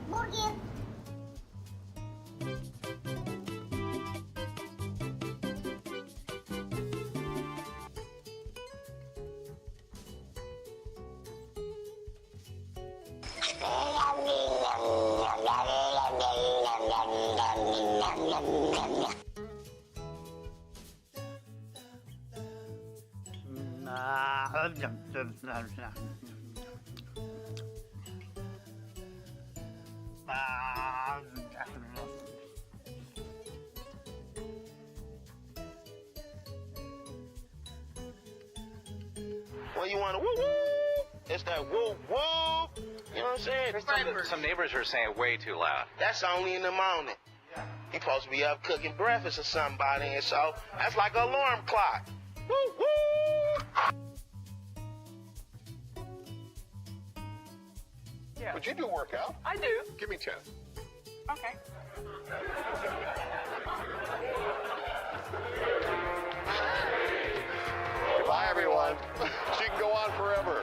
Morgan. Well, you want to woo woo? It's that woo woo. You know what I'm saying? Some neighbors are saying it way too loud. That's only in the morning. You supposed to be up cooking breakfast or somebody, and so that's like an alarm clock. Woo woo. Yeah. Would you do workout? I do. Give me 10. Okay. Goodbye, everyone. She can go on forever.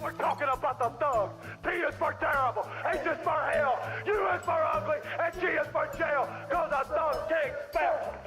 We're talking about the thugs. T is for terrible, H is for hell, U is for ugly, and G is for jail, cause a thug can't spell.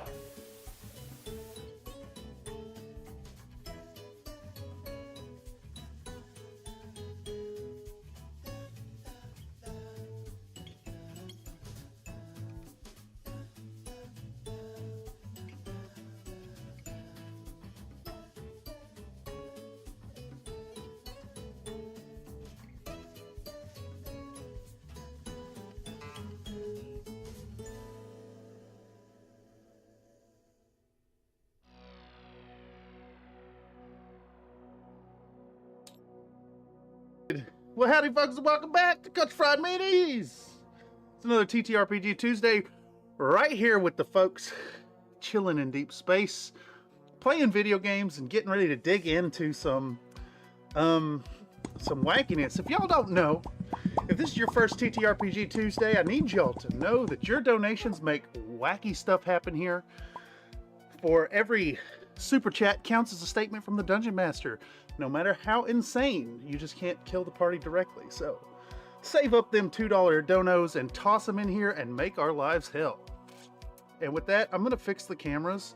Well, howdy, folks, and welcome back to Country Fried Meaties. It's another TTRPG Tuesday, right here with the folks chilling in deep space, playing video games, and getting ready to dig into some wackiness. If y'all don't know, if this is your first TTRPG Tuesday, I need y'all to know that your donations make wacky stuff happen here. For every super chat counts as a statement from the Dungeon Master. No matter how insane, you just can't kill the party directly. So save up them $2 donos and toss them in here and make our lives hell. And with that, I'm going to fix the cameras.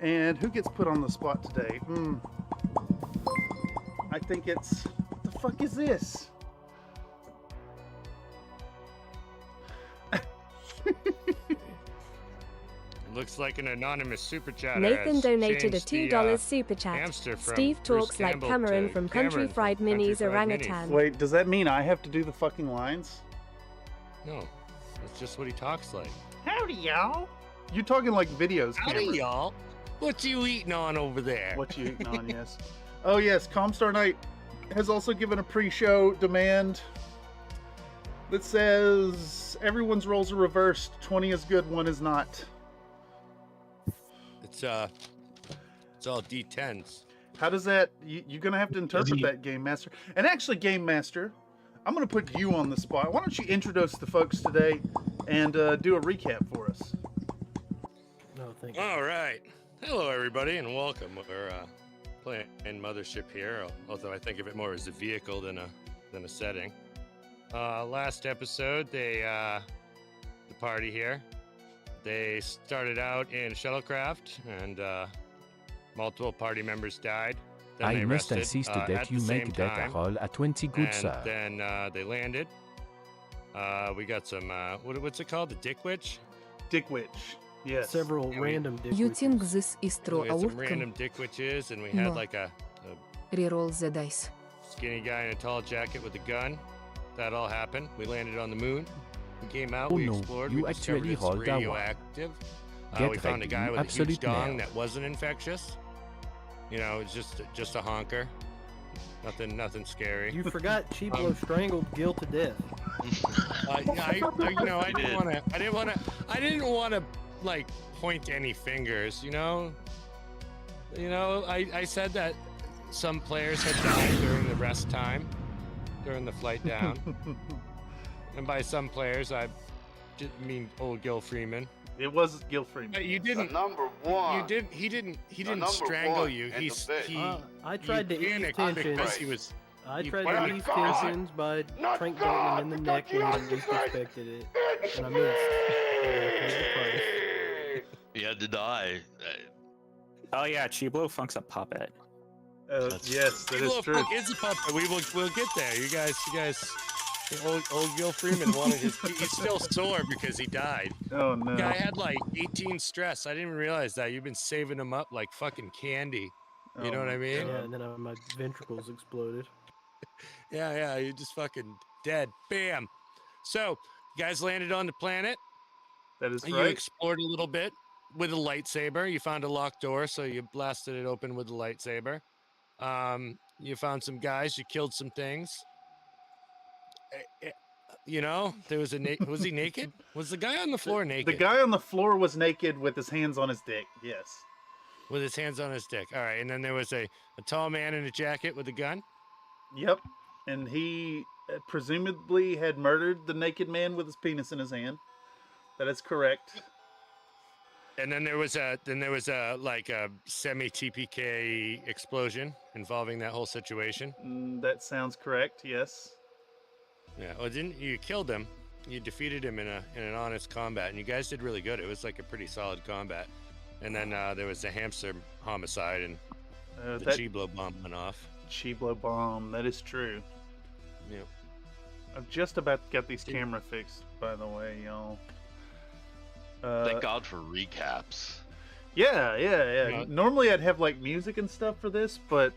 And who gets put on the spot today? I think it's... What the fuck is this? Looks like an anonymous super chatter. Nathan donated a changed $2 super chat. hamster from Steve Bruce talks like Campbell Cameron to from Cameron Country from Fried Country Minis Fried Orangutan. Wait, does that mean I have to do the fucking lines? No, that's just what he talks like. Howdy, y'all. You're talking like videos, Howdy, Cameron. y'all. What you eating on over there? What you eating on, yes. Oh, yes, Comstar Knight has also given a pre-show demand that says everyone's rolls are reversed. 20 is good, 1 is not. It's all D10s. How does that... You're going to have to interpret that, Game Master. And actually, Game Master, I'm going to put you on the spot. Why don't you introduce the folks today and do a recap for us? No, thank you. All right. Hello, everybody, and welcome. We're playing Mothership here, although I think of it more as a vehicle than a setting. Last episode, the party here, they started out in shuttlecraft, and multiple party members died. Then I they must rested, insist at that the you same make that time, roll at 20 good, and sir. then they landed. We got some, what's it called? The Dick Witch? Dick Witch. Yes. Several random dick You witches. think this is We true had some outcome? random Dick Witches, and we had No. like a Reroll the dice. skinny guy in a tall jacket with a gun. That all happened. We landed on the moon. We came out, Oh we no, explored, you we discovered actually it's rolled that one. radioactive. Get We found a ready, guy you with a huge absolute dong nerd. that wasn't infectious. You know, it's just a honker. Nothing scary. You forgot Chiblo strangled Gil to death. I didn't want to like point any fingers. You know, I said that some players had died during the rest time, during the flight down. And by some players, I mean old Gil Freeman. It was Gil Freeman. But you didn't. Number one. You did. He didn't number strangle one you. in He. the face. I tried to ease panicked tensions. because he was. I You tried panicked. to ease tensions by Frank Dalton in the neck when I least expected it, and I missed. I paid the price. He had to die. Oh yeah, Chiblo Funk's a puppet. Yes, that is Look, true. look, it's a puppet. We'll get there. You guys. Old Gil Freeman wanted his. He's still sore because he died. Oh no. Guy had like 18 stress. I didn't even realize that. You've been saving him up like fucking candy. You know what I mean? Yeah, and then my ventricles exploded. Yeah, you're just fucking dead. Bam. So, you guys landed on the planet. That is You right. explored a little bit with a lightsaber. You found a locked door, so you blasted it open with a lightsaber. You found some guys. You killed some things. You know, there was was he naked? Was the guy on the floor naked? The guy on the floor was naked with his hands on his dick. Yes. With his hands on his dick. All right, and then there was a tall man in a jacket with a gun. Yep. And he presumably had murdered the naked man with his penis in his hand. That is correct. And then there was a like a semi TPK explosion involving that whole situation. That sounds correct. Yes. Yeah. Well, didn't you killed him? You defeated him in an honest combat, and you guys did really good. It was like a pretty solid combat. And then there was a hamster homicide, and the Chiblo bomb went off. Chiblo bomb. That is true. Yeah. I've just about got these camera fixed, by the way, y'all. Thank God for recaps. Yeah. Normally I'd have like music and stuff for this, but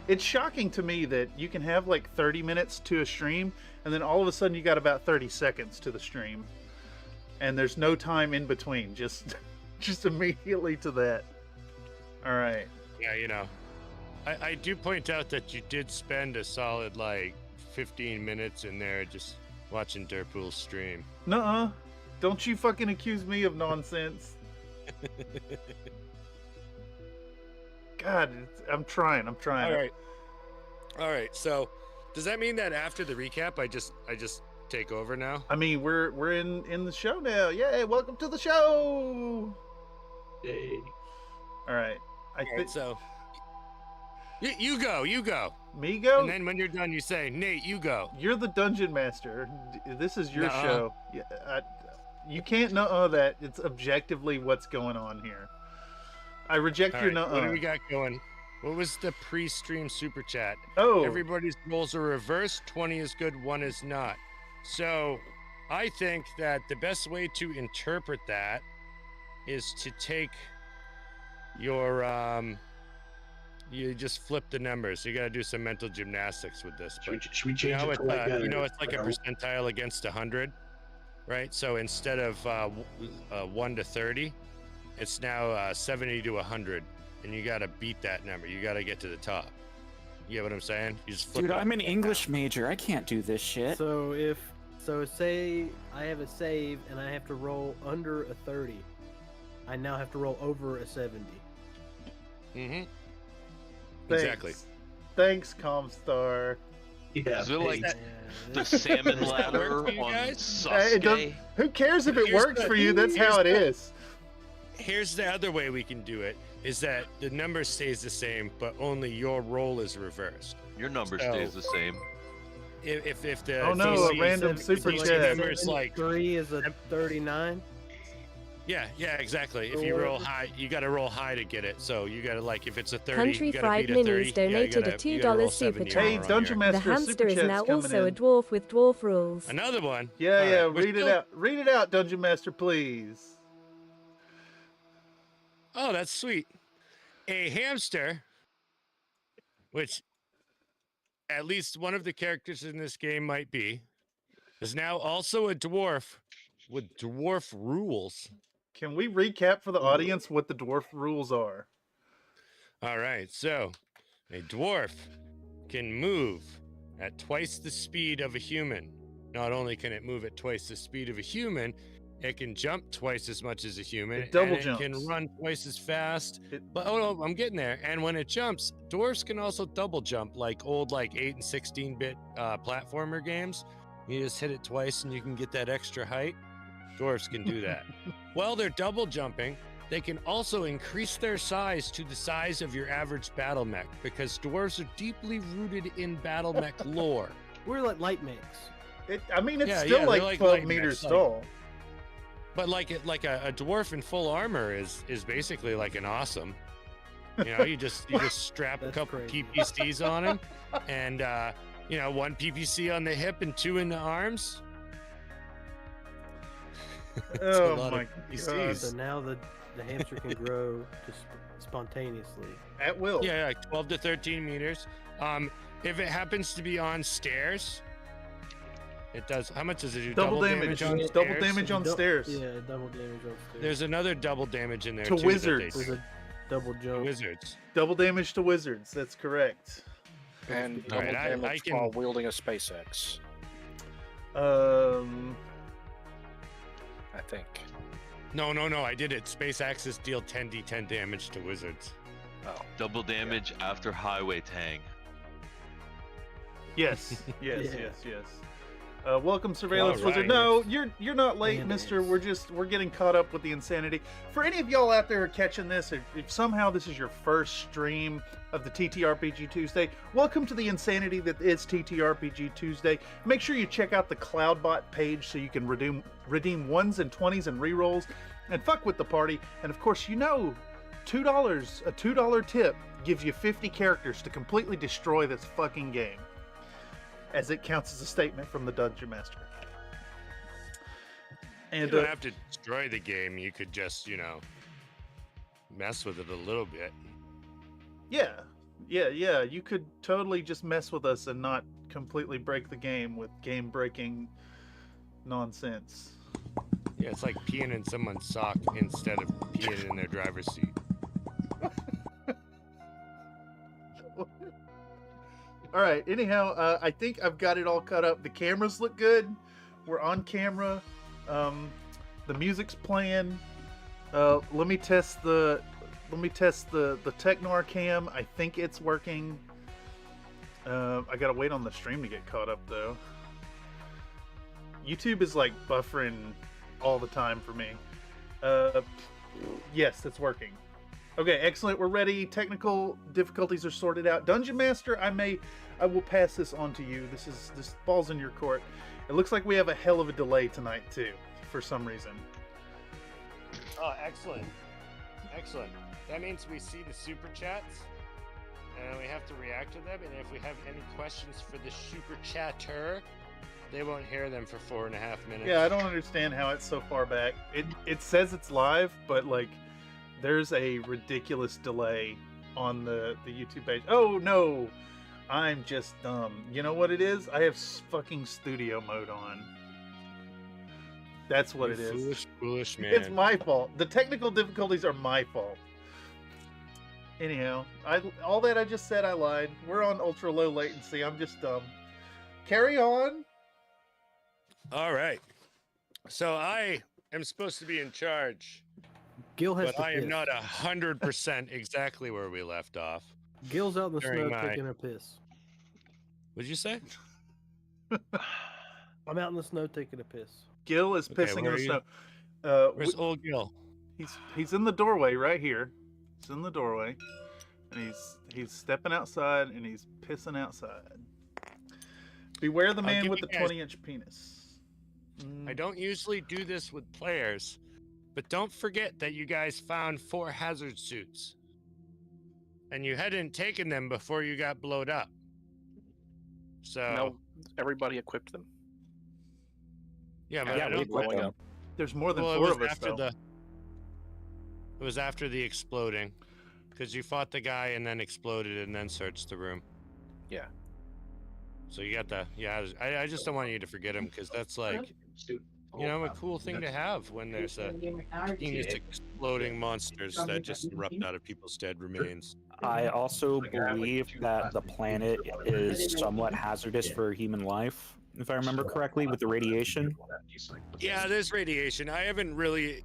it's shocking to me that you can have like 30 minutes to a stream, and then all of a sudden you got about 30 seconds to the stream, and there's no time in between. Just immediately to that. All right. Yeah, you know, I do point out that you did spend a solid like 15 minutes in there just watching Derpool's stream. Nuh-uh. Don't you fucking accuse me of nonsense. God, I'm trying. All right. So, does that mean that after the recap, I just take over now? I mean, we're in the show now. Yay! Welcome to the show. Yay. All right. I think so. You go. Me go. And then when you're done, you say, Nate, you go. You're the dungeon master. This is your Nuh-uh. show. Yeah, you can't nuh-uh that. It's objectively what's going on here. I reject All your right, nuh-uh. what do we got going? What was the pre-stream super chat? Oh. Everybody's rolls are reversed. 20 is good, 1 is not. So I think that the best way to interpret that is to take your you just flip the numbers. You got to do some mental gymnastics with this. Should we change it to like it's like a percentile against 100, right? So instead of 1 to 30, it's now 70 to 100, and you got to beat that number. You got to get to the top. You get what I'm saying? You just flip Dude, it I'm up an and English down. major. I can't do this shit. So say I have a save and I have to roll under a 30, I now have to roll over a 70. Mm-hmm. Thanks. Exactly. Thanks, Comstar. Yeah. Is it like Yeah. the salmon Does that ladder work for you on guys? It does- Sasuke? Who cares if it Here's works the- for you? That's how it here's is. Here's the other way we can do it: is that the number stays the same, but only your roll is reversed. Your number So- stays the same. If the Oh, no, DC a random super DC chat. numbers like 3 is a 39. yeah, exactly. If you roll high, you got to roll high to get it. So you got to like if it's a 30, Country you got to Fried beat a 30. Minis you donated gotta- a you gotta roll $2 super 70 chat. Hey, more on Dungeon here. The Master hamster super is chat's now coming also in. a dwarf with dwarf rules. Another one. Yeah, All yeah. right, we're Read it still- out. Read it out, Dungeon Master, please. Oh, that's sweet. A hamster, which at least one of the characters in this game might be, is now also a dwarf with dwarf rules. Can we recap for the audience what the dwarf rules are? All right, so a dwarf can move at twice the speed of a human. Not only can it move at twice the speed of a human, It can jump twice as much as a human. It double and jumps. It can run twice as fast. It- But oh no, I'm getting there. And when it jumps, dwarves can also double jump like old 8 and 16-bit platformer games. You just hit it twice and you can get that extra height. Dwarves can do that. While they're double jumping, they can also increase their size to the size of your average battle mech because dwarves are deeply rooted in battle mech lore. We're like light mechs. It's Yeah, still they're like like 12 light meters mechs, tall. But a dwarf in full armor is basically like an awesome. You know, you just strap a That's couple crazy. PPCs on him, and one PPC on the hip and 2 in the arms. It's a Oh lot of my PPCs. So now the hamster can grow just spontaneously. At will. Yeah, like 12 to 13 meters. If it happens to be on stairs, it does. How much does it do? Double damage. on Double stairs? damage on stairs. Yeah, double damage on stairs. There's another double damage in there To too that wizards. they There's do. a double jump. Wizards. Double damage to wizards. That's correct. And All double right, I damage can- while wielding a SpaceX, I think. No, I did it. Space Axis deal 10d10 damage to wizards. Double damage after highway tang. Yes. Yes. Yeah. Yes. Welcome, Surveillance All Wizard. right. No, you're not late, Band-Aids. Mister. We're getting caught up with the insanity. For any of y'all out there who are catching this, if somehow this is your first stream of the TTRPG Tuesday, welcome to the insanity that is TTRPG Tuesday. Make sure you check out the Cloudbot page so you can redeem 1s and 20s and rerolls and fuck with the party. And of course, $2, a $2 tip gives you 50 characters to completely destroy this fucking game, as it counts as a statement from the Dungeon Master. You And don't have to destroy the game. You could just, mess with it a little bit. yeah, you could totally just mess with us and not completely break the game with game-breaking nonsense. Yeah, it's like peeing in someone's sock instead of peeing in their driver's seat. All right. Anyhow, I think I've got it all cut up. The cameras look good. We're on camera. The music's playing. Let me test the Technar cam. I think it's working. I gotta wait on the stream to get caught up though. YouTube is like buffering all the time for me. Yes, it's working. Okay, excellent. We're ready. Technical difficulties are sorted out. Dungeon Master, I will pass this on to you. This falls in your court. It looks like we have a hell of a delay tonight too, for some reason. Oh, excellent. Excellent. That means we see the super chats and we have to react to them. And if we have any questions for the super chatter, they won't hear them for 4.5 minutes. Yeah, I don't understand how it's so far back. It says it's live, but like there's a ridiculous delay on the YouTube page. Oh no, I'm just dumb. You know what it is? I have fucking studio mode on. That's what You it is. Foolish man. It's my fault. The technical difficulties are my fault. Anyhow, all that I just said, I lied. We're on ultra low latency. I'm just dumb. Carry on. All right. So I am supposed to be in charge, Gil has but to I piss. am not 100% exactly where we left off. Gil's out in the during snow my- taking a piss. What'd you say? I'm out in the snow taking a piss. Gil is Okay, pissing in where the are snow. Where's old Gil? He's in the doorway right here. He's in the doorway, and he's stepping outside and he's pissing outside. Beware the I'll man give with you the guys- 20-inch penis. I don't usually do this with players, but don't forget that you guys found 4 hazard suits. And you hadn't taken them before you got blowed up. So, No, everybody equipped them. yeah, but Yeah, I we don't blowing up. There's more than Well, 4 it of was us after though. It was after the exploding, because you fought the guy and then exploded and then searched the room. Yeah. So you got the I just don't want you to forget him because that's like a cool thing to have when there's a penis exploding monsters that just erupt out of people's dead remains. I also believe that the planet is somewhat hazardous for human life, if I remember correctly, with the radiation. Yeah, there's radiation. I haven't really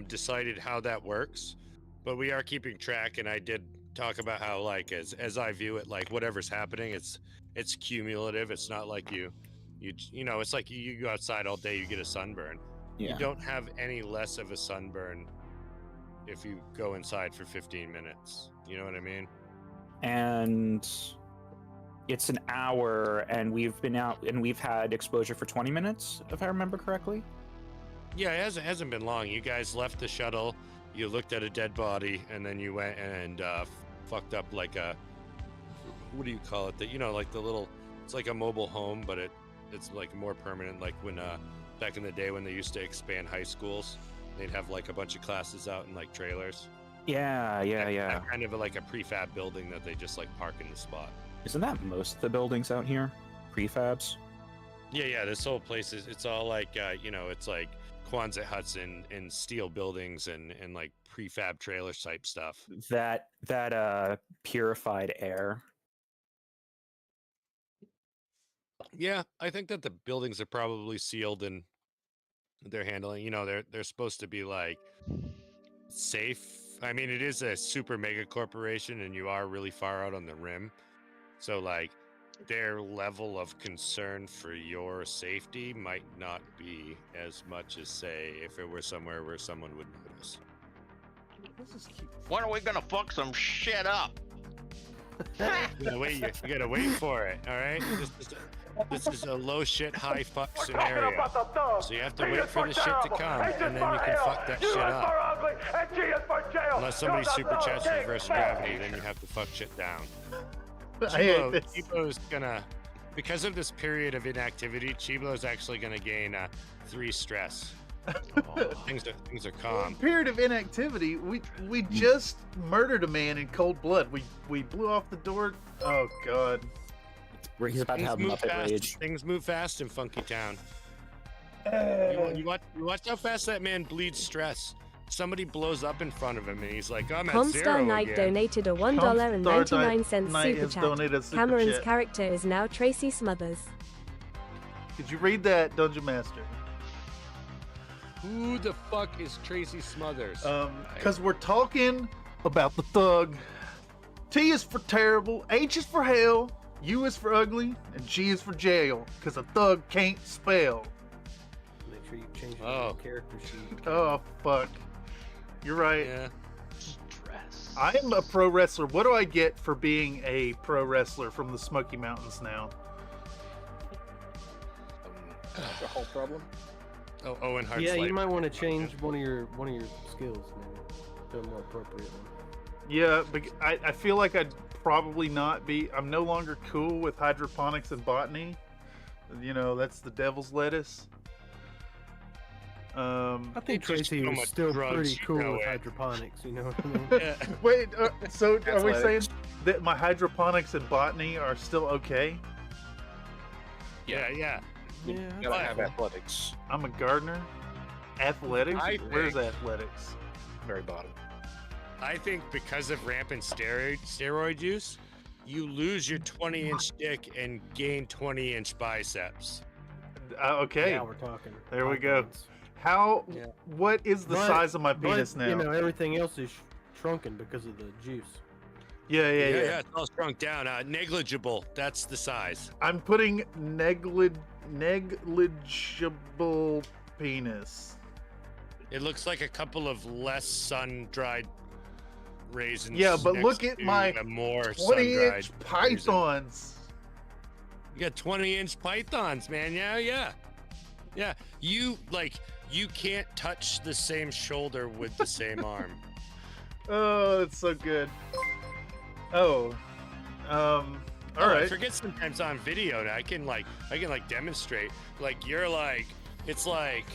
decided how that works, but we are keeping track. And I did talk about how, like, as I view it, like whatever's happening, it's cumulative. It's not like you know, it's like you go outside all day, you get a sunburn. Yeah. You don't have any less of a sunburn if you go inside for 15 minutes. You know what I mean? And it's an hour, and we've been out, and we've had exposure for 20 minutes, if I remember correctly. Yeah, it hasn't been long. You guys left the shuttle, you looked at a dead body, and then you went and fucked up like a, what do you call it? You know, like the little, it's like a mobile home, but it's like more permanent. Like when back in the day when they used to expand high schools, they'd have like a bunch of classes out in like trailers. Yeah. Kind of like a prefab building that they just like park in the spot. Isn't that most of the buildings out here? Prefabs? Yeah. This whole place it's all like, you know, it's like Quonset huts and steel buildings and like prefab trailer type stuff. That purified air. Yeah, I think that the buildings are probably sealed and they're handling, you know, they're supposed to be like safe. I mean, it is a super mega corporation and you are really far out on the rim. So like their level of concern for your safety might not be as much as, say, if it were somewhere where someone would notice. When are we gonna fuck some shit up? You gotta wait for it, all right? This is a low shit, high fuck scenario. So you have to wait for the shit to come, and then you can fuck that shit up. Unless somebody super chats reverse gravity, then you have to fuck shit down. Chibo's gonna, because of this period of inactivity, Chibo's actually gonna gain 3 stress. Things are calm. Period of inactivity. We just murdered a man in cold blood. We blew off the door. Oh god. He's about to have Muppet rage. Things move fast in Funky Town. You watch how fast that man bleeds stress. Somebody blows up in front of him and he's like, I'm at 0 Comstar Knight again. donated a $1.99 Knight super has chat. donated a super Cameron's chat. character is now Tracy Smothers. Did you read that, Dungeon Master? Who the fuck is Tracy Smothers? Because we're talking about the thug. T is for terrible, H is for hell, U is for ugly, and G is for jail. Because a thug can't spell. Make sure you change your character sheet. Oh, fuck. You're right. Yeah. Stress. I am a pro wrestler. What do I get for being a pro wrestler from the Smoky Mountains now? The whole problem. Oh, Owen Hart's Yeah, like, you might want to change one of your skills, maybe, to a more appropriate one. Yeah, but I feel like I'd probably not be. I'm no longer cool with hydroponics and botany. You know, that's the devil's lettuce. I think Tracy so was much still drugs, pretty you cool know with it. hydroponics, you know what I mean? Yeah. Wait, so are we saying Athletics. that my hydroponics and botany are still okay? Yeah. Yeah, You gotta have athletics. I'm a gardener. Athletics? I Where's think- athletics? Very bottom. I think because of rampant steroid use, you lose your 20-inch dick and gain 20-inch biceps. Okay, now we're talking. there we go. Confidence. How? Yeah. What is the But- size of my penis but, now? You know, everything else is shrunken because of the juice. Yeah. It's all shrunk down. Negligible. That's the size. I'm putting negligible penis. It looks like a couple of less sun-dried raisins. Yeah, but next look at to my a more 20-inch sun-dried raisin. pythons. You got 20-inch pythons, man. Yeah. You can't touch the same shoulder with the same arm. Oh, it's so good. Oh, all right. I forget sometimes on video. I can demonstrate. Like you're like, it's like,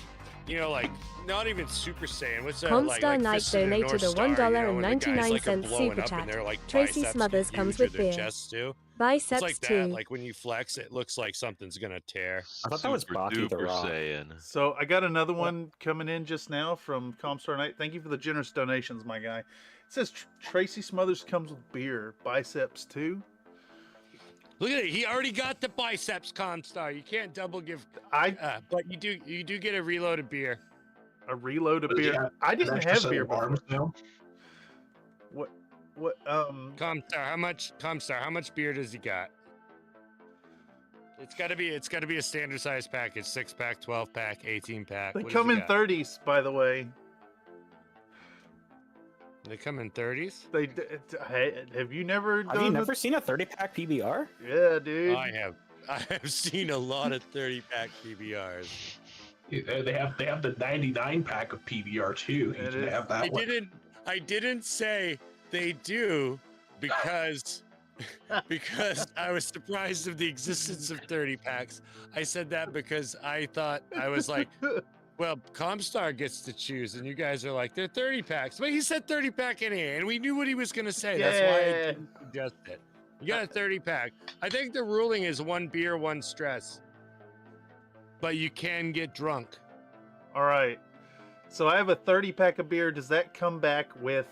you know, like not even Super Saiyan. What's that? Comstar Knight Fist of the donated North a Star, you know, when the guys, like, are $1.99 blowing super up and chat. their, like, Tracy biceps Smothers get comes huge or with their beer. chests too. Biceps It's like that. too. Like when you flex, it looks like something's gonna tear. I thought that was Super Baki the duper Rock. Saiyan. So I got another one coming in just now from Comstar Knight. Thank you for the generous donations, my guy. It says Tracy Smothers comes with beer. Biceps too. Look at it. He already got the biceps, Comstar. You can't double give. But you do get a reload of beer. A reload of Does he beer. have I an didn't extra have set beer of arms before. now? What? Comstar, how much beer does he got? It's gotta be a standard size package, 6-pack, 12-pack, 18-pack. They come in 30s, by the way. They come in 30s? Hey, have you never Have you never seen a 30-pack PBR? Yeah, dude. I have seen a lot of 30-pack PBRs. Yeah, they have the 99-pack of PBR too. You can have that one. I didn't say they do because I was surprised of the existence of 30 packs. I said that because I thought, I was like, well, Comstar gets to choose, and you guys are like, they're 30 packs. But he said 30 pack anyway, and we knew what he was going to say. That's why I didn't suggest it. You got a 30 pack. I think the ruling is 1 beer, 1 stress. But you can get drunk. All right. So I have a 30-pack of beer. Does that come back with...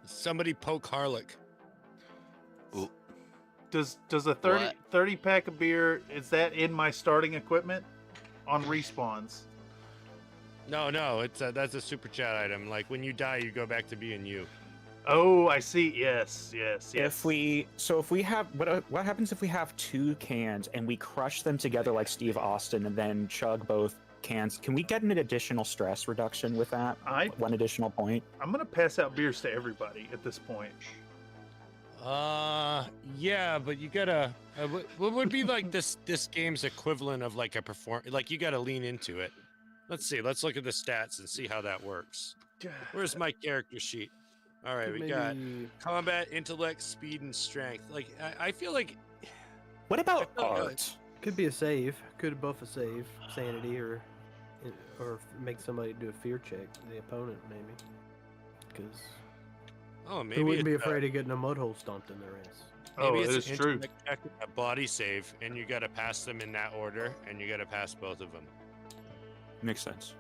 Somebody poke Harlech. Does a 30 pack of beer, is that in my starting equipment on respawns? No, that's a super chat item. Like when you die, you go back to being you. Oh, I see. Yes. If we have what happens if we have 2 cans and we crush them together like Steve Austin and then chug both cans? Can we get an additional stress reduction with that? 1 additional point. I'm gonna pass out beers to everybody at this point. Yeah, but you gotta. What would be like this game's equivalent of like a perform? Like you gotta lean into it. Let's see. Let's look at the stats and see how that works. Where's my character sheet? All right, we got combat, intellect, speed, and strength. Like I feel like. What about art? Could be a save. Could buff a save, sanity, or make somebody do a fear check. The opponent maybe. Because. Oh, maybe who wouldn't be afraid of getting a mud hole stomped in their ass? Maybe it is true. A body save, and you got to pass them in that order, and you got to pass both of them. Makes sense.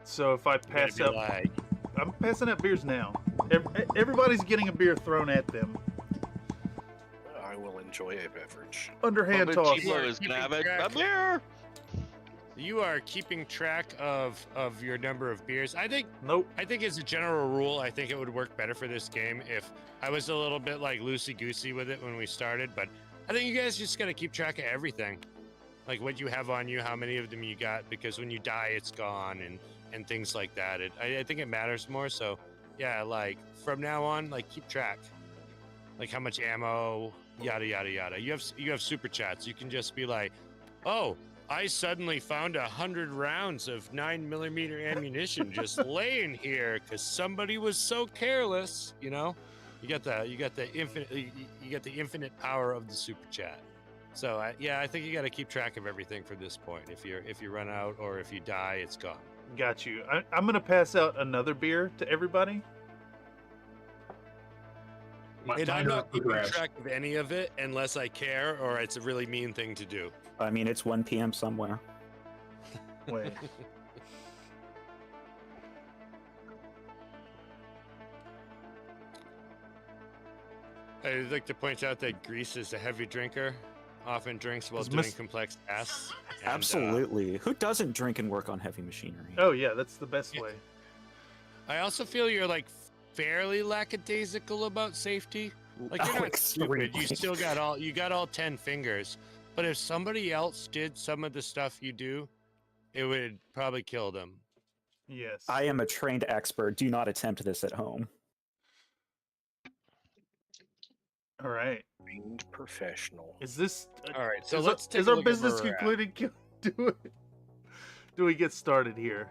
So if I pass out, I'm passing out beers now. Everybody's getting a beer thrown at them. I will enjoy a beverage. Underhand toss. Is gonna have a beer. You are keeping track of your number of beers. I think. Nope. I think as a general rule, I think it would work better for this game if I was a little bit like loosey-goosey with it when we started. But I think you guys just gotta keep track of everything, like what you have on you, how many of them you got, because when you die, it's gone, and things like that. I think it matters more. So yeah, like from now on, like keep track, like how much ammo, yada yada yada. You have super chats. You can just be like, oh. I suddenly found 100 rounds of 9mm ammunition just laying here because somebody was so careless. You know, you got the infinite power of the super chat. So yeah, I think you got to keep track of everything from this point. If you run out or if you die, it's gone. Got you. I'm gonna pass out another beer to everybody. And I'm not keeping track of any of it unless I care or it's a really mean thing to do. I mean, it's 1 p.m. somewhere. Wait. I'd like to point out that Grease is a heavy drinker, often drinks while doing complex tasks. And, Absolutely. Who doesn't drink and work on heavy machinery? Oh yeah, that's the best way. I also feel you're like fairly lackadaisical about safety. Like you're not stupid. You still got all 10 fingers. But if somebody else did some of the stuff you do, it would probably kill them. Yes. I am a trained expert. Do not attempt this at home. All right. Trained professional. Is this all right? So let's take is a our look at business where we're at. concluded? Do we get started here?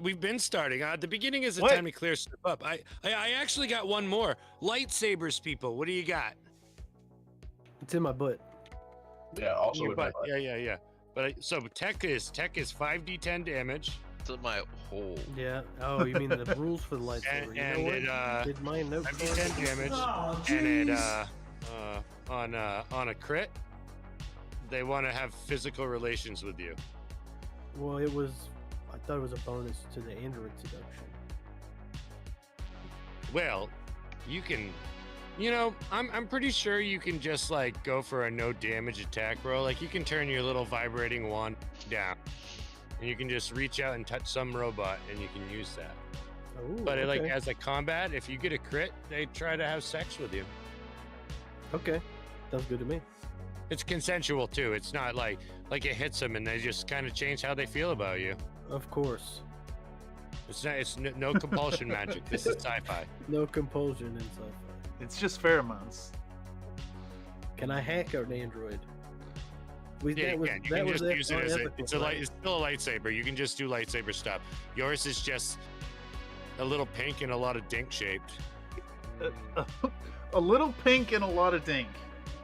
We've been starting. The beginning is the time to clear stuff up. I actually got one more. Lightsabers, people. What do you got? It's in my butt. Yeah, also in my butt. Yeah. But so tech is 5d10 damage. It's in my hole. Yeah. Oh, you mean the rules for the lightsaber? And it did my note 5d10 damage. Oh, and it on a crit, they want to have physical relations with you. Well, I thought it was a bonus to the android seduction. Well, you can You know, I'm pretty sure you can just like go for a no damage attack roll. Like you can turn your little vibrating wand down, and you can just reach out and touch some robot, and you can use that. Ooh, But like okay. as a combat, if you get a crit, they try to have sex with you. Okay, sounds good to me. It's consensual too. It's not like it hits them and they just kind of change how they feel about you. Of course. It's not. It's no compulsion magic. This is sci-fi. No compulsion in sci-fi. It's just pheromones. Can I hack an android? Yeah, you can. You can just use it as it's still a lightsaber. You can just do lightsaber stuff. Yours is just a little pink and a lot of dink shaped. A little pink and a lot of dink.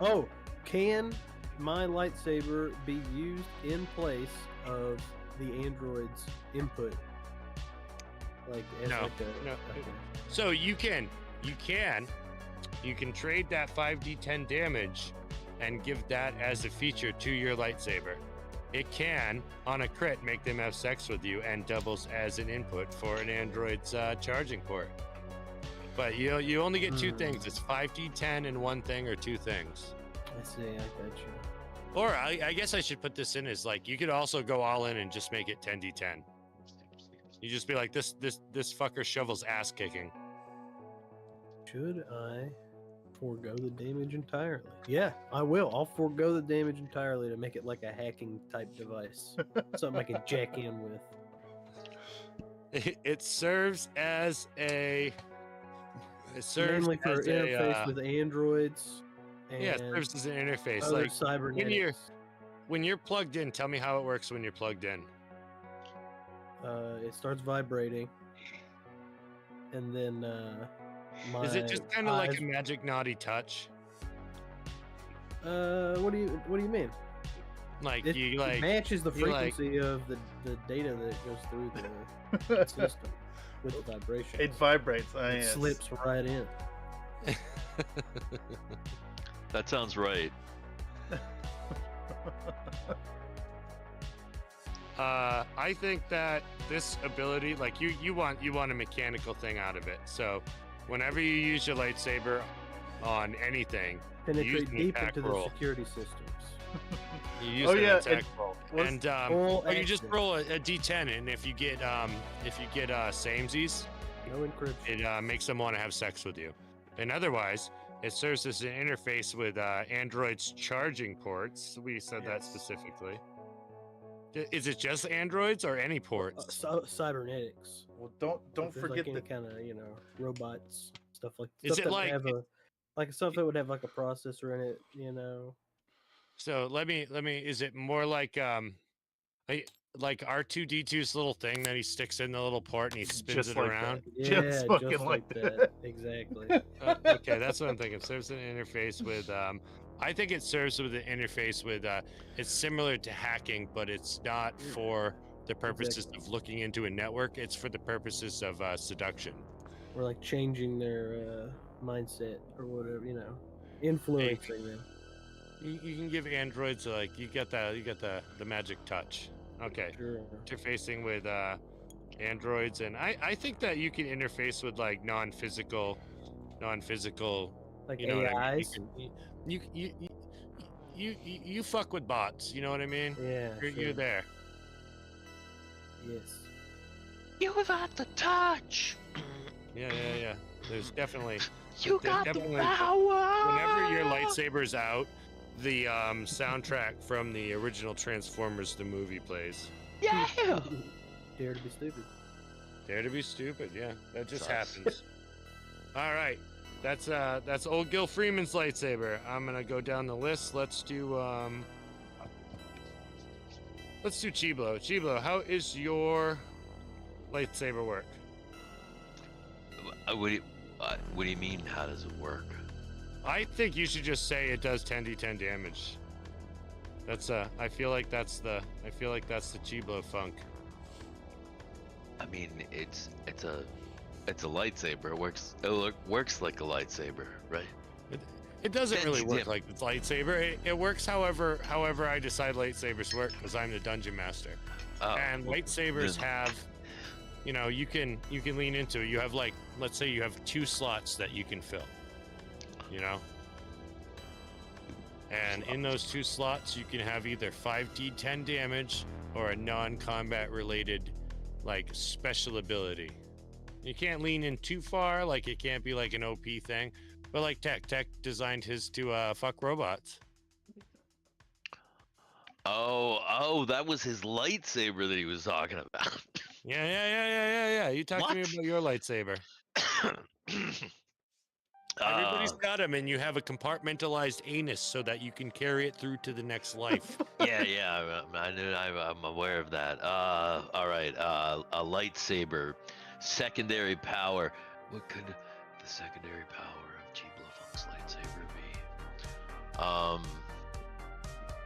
Oh, can my lightsaber be used in place of the android's input? Like as No, like a, no. okay. So you can trade that 5d10 damage and give that as a feature to your lightsaber. It can, on a crit, make them have sex with you and doubles as an input for an android's charging port. But you only get two things. It's 5d10 and one thing or two things. I see, I got you. Or I guess I should put this in as like, you could also go all in and just make it 10d10. You just be like, this fucker shovels ass kicking. Should I forego the damage entirely? Yeah, I will. I'll forego the damage entirely to make it like a hacking type device. Something I can jack in with. It serves as a... It serves Mainly for as interface with androids. And yeah, it serves as an interface. other Like cybernetics. when you're plugged in, tell me how it works when you're plugged in. It starts vibrating, and then Is it just kind of like a magic naughty touch? What do you mean? Like It you like matches the you, like- frequency of the data that goes through the system with the vibration. It vibrates. It slips right in. That sounds right. I think that this ability, like you want a mechanical thing out of it. So whenever you use your lightsaber on anything, you use Penetrate an deep attack into roll. the security systems. You use Oh, an yeah, attack it roll, was and full or you just action. roll a d10, and if you get samesies, No encryption. it makes them want to have sex with you. And otherwise, it serves as an interface with Android's charging ports. We said that specifically. Is it just Androids or any ports? Cybernetics. Well, don't If there's, forget like any that. kind of robots stuff like. Is stuff it that like- have stuff that would have like a processor in it? So let me. Is it more like like R2D2's little thing that he sticks in the little port and he spins Just it like around? that. Yeah, Just fucking like that. Exactly. Okay, that's what I'm thinking. Serves an interface with. I think it serves with an interface with. It's similar to hacking, but it's not for the purposes of looking into a network. It's for the purposes of seduction. Or like changing their mindset or whatever, influencing them. You can give androids like you get the magic touch. Okay. Sure. Interfacing with androids, and I think that you can interface with like non-physical Like you know what I mean? AIs. You fuck with bots, you know what I mean? Yeah. You're sure. there. Yes. You got the touch. Yeah. There's definitely You there's got the definitely- power. whenever your lightsaber's out, the soundtrack from the original Transformers the movie plays. Yeah. Dare to be stupid. Dare to be stupid, yeah. That just Sus. happens. All right. That's old Gil Freeman's lightsaber. I'm gonna go down the list. Let's do Chiblo. Chiblo, how is your lightsaber work? What do you mean? How does it work? I think you should just say it does 10d10 damage. That's I feel like that's the Chiblo funk. I mean, it's a lightsaber. It works like a lightsaber, right? It doesn't really work 10d10. like the lightsaber. It works however I decide lightsabers work because I'm the dungeon master. Oh, And well, lightsabers then- have, you can lean into it. You have like, let's say you have 2 slots that you can fill. you know? And in those 2 slots, you can have either 5d10 damage or a non-combat related, like, special ability. You can't lean in too far, like, it can't be like an OP thing. But like Tech designed his to fuck robots. Oh, that was his lightsaber that he was talking about. Yeah. You talk to me about your lightsaber. Everybody's got him, and you have a compartmentalized anus so that you can carry it through to the next life. Yeah, I'm aware of that. All right, a lightsaber, secondary power. What could the secondary power of G-Bluff's lightsaber be?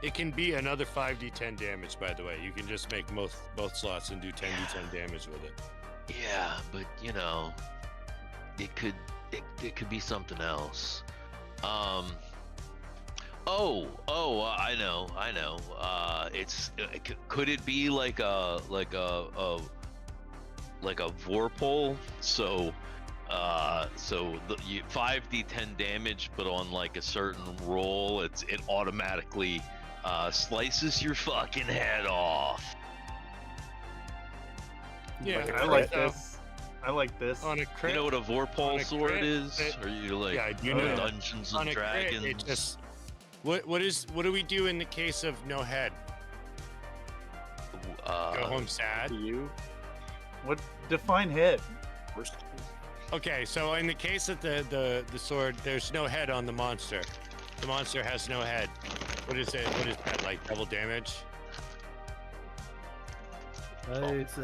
It can be another 5d10 damage, by the way. You can just make both slots and do 10d10 damage with it. Yeah, but you know, it could be something else. I know. Could it be like a vorpal? So you 5d10 damage, but on like a certain roll, it automatically slices your fucking head off. Yeah, I like this. I like this. On a crit, you know what a vorpal sword is? Or you like Dungeons and Dragons? Crit, it just what do we do in the case of no head? Go home sad. What define head? Okay, so in the case of the sword, there's no head on the monster. The monster has no head. What is it? What is that, like double damage? It's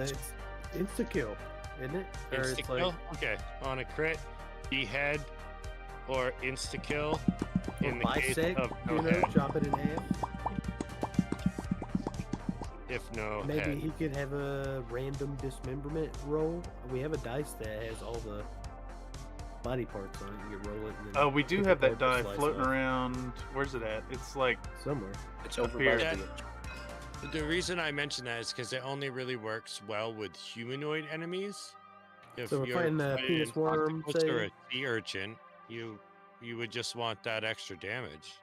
insta-kill, isn't it? Or it's Insta-kill? Okay, on a crit, behead, or insta-kill. In the case of no head. Chop it in half. If no Maybe head. he could have a random dismemberment roll. We have a dice that has all the body parts on it. You can roll it. And then We do have that die floating around. Where's it at? It's like somewhere. It's over here. by The reason I mention that is because it only really works well with humanoid enemies. If So we're you're fighting a penis worm, say? or a sea urchin, you would just want that extra damage.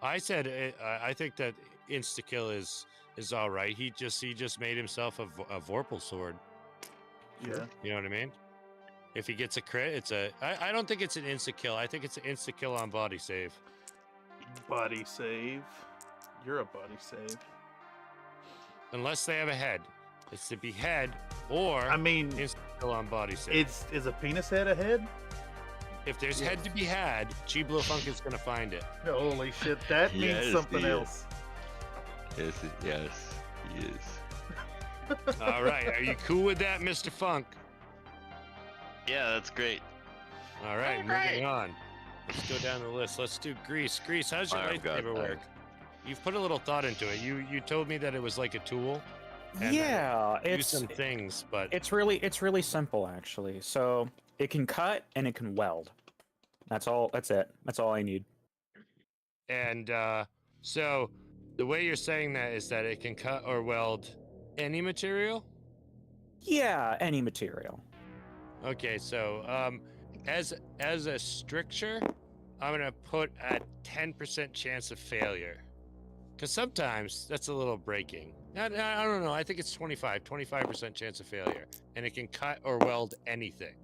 I said I think that insta kill is all right. He just made himself a vorpal sword. Yeah. You know what I mean? If he gets a crit, I don't think it's an insta kill. I think it's an insta kill on body save. Body save. You're a body save. Unless they have a head. It's to behead or insta kill on body save. Is a penis head a head? If there's head to be had, Chi-Blo Funk is gonna find it. Holy shit, that means something else. Yes, he is. All right, are you cool with that, Mr. Funk? Yeah, that's great. All right, moving on. Let's go down the list. Let's do Grease. Grease, how's your lightsaber work? You've put a little thought into it. You told me that it was like a tool. And it's some things, but it's really simple actually. So it can cut and it can weld. That's all. That's it. That's all I need. And so the way you're saying that is that it can cut or weld any material? Yeah, any material. Okay, so as a stricture, I'm gonna put a 10% chance of failure, because sometimes that's a little breaking. I don't know. I think it's 25% chance of failure, and it can cut or weld anything.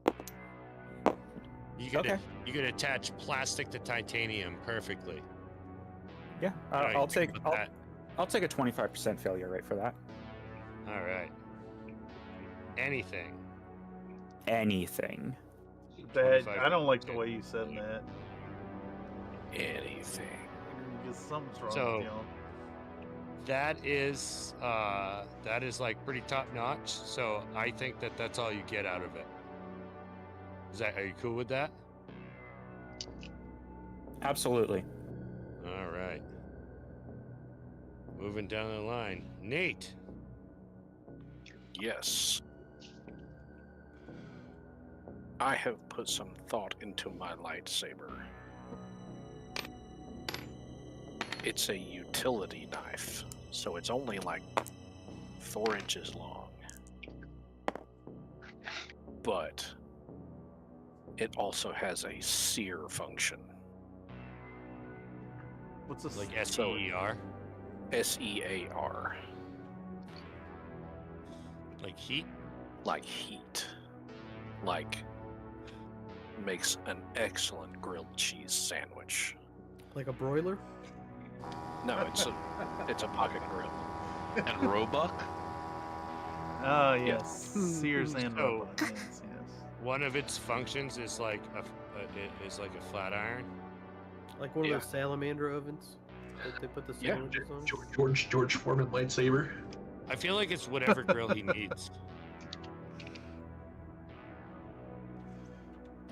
You could attach plastic to titanium perfectly. Yeah, I'll take a 25% failure rate for that. All right. Anything. I don't like the way you said that. Anything. Because something's wrong So with y'all. that is like pretty top notch. So I think that's all you get out of it. Are you cool with that? Absolutely. All right. Moving down the line, Nate. Yes. I have put some thought into my lightsaber. It's a utility knife, so it's only like 4 inches long. But it also has a sear function. What's this? Like S-E-E-R? S-E-A-R. Like heat? Like heat. Like makes an excellent grilled cheese sandwich. Like a broiler? No, it's a pocket grill. And Roebuck? Oh, yes. Sears and So, Roebuck. Yes, yes. one of its functions is like a flat iron. Like one of those salamander ovens that they put the sandwiches on? George Foreman lightsaber. I feel like it's whatever grill he needs.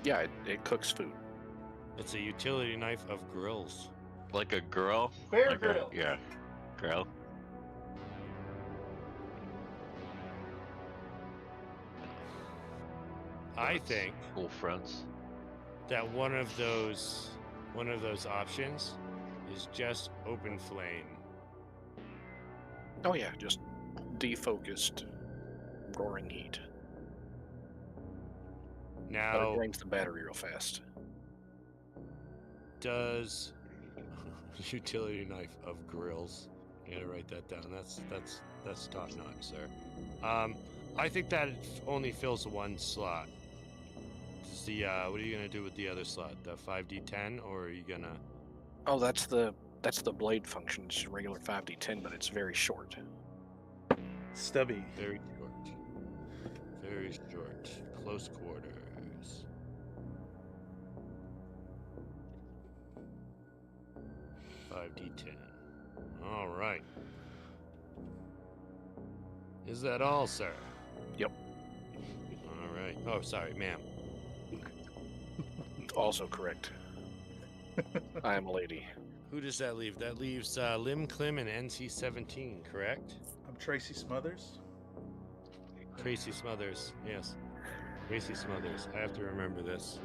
Yeah, it cooks food. It's a utility knife of grills. Like a grill? Bear like grill. Yeah. Grill. I think Cool fronts. that one of those options is just open flame. Oh yeah, just defocused, roaring heat. But Now, it drains the battery real fast. does utility knife of grills? You gotta write that down. That's top notch, sir. I think that only fills one slot. Does the what are you gonna do with the other slot? The 5D10, or are you gonna? Oh, that's the blade function. It's regular 5D10, but it's very short. Stubby. Very short. Very short. Close quarters. 5D10. All right. Is that all, sir? Yep. All right. Oh, sorry, ma'am. Also correct. I am a lady. Who does that leave? That leaves Lim Clim and NC-17, correct? I'm Tracy Smothers. Tracy Smothers, yes. Tracy Smothers. I have to remember this.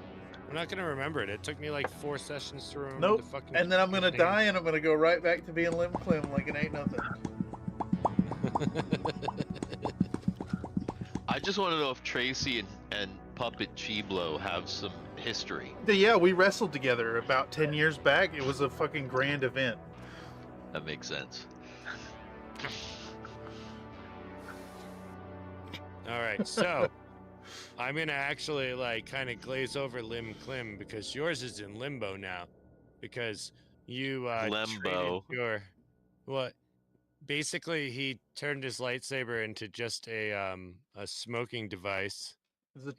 I'm not gonna remember it. It took me like 4 sessions to remember Nope. the fucking. And then I'm gonna name. die, and I'm gonna go right back to being Lim Clim like it ain't nothing. I just want to know if Tracy and Puppet Chiblo have some history. Yeah, we wrestled together about 10 years back. It was a fucking grand event. That makes sense. All right, so I'm gonna actually like kind of glaze over Lim Clim because yours is in limbo now, because you Limbo. traded your what? Basically, he turned his lightsaber into just a smoking device,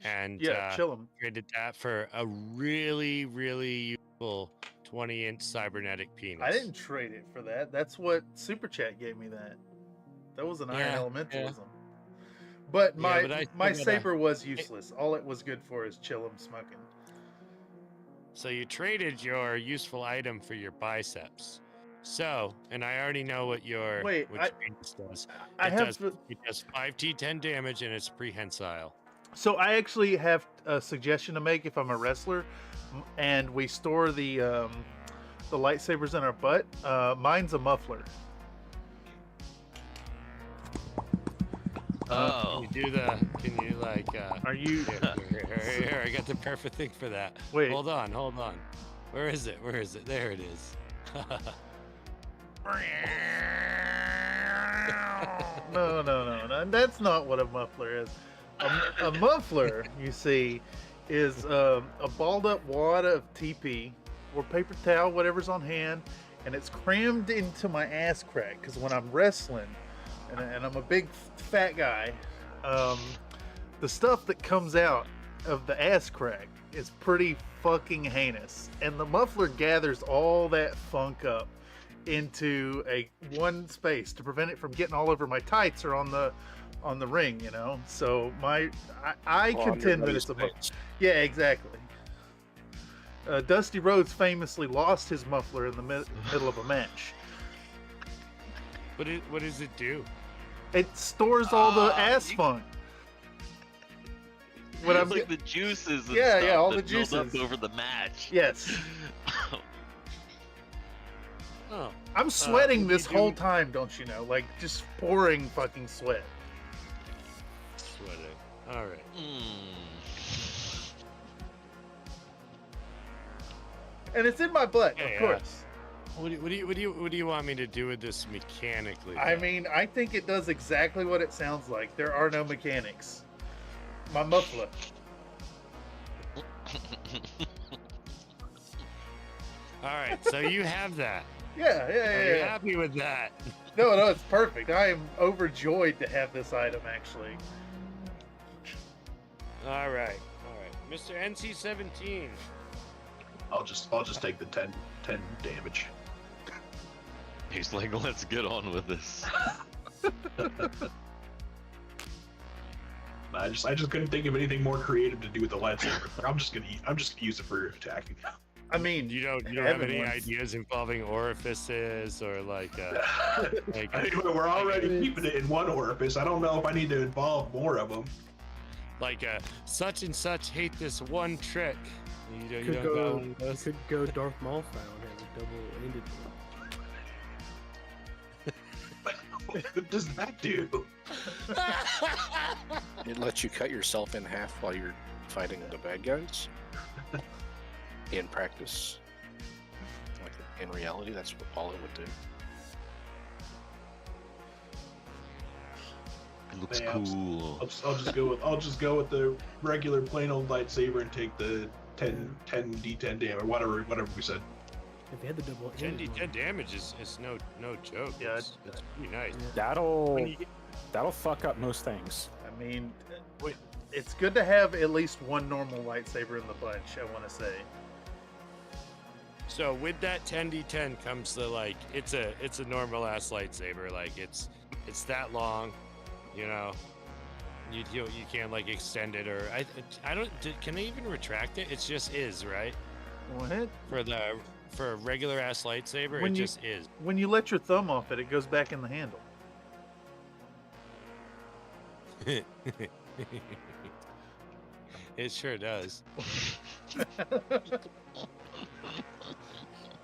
and chill 'em. traded that for a really, really useful 20-inch cybernetic penis. I didn't trade it for that. That's what Super Chat gave me that. That was an iron elementalism. But my but I still my gotta- saber was useless. All it was good for is chill 'em smoking. So you traded your useful item for your biceps. So, and I already know what your Wait, penis does. I It have does, to- it does 5d10 damage and it's prehensile. So I actually have a suggestion to make if I'm a wrestler, and we store the lightsabers in our butt. Mine's a muffler. Oh. Can you like, Are you? Here, I got the perfect thing for that. Wait. Hold on. Where is it? There it is. No. That's not what a muffler is. A muffler, you see, is a balled up wad of TP or paper towel, whatever's on hand, and it's crammed into my ass crack. Because when I'm wrestling, and I'm a big fat guy, the stuff that comes out of the ass crack is pretty fucking heinous. And the muffler gathers all that funk up into one space to prevent it from getting all over my tights or on the ring, you know. So I contend that it's a muffler. Yeah, exactly. Dusty Rhodes famously lost his muffler in the middle of a match. What does it do? It stores all the ass funk. When It's like the juices and Yeah, stuff all that the build up juices. over the match. Yes. Oh. I'm sweating what this do you whole do? time, don't you know? Like, just pouring fucking sweat. Sweating. All right. And it's in my butt, Yeah, of yeah. course. What do you want me to do with this mechanically? I mean, I think it does exactly what it sounds like. There are no mechanics. My muffler. All right, so you have that. Yeah. Are you happy with that? No, it's perfect. I am overjoyed to have this item, actually. All right. Mr. NC-17. I'll just take the 10 damage. He's like, let's get on with this. I just couldn't think of anything more creative to do with the lightsaber. I'm just gonna use it for attacking. I mean, you don't have any ideas involving orifices or like anyway, we're already keeping it in one orifice. I don't know if I need to involve more of them. Like such and such hate this one trick. You could go Darth Maul style and have a double-ended one. What does that do? It lets you cut yourself in half while you're fighting the bad guys. In practice, like in reality, that's all it would do. It looks cool. I'll just go with the regular plain old lightsaber and take the 10 d10 damage, whatever we said. If you had the double 10 d10 damage is no joke. Yeah, it's pretty nice. That'll fuck up most things. I mean, it's good to have at least one normal lightsaber in the bunch, I want to say. So with that 10d10 comes the like it's a normal ass lightsaber, like it's that long, you know. You can't like extend it or I don't can they even retract it? It just is, right? What? For a regular ass lightsaber, when it just is. When you let your thumb off it, it goes back in the handle. It sure does.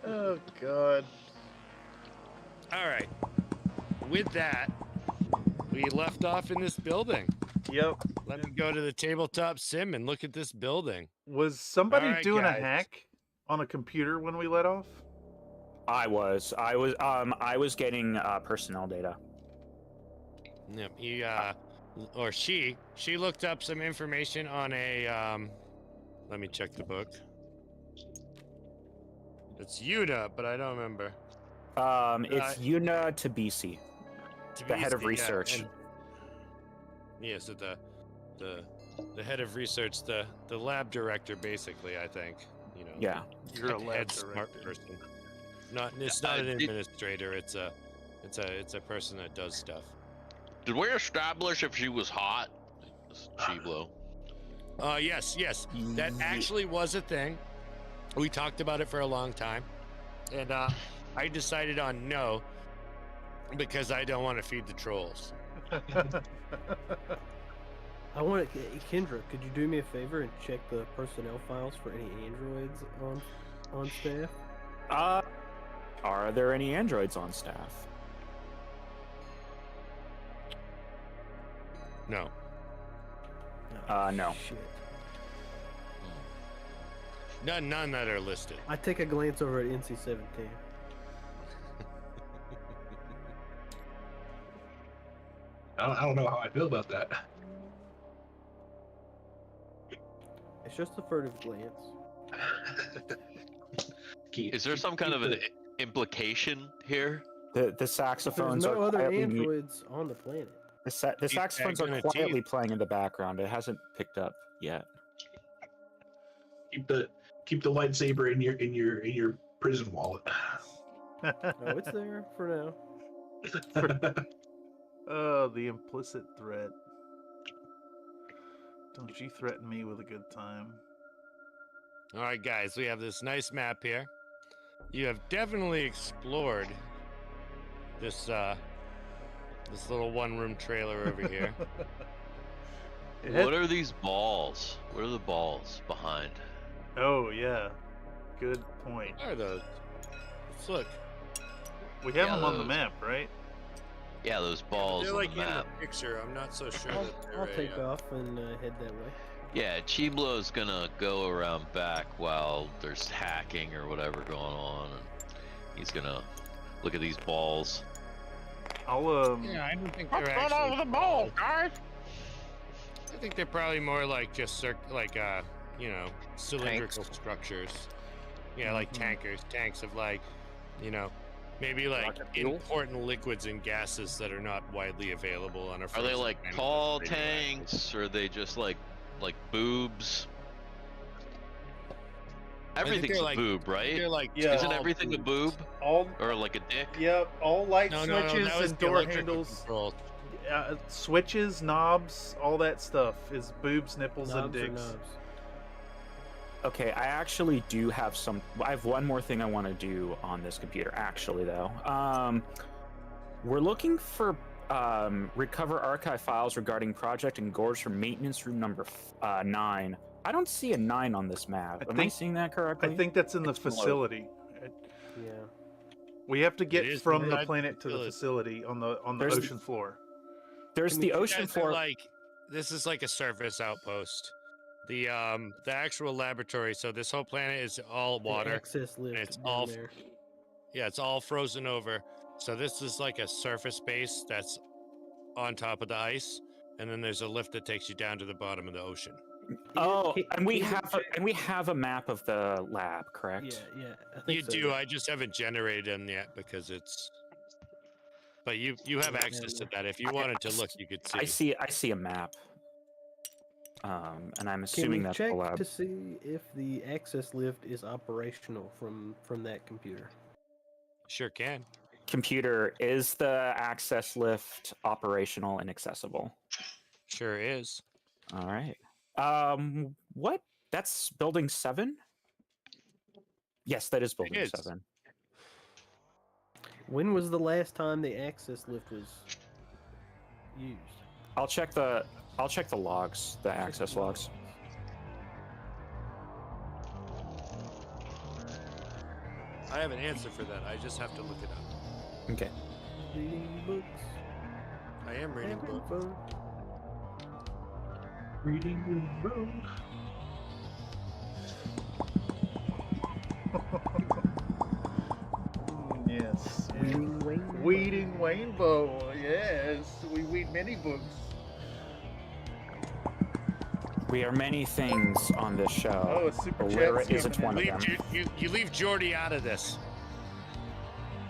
Oh God. All right. With that, we left off in this building. Yep. Let me go to the tabletop sim and look at this building. Was somebody All right, doing guys. a hack on a computer when we let off? I was getting personnel data. Yep. She looked up some information on a let me check the book. It's Yuna, but I don't remember. It's Yuna Tabisi, the head of research. So the head of research, the lab director, basically. I think Yeah, you're a lab smart person. It's not an administrator. It's a person that does stuff. Did we establish if she was hot? Chiblo. Yes. That actually was a thing. We talked about it for a long time, and I decided on no because I don't want to feed the trolls. Kendra, could you do me a favor and check the personnel files for any androids on staff? Are there any androids on staff? No. No. Shit. None that are listed. I take a glance over at NC-17. I don't know how I feel about that. It's just a furtive glance. Is there some kind of an implication here? The saxophones There's no are other quietly androids on the planet. The saxophones are quietly playing in the background. It hasn't picked up yet. Keep the lightsaber in your prison wallet. No, it's there for now. Oh, the implicit threat. Don't you threaten me with a good time. All right, guys, we have this nice map here. You have definitely explored this little one-room trailer over here. What are these balls? What are the balls behind? Oh, yeah. Good point. What are those? Let's look. We have them on the map, right? Yeah, those balls They're on like the map. in the picture. I'm not so sure that they're I'll take off and head that way. Yeah, Chiblo's gonna go around back while there's hacking or whatever going on. He's gonna look at these balls. I'll Yeah, I don't think What's they're going actually on with the balls, guys? I think they're probably more like just you know, cylindrical structures. Yeah, like tanks of like, you know, maybe like Rocket fuel? important liquids and gases that are not widely available on a. Are they like tall tanks, or are they just like boobs? Everything's a boob, right? They're like Isn't everything a boob? all Or like a dick? Yep, all light No, switches that was and the door electrical handles, control. switches, knobs, all that stuff is boobs, nipples, and Knobs or dicks. knobs? Okay, I actually do have some. I have one more thing I want to do on this computer. Actually, though, we're looking for recover archive files regarding project and Gorge from maintenance room number 9. I don't see a 9 on this map. Am I seeing that correctly? I think that's in the facility. Yeah. We have to It get is from the inside planet the to the facility on the There's ocean floor. There's the ocean Guys are floor. like, this is like a surface outpost. The actual laboratory. So this whole planet is all water. The access lift. And it's down all there. Yeah, it's all frozen over. So this is like a surface base that's on top of the ice, and then there's a lift that takes you down to the bottom of the ocean. Oh, and we have a map of the lab, correct? Yeah, I think You so. do. I just haven't generated them yet because it's. But you have access to that. If you wanted to look, you could see. I see a map. And I'm Can assuming we that's check the lab. to see if the access lift is operational from that computer? Sure can. Computer, is the access lift operational and accessible? Sure is. All right. What? That's building 7? Yes, that is building 7. When was the last time the access lift was used? I'll check the logs, the access logs. I have an answer for that. I just have to look it up. Okay. Reading books. I am reading Having books. fun. Reading the book. Yes. Weeding Weeding Rainbow. Yes, we weed many books. We are many things on this show. Oh, a super but chat Lyra scheme. isn't one of them. You leave Jordy out of this.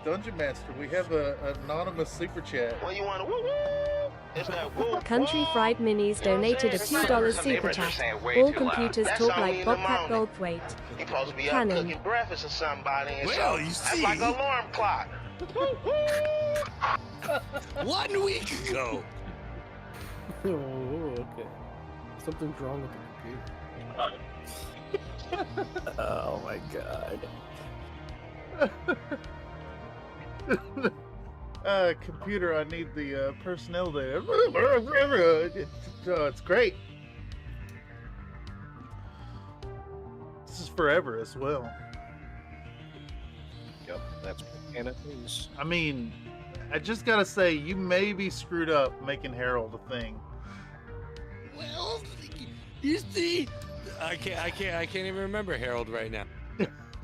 Dungeon Master, we have an anonymous super chat. When you want to woo woo, it's that woo. Country Fried Minis donated a $2 super chat. All computers talk like Bobcat Goldthwait. You supposed to be up Canon. cooking breakfast or somebody, and Well, so you that's see. like an alarm clock. Woo woo. 1 week ago. Oh, okay. Something's wrong with the computer. Oh my god. Computer, I need the personnel there. It's great. This is forever as well. Yep, that's what Canada is. I mean, I just gotta say, you may be screwed up making Harold a thing. Well, you see, I can't even remember Harold right now.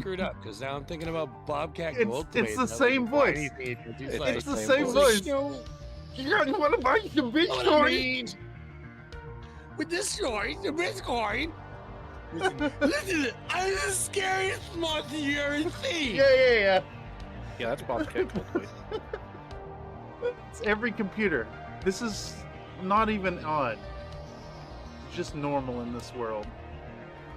Screwed up because now I'm thinking about Bobcat Goldthwait. It's the same voice. It's the same voice. You want to buy some Bitcoin? With this story, the Bitcoin. Listen, I'm the scariest monster you ever seen. Yeah. Yeah, that's Bobcat Goldthwait. It's every computer. This is not even odd. It's just normal in this world.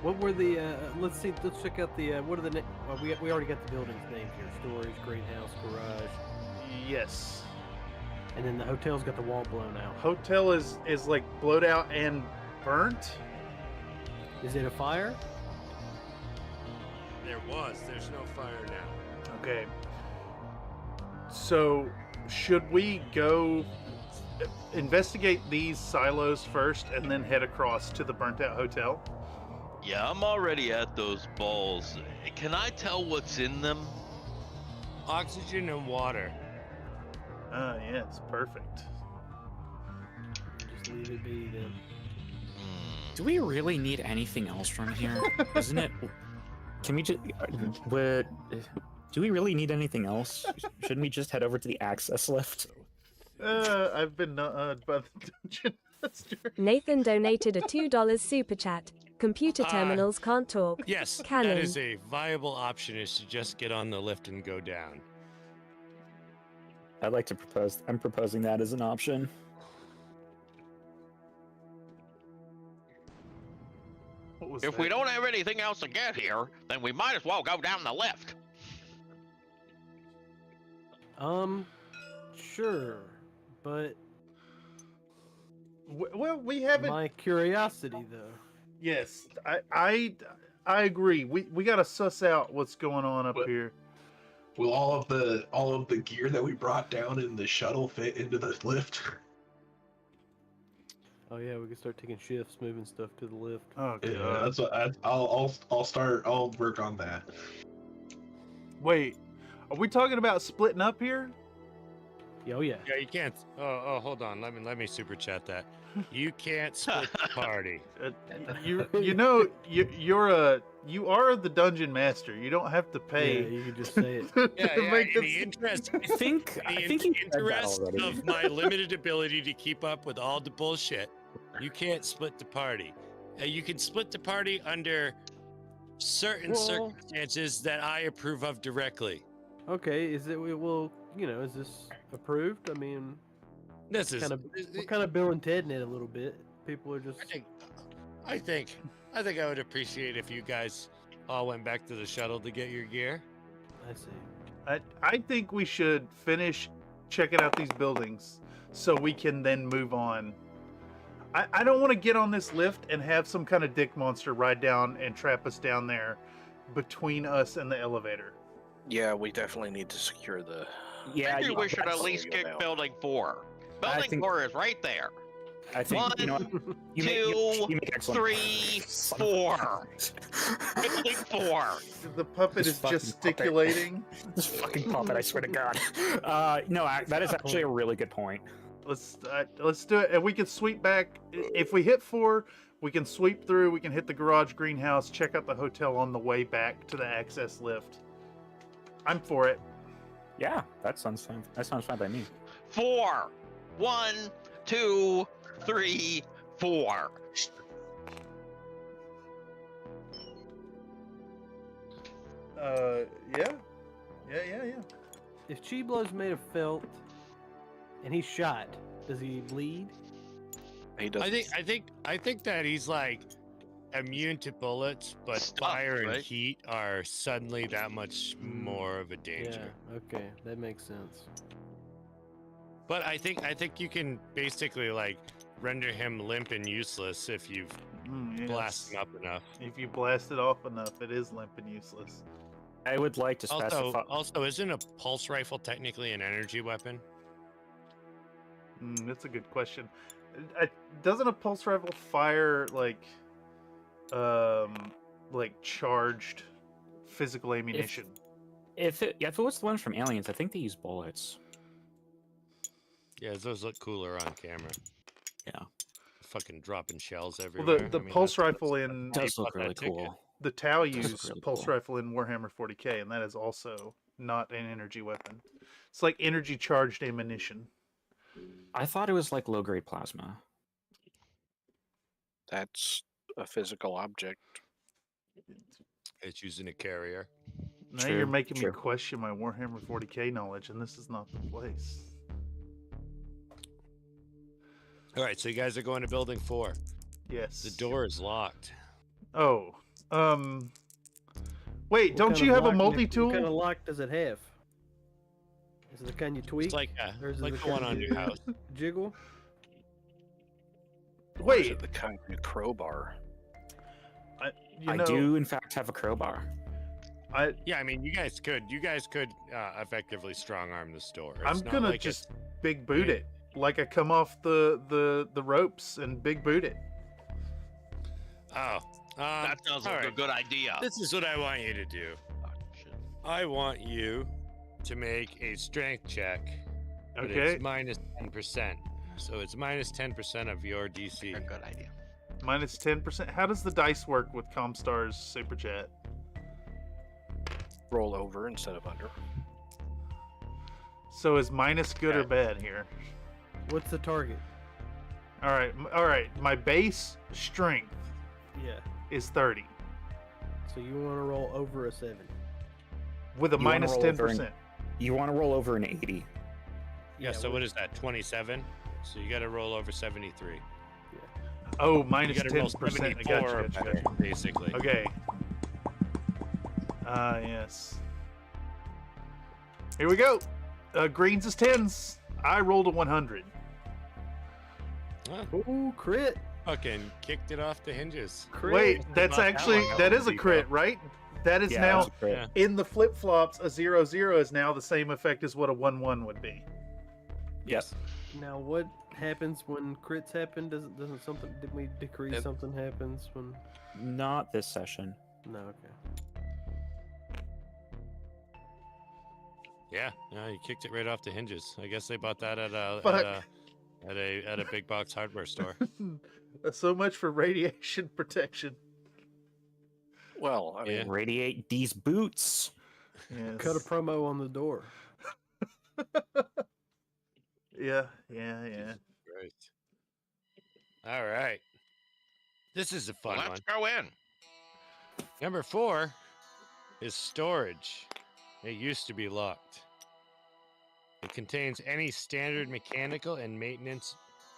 What were the? Let's see. Let's check out the. What are the? Well, we already got the buildings named here: storage, greenhouse, garage. Yes. And then the hotel's got the wall blown out. Hotel is like blowed out and burnt. Is it a fire? There was. There's no fire now. Okay. So, should we go investigate these silos first and then head across to the burnt out hotel? Yeah, I'm already at those balls. Can I tell what's in them? Oxygen and water. Ah, yes, perfect. Just leave it be then. Do we really need anything else from here? Isn't it? Can we just? Do we really need anything else? Shouldn't we just head over to the access lift? I've been by the dungeon master. Nathan donated a $2 super chat. Computer terminals can't talk. Yes, Canon. that is a viable option, is to just get on the lift and go down. I'd like to propose. I'm proposing that as an option. If we don't have anything else to get here, then we might as well go down the lift. Sure, but well, we haven't. My curiosity, though. Yes, I agree. We gotta suss out what's going on up here. Will all of the gear that we brought down in the shuttle fit into the lift? Oh yeah, we can start taking shifts, moving stuff to the lift. Oh god. Yeah, that's what I'll start. I'll work on that. Wait, are we talking about splitting up here? Oh yeah. Yeah, you can't. Oh, hold on. Let me super chat that. You can't split the party. You are the dungeon master. You don't have to pay. Yeah, you can just say it. Yeah, to make in it- the interest, I think in he the said that interest already. of my limited ability to keep up with all the bullshit, you can't split the party. You can split the party under certain circumstances that I approve of directly. Okay, is it? Well, is this approved? I mean, This is. we're kind of Bill and Ted in it a little bit. People are just. I think I would appreciate if you guys all went back to the shuttle to get your gear. I see. I think we should finish checking out these buildings so we can then move on. I don't want to get on this lift and have some kind of dick monster ride down and trap us down there between us and the elevator. Yeah, we definitely need to secure the. Yeah, Maybe we should at least kick building 4. Building 4 is right there. I think 1, you know what? You 2, make excellent 3, 4. Building 4. The puppet This is fucking gesticulating. This fucking puppet, I swear to God. No, that is actually a really good point. Let's do it, and we can sweep back. If we hit 4, we can sweep through. We can hit the garage greenhouse, check out the hotel on the way back to the access lift. I'm for it. Yeah, that sounds fine. That sounds fine by me. 4. 1, 2, 3, 4. Yeah. If Chiblow's made of felt and he's shot, does he bleed? He does. I think that he's like immune to bullets, but fire and heat are suddenly that much more of a danger. Yeah. Okay, that makes sense. But I think you can basically like render him limp and useless if you blast him up enough. If you blast it off enough, it is limp and useless. I would like to specify. Also, isn't a pulse rifle technically an energy weapon? That's a good question. Doesn't a pulse rifle fire like charged physical ammunition? If it was the ones from Aliens, I think they use bullets. Yeah, those look cooler on camera. Yeah. Fucking dropping shells Well, everywhere. the pulse rifle in does look really cool. The Tau Does look use really pulse cool. rifle in Warhammer 40k, and that is also not an energy weapon. It's like energy charged ammunition. I thought it was like low grade plasma. That's a physical object. It's using a carrier. Now you're making me question my Warhammer 40k knowledge, and this is not the place. All right, so you guys are going to building 4. Yes. The door is locked. Oh, wait, What don't kind you of have a lock- multi-tool? What kind of lock does it have? Is it the kind you tweak? It's like Or is it the kind one on you your house. Jiggle? Or is Wait. it the kind of crowbar? I do, in fact, have a crowbar. Yeah, I mean, you guys could effectively strong arm this door. It's I'm not gonna like just big boot it, like I come off the ropes and big boot it. that sounds like a good idea. This is what I want you to do. I want you to make a strength check. But Okay. It's minus 10%. So it's minus 10% of your DC. Good idea. Minus 10%. How does the dice work with Comstar's super chat? roll over instead of under. So is minus good or bad here? What's the target? All right. My base strength Yeah. is 30 So you want to roll over a 7. with a You wanna minus roll over 10%. You want to roll over an 80. Yeah, so what is that? 27? So you got to roll over 73. Oh, minus You gotta roll 10%. I 74 got or you. better, basically. Okay. Yes. Here we go. Greens is 10s. I rolled a 100. Ooh, crit. Fucking kicked it off the hinges. Wait, that's actually, that is a crit, right? That is now, in the flip-flops, a 0/0 is now the same effect as what a 1/1 would be. Yes. Now, what happens when crits happen? Doesn't something? Did we decree something happens when? Not this session. No. Okay. Yeah, no, you kicked it right off the hinges. I guess they bought that at a big box hardware store. So much for radiation protection. Well, I mean, radiate these boots. Yes. Cut a promo on the door. Yeah. Great. All right. This is a fun one. Let's go in. Number 4 is storage. It used to be locked. It contains any standard mechanical and maintenance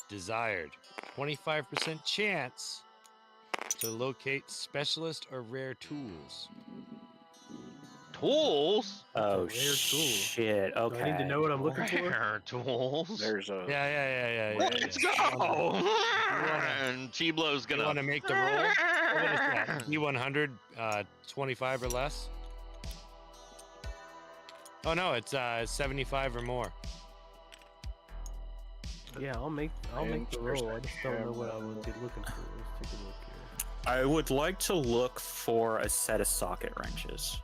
desired. 25% chance to locate specialist or rare tools. Tools? Oh, rare tool. shit. Okay. Do I need to know what I'm looking for? Rare tools? There's a... Yeah. Let's go! And Chiblo's gonna... You want to make the roll? What is that? E100, 25 or less? Oh no, it's 75 or more. Yeah, I'll make the roll. I just don't know what I would be looking for. Let's take a look here. I would like to look for a set of socket wrenches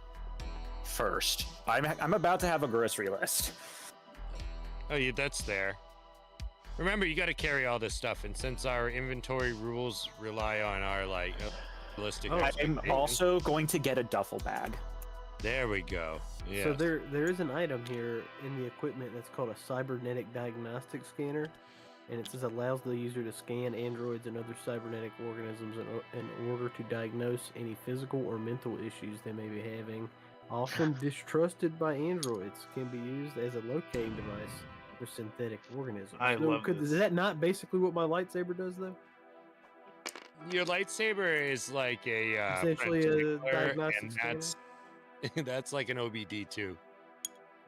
first. I'm about to have a grocery list. Oh, yeah, that's there. Remember, you got to carry all this stuff, and since our inventory rules rely on our listing, I'm also going to get a duffel bag. There we go. Yeah. So there is an item here in the equipment that's called a cybernetic diagnostic scanner, and it says allows the user to scan androids and other cybernetic organisms in order to diagnose any physical or mental issues they may be having. Often distrusted by androids, can be used as a locating device for synthetic organisms. I love this. Is that not basically what my lightsaber does, though? Your lightsaber is like a Essentially French a nuclear, diagnostic and scanner? that's like an OBD too.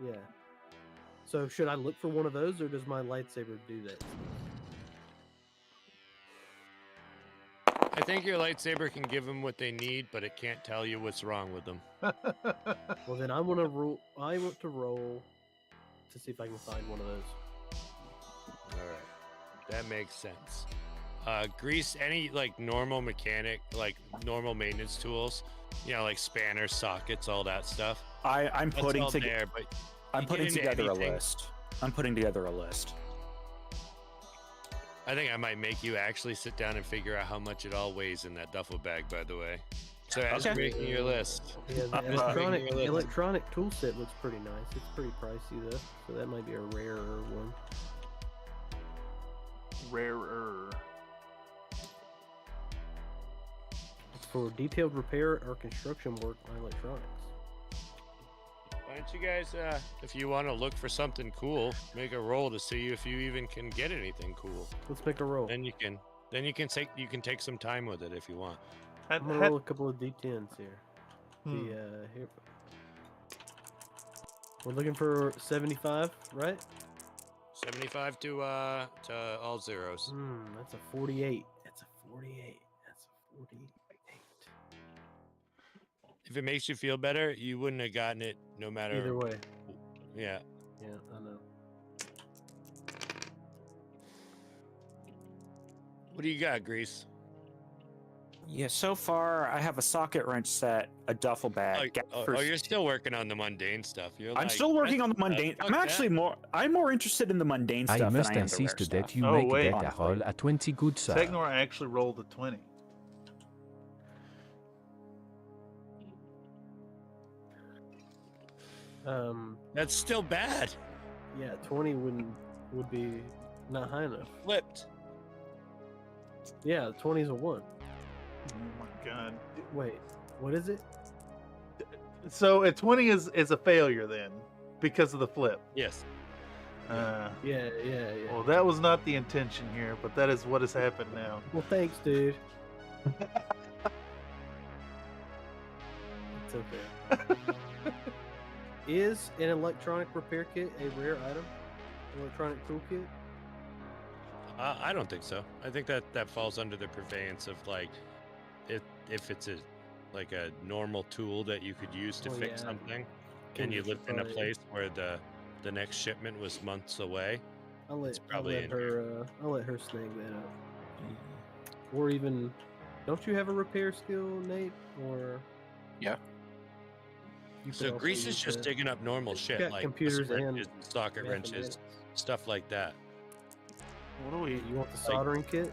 Yeah. So should I look for one of those, or does my lightsaber do that? I think your lightsaber can give them what they need, but it can't tell you what's wrong with them. Well, then I want to roll to see if I can find one of those. All right, that makes sense. Grease any like normal mechanic, like normal maintenance tools, you know, like spanners, sockets, all that stuff. I'm putting together. But I'm putting together a list. I'm putting together a list. I think I might make you actually sit down and figure out how much it all weighs in that duffel bag, by the way. So as you're making your list. Yeah, the electronic tool set looks pretty nice. It's pretty pricey though, so that might be a rarer one. Rarer. For detailed repair or construction work on electronics. Why don't you guys, if you want to look for something cool, make a roll to see if you even can get anything cool. Let's make a roll. Then you can take some time with it if you want. I'm gonna roll a couple of d10s here. Here. We're looking for 75, right? 75 to all zeros. That's a 48. That's a 48. That's a 48. If it makes you feel better, you wouldn't have gotten it no matter. Either way. Yeah. Yeah, I know. What do you got, Grease? Yeah, so far I have a socket wrench set, a duffel bag. You're still working on the mundane stuff. I'm still working on the mundane. I'm more interested in the mundane stuff. I must than I am insist the rare that stuff. you make that roll a 20 good, sir. Tegnor actually rolled a 20. That's still bad. Yeah, 20 would be not high enough. Flipped. Yeah, 20 is a 1. Oh my god. Wait, what is it? So a 20 is a failure then, because of the flip. Yes. Yeah. Well, that was not the intention here, but that is what has happened now. Well, thanks, dude. It's okay. Is an electronic repair kit a rare item? Electronic toolkit? I don't think so. I think that falls under the purveyance of like, if it's a normal tool that you could use to fix something, and you lived in a place where the next shipment was months away. I'll let her snag that up. Or even, don't you have a repair skill, Nate? Or yeah. So Grease is just digging up normal shit like computers wrenches, socket wrenches, stuff like that. What do you want the soldering kit?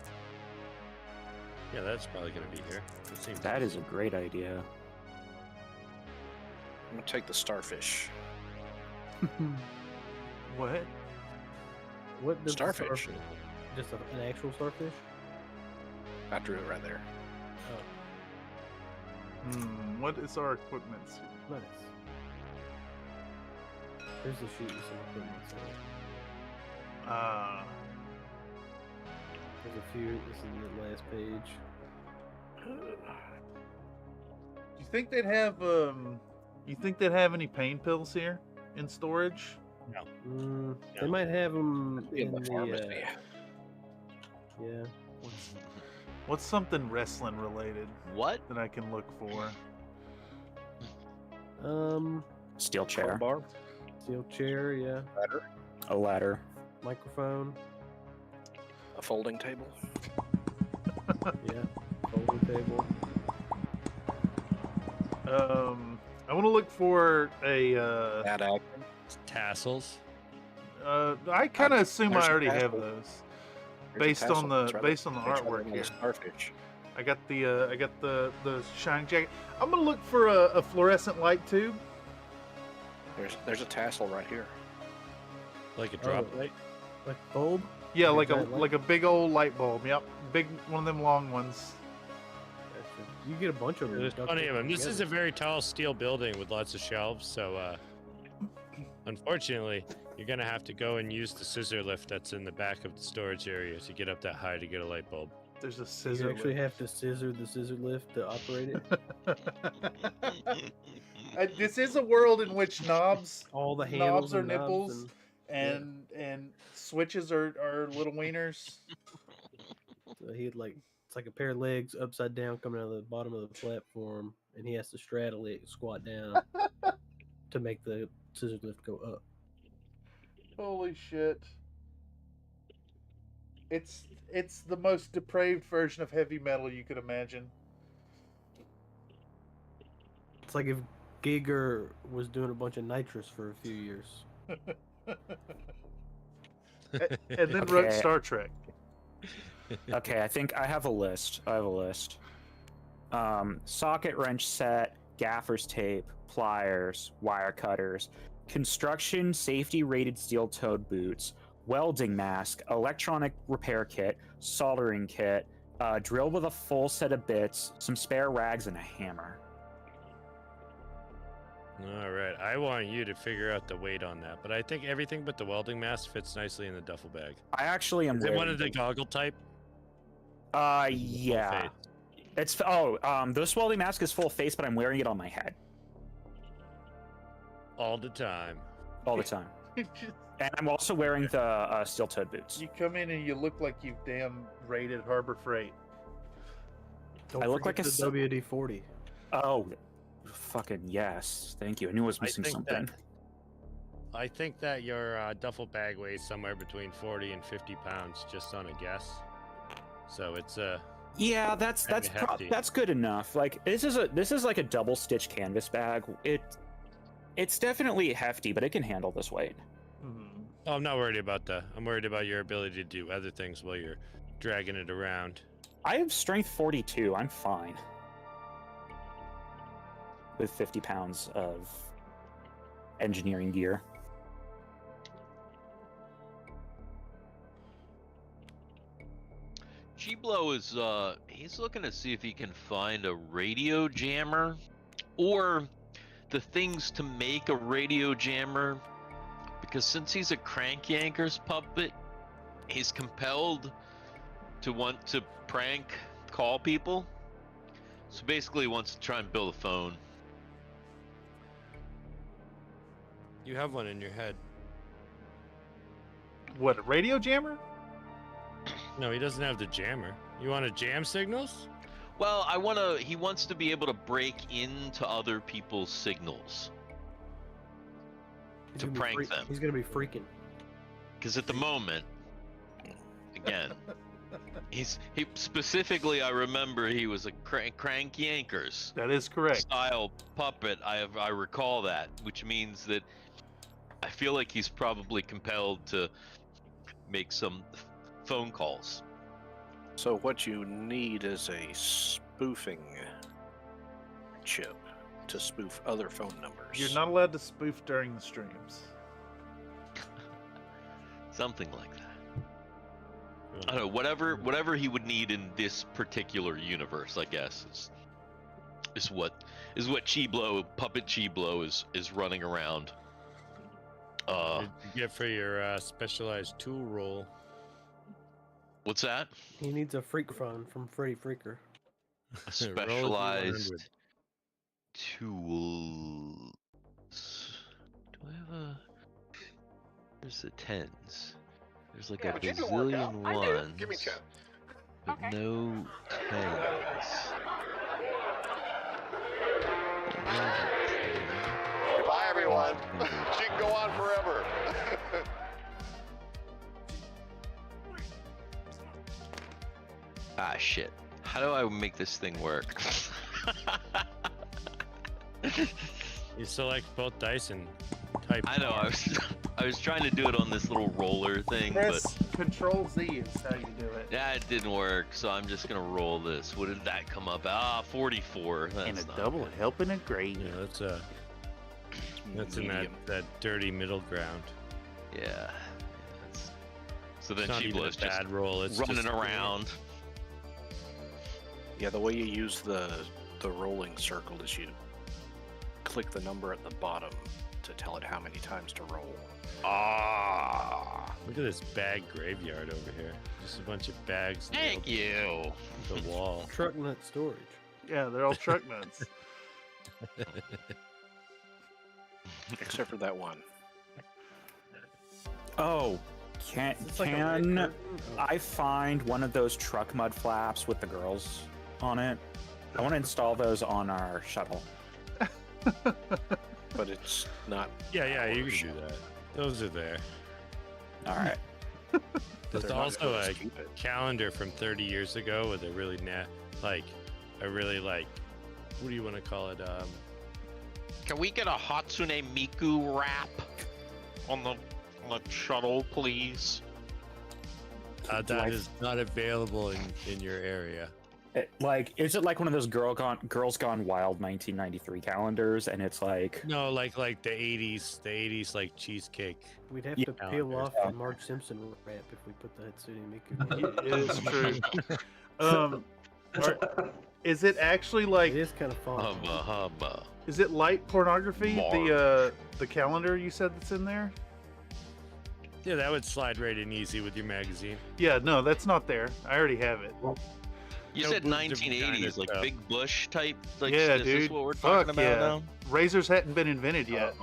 Yeah, that's probably gonna be here. That is a great idea. I'm gonna take the starfish. What? What does starfish? Just an actual starfish? I drew it right there. Oh. What is our equipment? Nice. Here's the sheet with some equipment. There's a few. This is the last page. Do you think they'd have any pain pills here in storage? No. They might have them in the pharmacy. Yeah. What's something wrestling related? What that I can look for? Steel chair. Bar. Steel chair, yeah. Ladder. A ladder. Microphone. A folding table. Yeah. Folding table. I want to look for a Bad apple. Tassels. I kind of assume I There's a already have tassel. those, There's a based tassel. on the It's right artwork on here. the starfish. I got the shining jacket. I'm gonna look for a fluorescent light tube. There's a tassel right here. Like a drop light? Like a bulb? Yeah, Like like a a giant like a big old light bulb. Yep, big one of them long ones. You get a bunch of them. There's plenty of them. This is a very tall steel building with lots of shelves, so unfortunately, you're gonna have to go and use the scissor lift that's in the back of the storage area to get up that high to get a light bulb. There's a scissor. You actually have to scissor the scissor lift to operate it. This is a world in which knobs, all the knobs handles are and knobs nipples, and switches are little wieners. So he'd it's like a pair of legs upside down coming out of the bottom of the platform, and he has to straddle it, squat down to make the scissor lift go up. Holy shit! It's the most depraved version of heavy metal you could imagine. It's like if Giger was doing a bunch of nitrous for a few years. And then wrote Star Trek. Okay, I think I have a list. Socket wrench set, gaffer's tape, pliers, wire cutters, construction safety rated steel-toed boots, welding mask, electronic repair kit, soldering kit, drill with a full set of bits, some spare rags, and a hammer. All right, I want you to figure out the weight on that, but I think everything but the welding mask fits nicely in the duffel bag. I actually am. Is it one of the goggle type? Yeah. It's this welding mask is full face, but I'm wearing it on my head all the time. All the time. And I'm also wearing the steel-toed boots. You come in and you look like you've damn raided Harbor Freight. Don't I look like a forget the WD-40. Oh, fucking yes! Thank you. I knew I was missing something. I think that your duffel bag weighs somewhere between 40 and 50 pounds, just on a guess. So it's yeah, that's good enough. Like this is like a double stitch canvas bag. It's definitely hefty, but it can handle this weight. Mm-hmm. Oh, I'm not worried about that. I'm worried about your ability to do other things while you're dragging it around. I have strength 42. I'm fine with 50 pounds of engineering gear. Chiblo is he's looking to see if he can find a radio jammer or the things to make a radio jammer, because since he's a Crank Yankers puppet, he's compelled to want to prank call people. So basically he wants to try and build a phone. You have one in your head. What, a radio jammer? No, he doesn't have the jammer. You want to jam signals? Well, he wants to be able to break into other people's signals to prank them. He's gonna be freaking. Because at the moment, again, he specifically, I remember he was a Crank Yankers. That is correct. Style puppet. I recall that, which means that I feel like he's probably compelled to make some phone calls. So what you need is a spoofing chip to spoof other phone numbers. You're not allowed to spoof during the streams. Something like that. I don't know, whatever he would need in this particular universe, I guess, is what Chiblo, Puppet Chiblo is running around. What did you get for your specialized tool roll? What's that? He needs a freak phone from Freddy Freaker. A specialized tools. Do I have a? There's the tens. There's like a bazillion ones. Give me 10. But no tens. Bye, everyone. She can go on forever. Ah, shit. How do I make this thing work? You select both dice and type. I know. I was trying to do it on this little roller thing, Press but Control Z is how you do it. yeah, it didn't work. So I'm just gonna roll this. What did that come up? Ah, 44. That's And a not double bad. helping of gravy. Yeah, that's in that dirty middle ground. Yeah. So then It's not even Chiblo's a just bad roll. It's running just around. Yeah, the way you use the rolling circle is you click the number at the bottom to tell it how many times to roll. Ah! Look at this bag graveyard over here. Just a bunch of bags. Thank you. The wall. Truck nut storage. Yeah, they're all truck nuts. Except for that one. Oh, can like a red curtain? I find one of those truck mud flaps with the girls on it? I want to install those on our shuttle. But it's not. Yeah, you can do that. Those are there. All right. There's They're not also gonna a keep it. calendar from 30 years ago with a really what do you want to call it? Can we get a Hatsune Miku wrap on the shuttle, please? That is not available in your area. Is it like one of those Girls Gone Wild 1993 calendars? And it's like No, like the 80s like cheesecake. We'd have to peel off the Marge Simpson wrap if we put the Hatsune Miku. It is true. Is it actually like? It is kind of fun. Hubba hubba. Is it light pornography? The calendar you said that's in there? Yeah, that would slide right in easy with your magazine. Yeah, no, that's not there. I already have it. You No said boobs of 1980s, vagina like stuff. Big Bush type. Like, Yeah, is dude. this what we're Fuck talking about yeah. now? Razors hadn't been invented yet.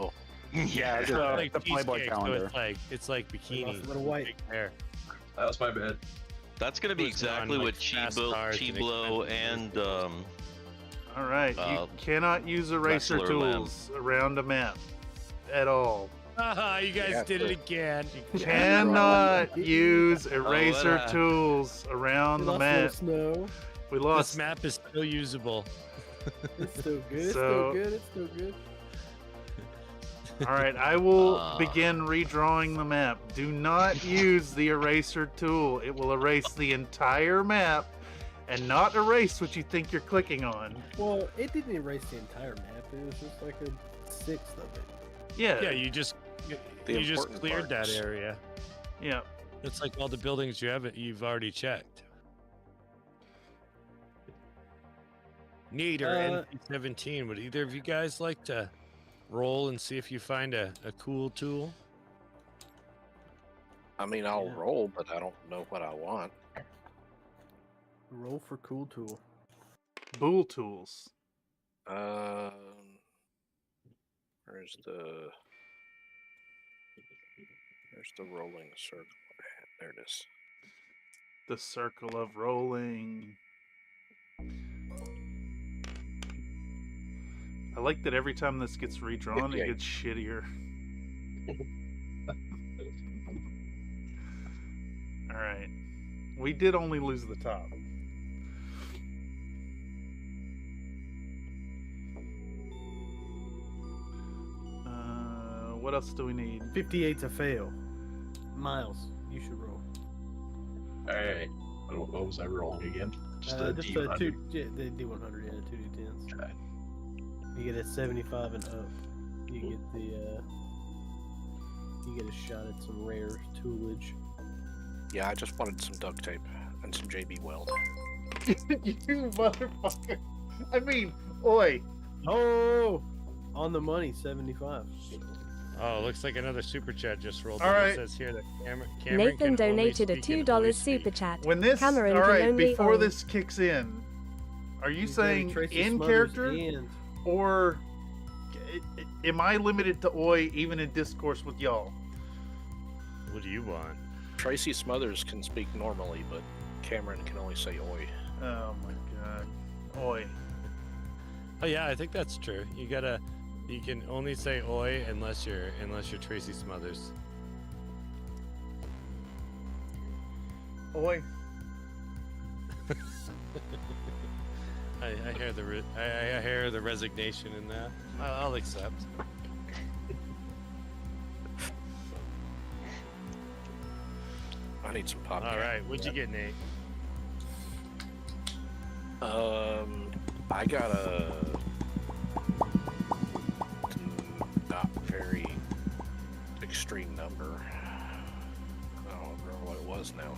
yeah, It's the, like the Playboy cheesecake, so calendar. it's like bikini. Little white. Big hair. That was my bad. That's gonna be Who's gone, exactly like, what fast cars and Chiblo expensive and All right, you cannot use eraser Wrestler tools around a map at all. Haha, you guys did it again. Cannot use eraser what, tools around the map. Snow. We This lost. map is still usable. It's still good. It's So- still good. It's still good. All right, I will begin redrawing the map. Do not use the eraser tool. It will erase the entire map and not erase what you think you're clicking on. Well, it didn't erase the entire map. It was just like a sixth of it. Yeah. Yeah, you just cleared that area. Yeah. It's like all the buildings you've already checked. Neat or NC-17. Would either of you guys like to roll and see if you find a cool tool? I mean, I'll roll, but I don't know what I want. Roll for cool tool. Bool tools. Where's the rolling circle? There it is. The circle of rolling. I like that every time this gets redrawn, it gets shittier. All right. We did only lose the top. What else do we need? 58's a fail. Miles, you should roll. Alright. What was I rolling again? Just a just D100. the D100, yeah, 2 D10s. Okay. You get a 75 and up. You get the you get a shot at some rare toolage. Yeah, I just wanted some duct tape and some JB Weld. You motherfucker. I mean, oi. Oh, on the money, 75. Oh, looks like another super chat just rolled. All right. It says here that Cameron Nathan can donated a only speak in $2 voice super speak. chat. When this, Cameron all can right, only before oi. this kicks in, are you He's very saying Tracy in Smothers character, and- or am I limited to oi even in discourse with y'all? What do you want? Tracy Smothers can speak normally, but Cameron can only say oi. Oh my god, oi. Oh yeah, I think that's true. You can only say oi unless you're Tracy Smothers. Oi. I hear the resignation in that. I'll accept. I need some popcorn. All right, what'd you get, Nate? I got a not very extreme number. I don't remember what it was now.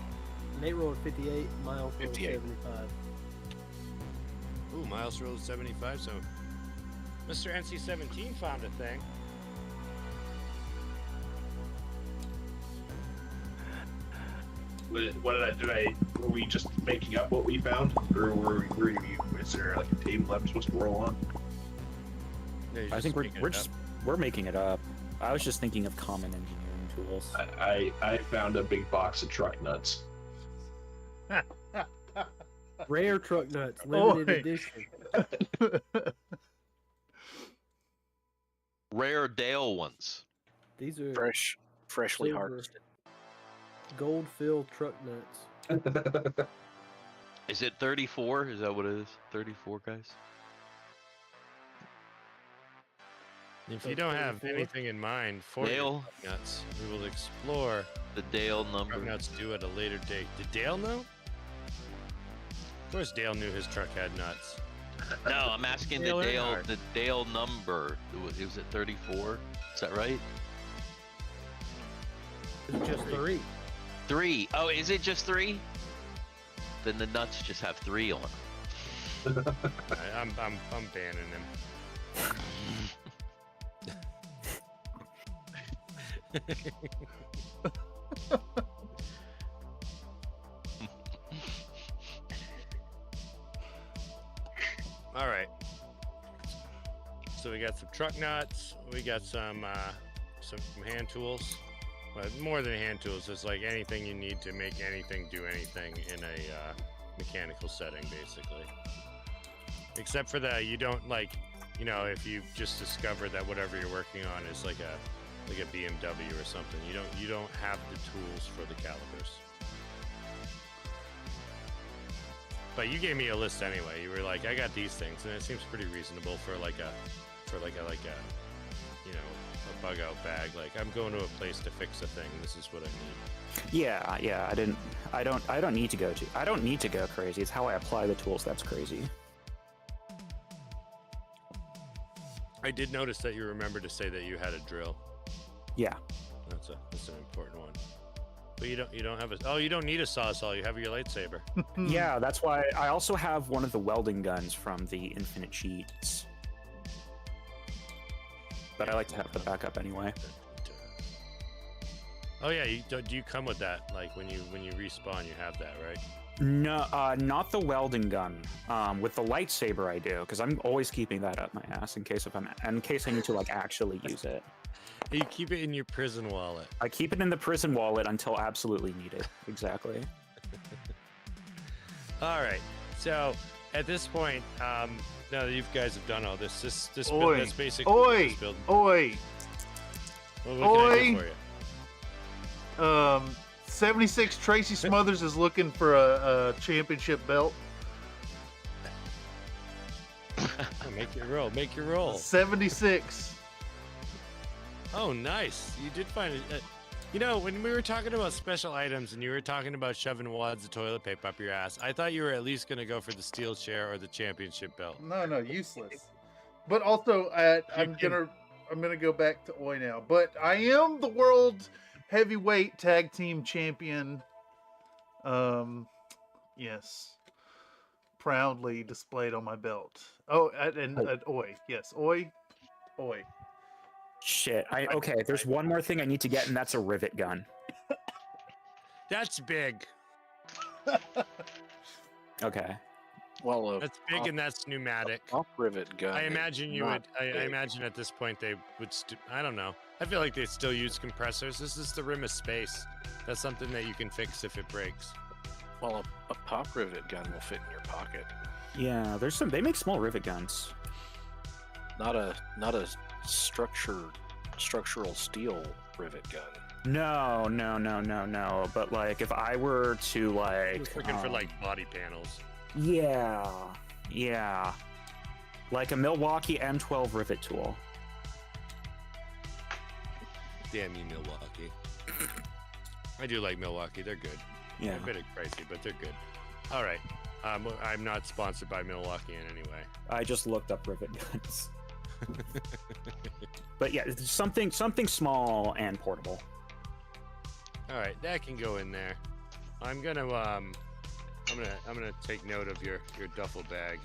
Nate rolled 58, Miles rolled 58. 75. Ooh, Miles rolled 75, so Mr. NC-17 found a thing. What did I do? Were we just making up what we found, or is there like a table I'm supposed to roll on? I think we're making it up. I was just thinking of common engineering tools. I found a big box of truck nuts. Rare truck nuts, limited Oi. edition. Rare Dale ones. These are freshly silver, harvested. gold-filled truck nuts. Is it 34? Is that what it is? 34, guys? If you don't have anything in mind for Dale? your nuts, we will explore the Dale number. Truck nuts due at a later date. Did Dale know? Of course, Dale knew his truck had nuts. No, I'm asking Dale the Dale number. It was at 34. Is that right? It's just 3. 3. Oh, is it just 3? Then the nuts just have 3 on them. I'm banning him. All right. So we got some truck nuts. We got some hand tools. But more than hand tools, it's like anything you need to make anything do anything in a mechanical setting, basically. Except for that, you don't if you just discover that whatever you're working on is like a BMW or something, you don't have the tools for the calipers. But you gave me a list anyway. You were like, I got these things, and it seems pretty reasonable for a bug out bag. Like, I'm going to a place to fix a thing. This is what I need. Yeah. I don't need to go crazy. It's how I apply the tools that's crazy. I did notice that you remembered to say that you had a drill. Yeah. That's an important one. But you don't have you don't need a sawzall. You have your lightsaber. Yeah, that's why I also have one of the welding guns from the Infinite Cheats. But I like to have the backup anyway. Oh yeah, do you come with that? Like when you respawn, you have that, right? No, not the welding gun. With the lightsaber, I do, because I'm always keeping that up my ass in case I need to like actually use it. You keep it in your prison wallet. I keep it in the prison wallet until absolutely needed. Exactly. All right. So at this point, now that you guys have done all this that's basically this building. Oi! What can I do for you? 76 Tracy Smothers is looking for a championship belt. Make your roll. Make your roll. 76. Oh, nice. You did find it. You know, when we were talking about special items and you were talking about shoving wads of toilet paper up your ass, I thought you were at least going to go for the steel chair or the championship belt. No, useless. But also, I'm gonna go back to Oi now. But I am the world heavyweight tag team champion. Yes, proudly displayed on my belt. Oh, and Oi, yes, Oi. Shit. Okay, there's one more thing I need to get, and that's a rivet gun. That's big. Okay. Well, that's big and that's pneumatic. Rivet gun. I imagine you would. I imagine at this point they would. I don't know. I feel like they still use compressors. This is the rim of space. That's something that you can fix if it breaks. Well, a pop rivet gun will fit in your pocket. Yeah, there's some. They make small rivet guns. Not a structural steel rivet gun. No. But like, if I were to like, looking for like body panels. Yeah. Like a Milwaukee M12 rivet tool. Damn you, Milwaukee. I do like Milwaukee. They're good. Yeah. They're a bit pricey, but they're good. All right. I'm not sponsored by Milwaukee in any way. I just looked up rivet guns. But yeah, it's something small and portable. All right, that can go in there. I'm gonna take note of your duffel bag.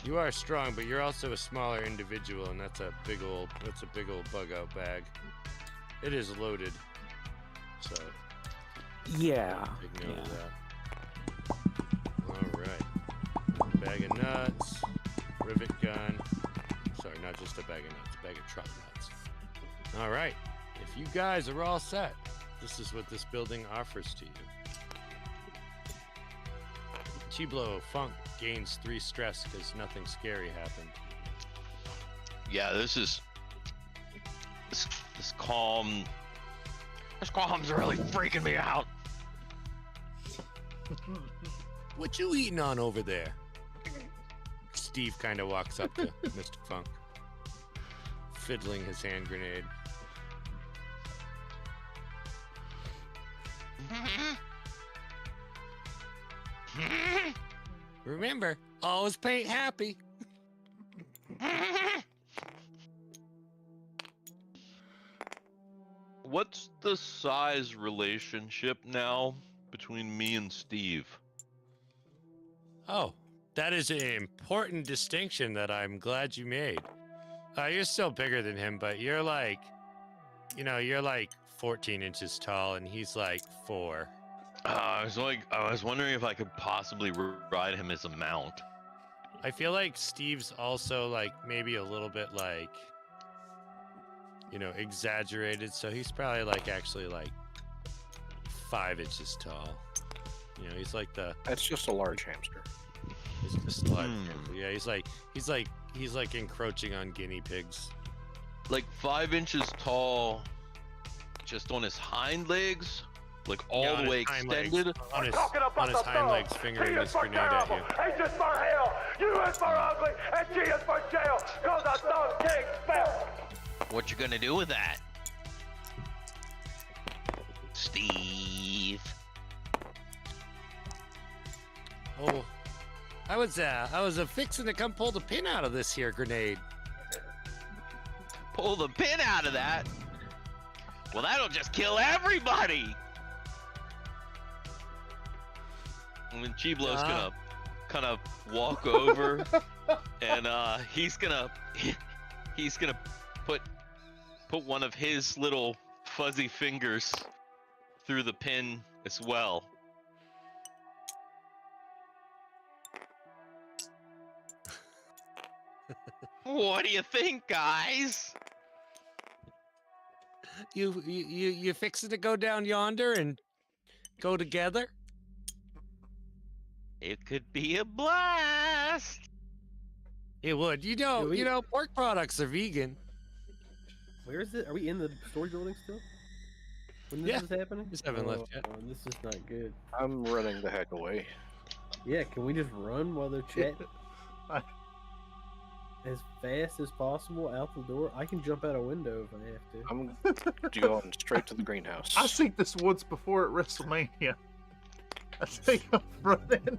You are strong, but you're also a smaller individual, and that's a big old bug out bag. It is loaded, so yeah. Take note of that. All right, bag of nuts, rivet gun. Sorry, not just a bag of nuts, bag of truck nuts. All right, if you guys are all set, this is what this building offers to you. Chiblo Funk gains 3 stress because nothing scary happened. Yeah, this calm. This calm's really freaking me out. What you eating on over there? Steve kind of walks up to Mr. Funk, fiddling his hand grenade. Remember, always paint happy. What's the size relationship now between me and Steve? Oh, that is an important distinction that I'm glad you made. You're still bigger than him, but you're like, you're like 14 inches tall, and he's like 4. I was wondering if I could possibly ride him as a mount. I feel like Steve's also like maybe a little bit like, exaggerated. So he's probably like actually like 5 inches tall. He's like That's just a large hamster. He's just a large hamster. Yeah, he's like encroaching on guinea pigs. Like 5 inches tall, just on his hind legs. Like all the way extended. On his hind legs, fingering his grenade at you. H is for hell, U is for ugly, and G is for jail. Cause a thug king spell. What you gonna do with that, Steve? Oh, I was fixing to come pull the pin out of this here grenade. Pull the pin out of that? Well, that'll just kill everybody. And then Chiblow's gonna kind of walk over, and he's gonna put one of his little fuzzy fingers through the pin as well. What do you think, guys? You fixing to go down yonder and go together? It could be a blast. It would. You know, pork products are vegan. Where is it? Are we in the story building still? When this is happening? Just haven't left yet. This is not good. I'm running the heck away. Yeah, can we just run while they're chatting? As fast as possible out the door. I can jump out a window if I have to. I'm going straight to the greenhouse. I think this once before at WrestleMania. I think I'm running.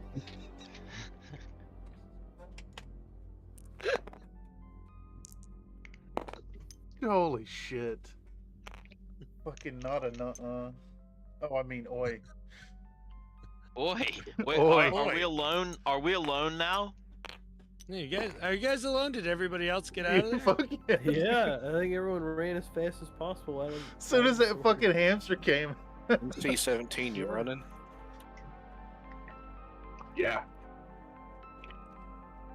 Holy shit. Fucking not a Oh, I mean, oi. Oi. Wait, Oi. Are we alone? Are we alone now? Yeah, are you guys alone? Did everybody else get out of there? Fuck yeah. Yeah, I think everyone ran as fast as possible. As soon as that fucking hamster came. C-17, you running? Yeah.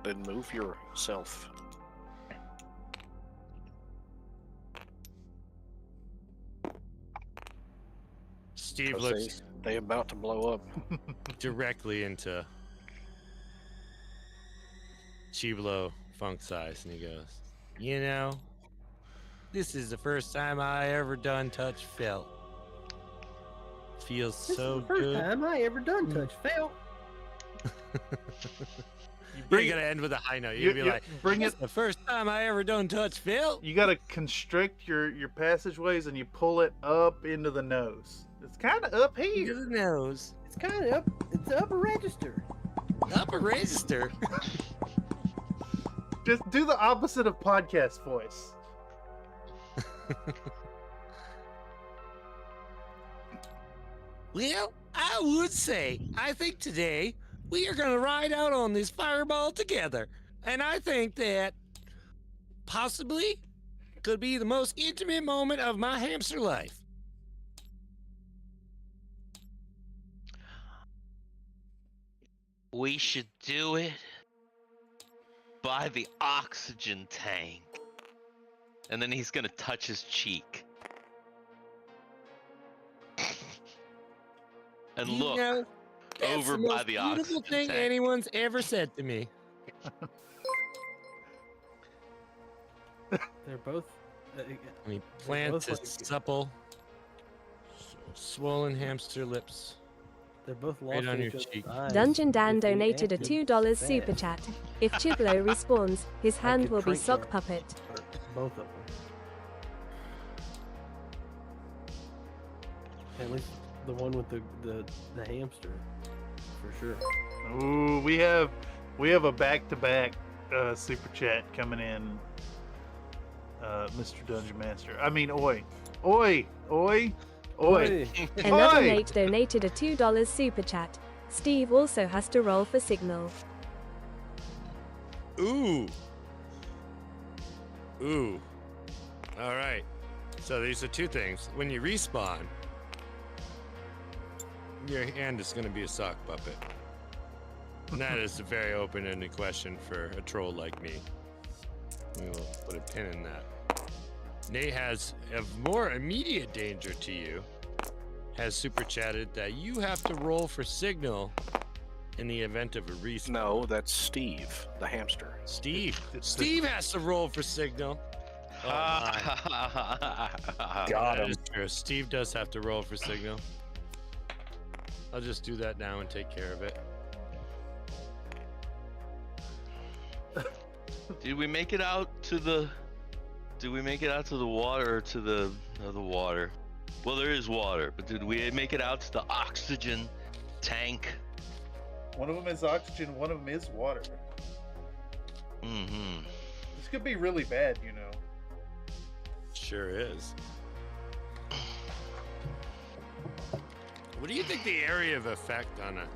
Then move yourself. Steve looks they about to blow up directly into Chiblo Funk Size, and he goes, "You know, this is the first time I ever done touch felt. Feels so good. This is the first time I ever done touch felt." You gotta end with a high note. You'd be like, bring "It's it the first time I ever done touch felt." You gotta constrict your passageways and you pull it up into the nose. It's kind of up here. Into the nose. It's kind of up. It's the upper register. Upper register. Just do the opposite of podcast voice. Well, I would say, I think today we are going to ride out on this fireball together. And I think that possibly could be the most intimate moment of my hamster life. We should do it by the oxygen tank. And then he's gonna touch his cheek. And You look know, that's over the by most the beautiful oxygen thing tank. anyone's ever said to me. They're both. I mean, plants his supple, swollen hamster lips. They're both right lost on in your each other's cheek. eyes. Dungeon Dan If they donated a acted $2 fast. super chat. If Chiblo respawns, his hand could will be drink sock that. puppet. Both of them. At least the one with the hamster, for sure. Ooh, we have a back-to-back super chat coming in, Mr. Dungeon Master. I mean, oi. Another mate donated a $2 super chat. Steve also has to roll for signal. Ooh. All right. So these are two things. When you respawn, your hand is going to be a sock puppet. And that is a very open-ended question for a troll like me. We will put a pin in that. Nate has a more immediate danger to you. Has super chatted that you have to roll for signal in the event of a respawn. No, that's Steve, the hamster. Steve has to roll for signal. Oh, Got him. That is true. Steve does have to roll for signal. I'll just do that now and take care of it. Did we make it out to the? Did we make it out to the water or to the water? Well, there is water, but did we make it out to the oxygen tank? One of them is oxygen, one of them is water. Mm-hmm. This could be really bad, you know. Sure is. What do you think the area of effect on an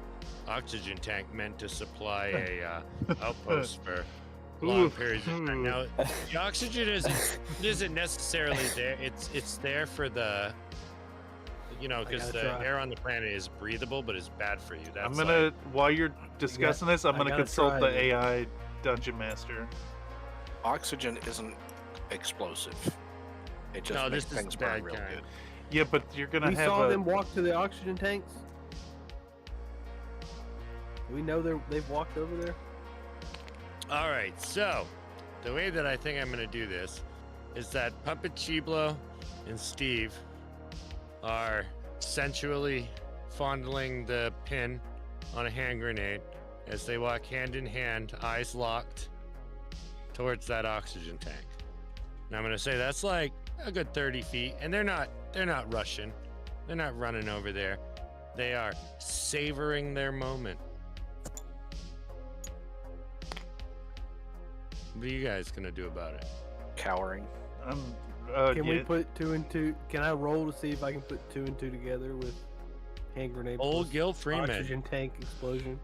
oxygen tank meant to supply a outpost for long periods of time? Now, the oxygen isn't necessarily there. It's there for the, because the air on the planet is breathable, but it's bad for you. That's while you're discussing this, I'm gonna consult the AI dungeon master. Oxygen isn't explosive. It just makes things burn real good. Yeah, but you're gonna We saw them walk to the oxygen tanks. We know they've walked over there. All right, so the way that I think I'm going to do this is that Puppet Chiblo and Steve are sensually fondling the pin on a hand grenade as they walk hand in hand, eyes locked, towards that oxygen tank. Now I'm going to say that's like a good 30 feet, and they're not rushing. They're not running over there. They are savoring their moment. What are you guys gonna do about it? Cowering. Can we put 2 and 2? Can I roll to see if I can put 2 and 2 together with hand grenade? Old Gil Freeman. Oxygen tank explosion.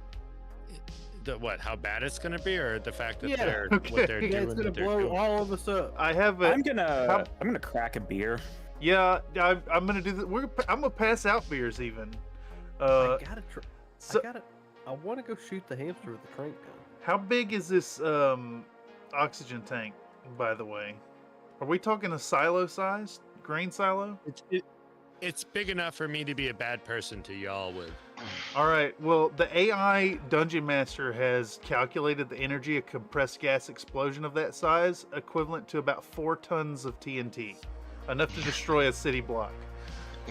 How bad it's gonna be, or the fact that they're what they're doing? It's gonna blow all of us up. I'm gonna crack a beer. Yeah, I'm gonna do this. I'm gonna pass out beers even. I gotta try. I want to go shoot the hamster with the crank gun. How big is this oxygen tank, by the way? Are we talking a silo-sized grain silo? It's big enough for me to be a bad person to y'all with. All right. Well, the AI dungeon master has calculated the energy of compressed gas explosion of that size, equivalent to about 4 tons of TNT, enough to destroy a city block.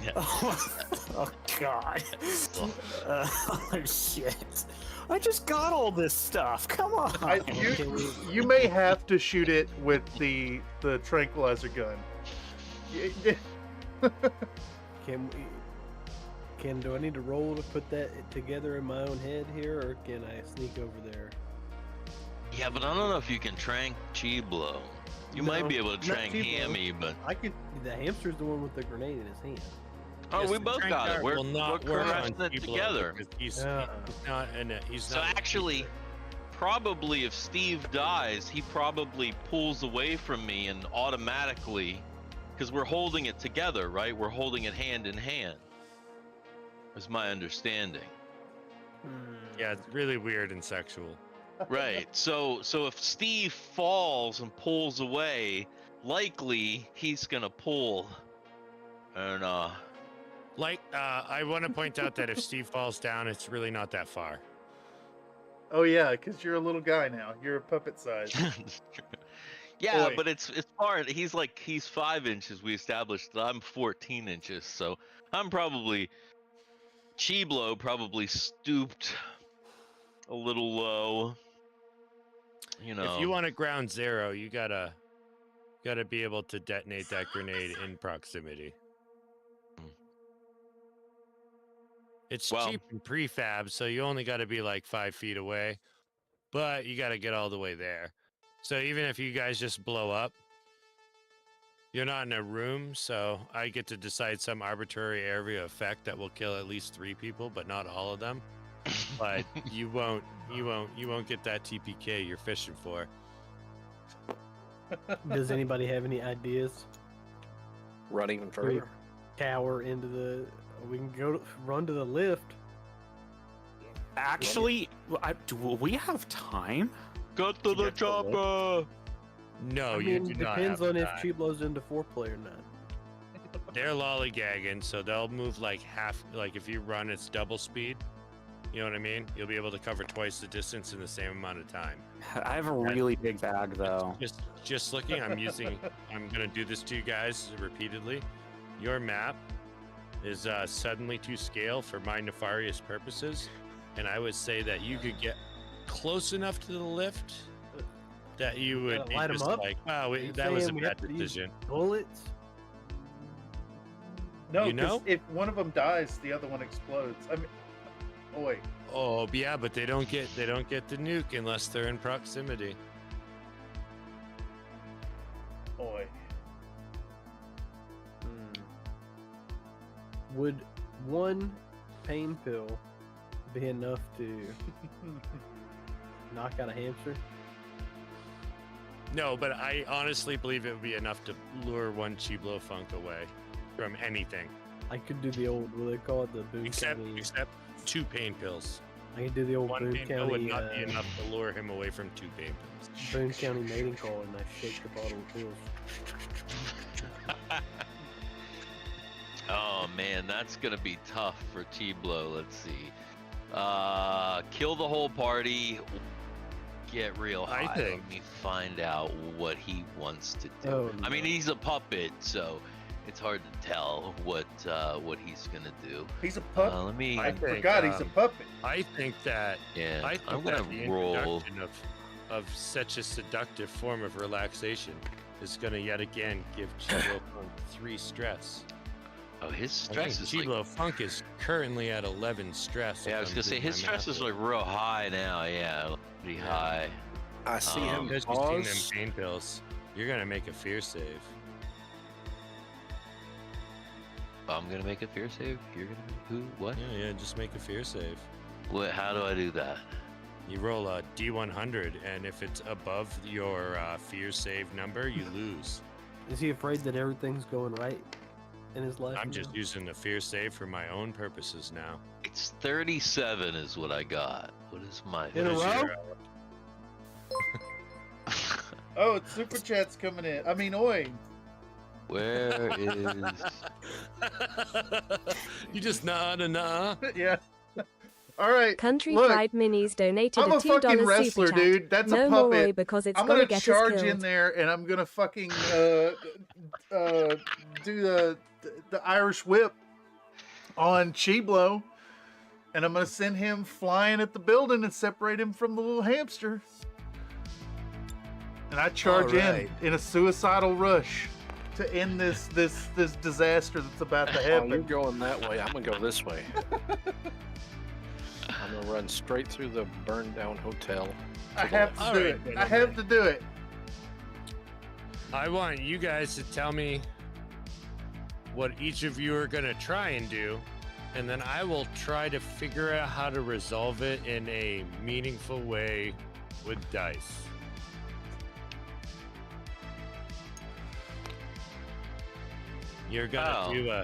Yeah. Oh God! Oh shit! I just got all this stuff. Come on. You may have to shoot it with the tranquilizer gun. Do I need to roll to put that together in my own head here, or can I sneak over there? Yeah, but I don't know if you can trank Chiblo. You might be able to trank Hammy, but The hamster's the one with the grenade in his hand. Oh, yes, we both got it. We're crashing it together. He's not. So actually, probably if Steve dies, he probably pulls away from me and automatically, because we're holding it together, right? We're holding it hand in hand. Is my understanding. Yeah, it's really weird and sexual. Right. So if Steve falls and pulls away, likely he's gonna pull. And I want to point out that if Steve falls down, it's really not that far. Oh yeah, because you're a little guy now. You're a puppet size. Yeah, but it's far. He's 5 inches. We established that I'm 14 inches, so I'm probably Chiblo probably stooped a little low. If you want to ground zero, you gotta be able to detonate that grenade in proximity. It's cheap and prefab, so you only got to be 5 feet away, but you got to get all the way there. So even if you guys just blow up, you're not in a room, so I get to decide some arbitrary area effect that will kill at least 3 people, but not all of them. But you won't get that TPK you're fishing for. Does anybody have any ideas? Run even further. Cower into the. We can run to the lift. Actually, do we have time? Go to the chopper. No, you do not. Depends on if time. Chiblo's into foreplay or not. They're lollygagging, so they'll move half. If you run, it's double speed. You know what I mean? You'll be able to cover twice the distance in the same amount of time. I have a really big bag, though. Just looking, I'm gonna do this to you guys repeatedly. Your map is suddenly to scale for my nefarious purposes, and I would say that you could get close enough to the lift that you would be light just them up? wow, that was a bad decision. Bullets? No, because if one of them dies, the other one explodes. I mean, Oi. Oh yeah, but they don't get the nuke unless they're in proximity. Oi. Would one pain pill be enough to knock out a hamster? No, but I honestly believe it would be enough to lure one Chiblo Funk away from anything. I could do the old, what do they call it, the Boone Except County. 2 pain pills. I could do the old One Boone pain pill County. would not be enough to lure him away from 2 pain pills. Boone County mating call, and I shake the bottle of pills. Oh man, that's gonna be tough for Chiblo. Let's see. Kill the whole party. Get real high. think- Let me find out what he wants to do. Oh, I mean, no. he's a puppet, so it's hard to tell what he's gonna do. He's a puppet. Let me. I forgot he's a puppet. I think that Yeah, I think I'm that gonna the roll. introduction of such a seductive form of relaxation is going to yet again give Chiblo Funk 3 stress. Oh, his I stress think is like. Chiblo Funk is currently at 11 stress. Yeah, I if was I'm gonna say doing his my stress math is like real high now. Yeah, pretty high. I see him Because you've seen them pause. pain pills, you're gonna make a fear save. I'm gonna make a fear save. You're gonna who? What? Yeah, just make a fear save. What? How do I do that? You roll a D100, and if it's above your fear save number, you lose. Is he afraid that everything's going right in his life? I'm now? just using the fear save for my own purposes now. It's 37 is what I got. What is my? In a What is row? your, Oh, it's Super Chat's coming in. I mean, oi. Where is? You just nod and nah. Yeah. All right. Country look, Fried Minis donated I'm a a fucking $2 wrestler, super chat. dude. That's no a more puppet. Roy because it's I'm gonna gonna get us charge killed. in there, and I'm gonna fucking do the Irish whip on Chiblo, and I'm gonna send him flying at the building and separate him from the little hamster. And I charge in a suicidal rush to end this disaster that's about to Oh, you're happen. going that way. I'm gonna go this way. I'm gonna run straight through the burned down hotel. I have to do it. I have to do it. I want you guys to tell me what each of you are going to try and do, and then I will try to figure out how to resolve it in a meaningful way with dice. You're gonna do you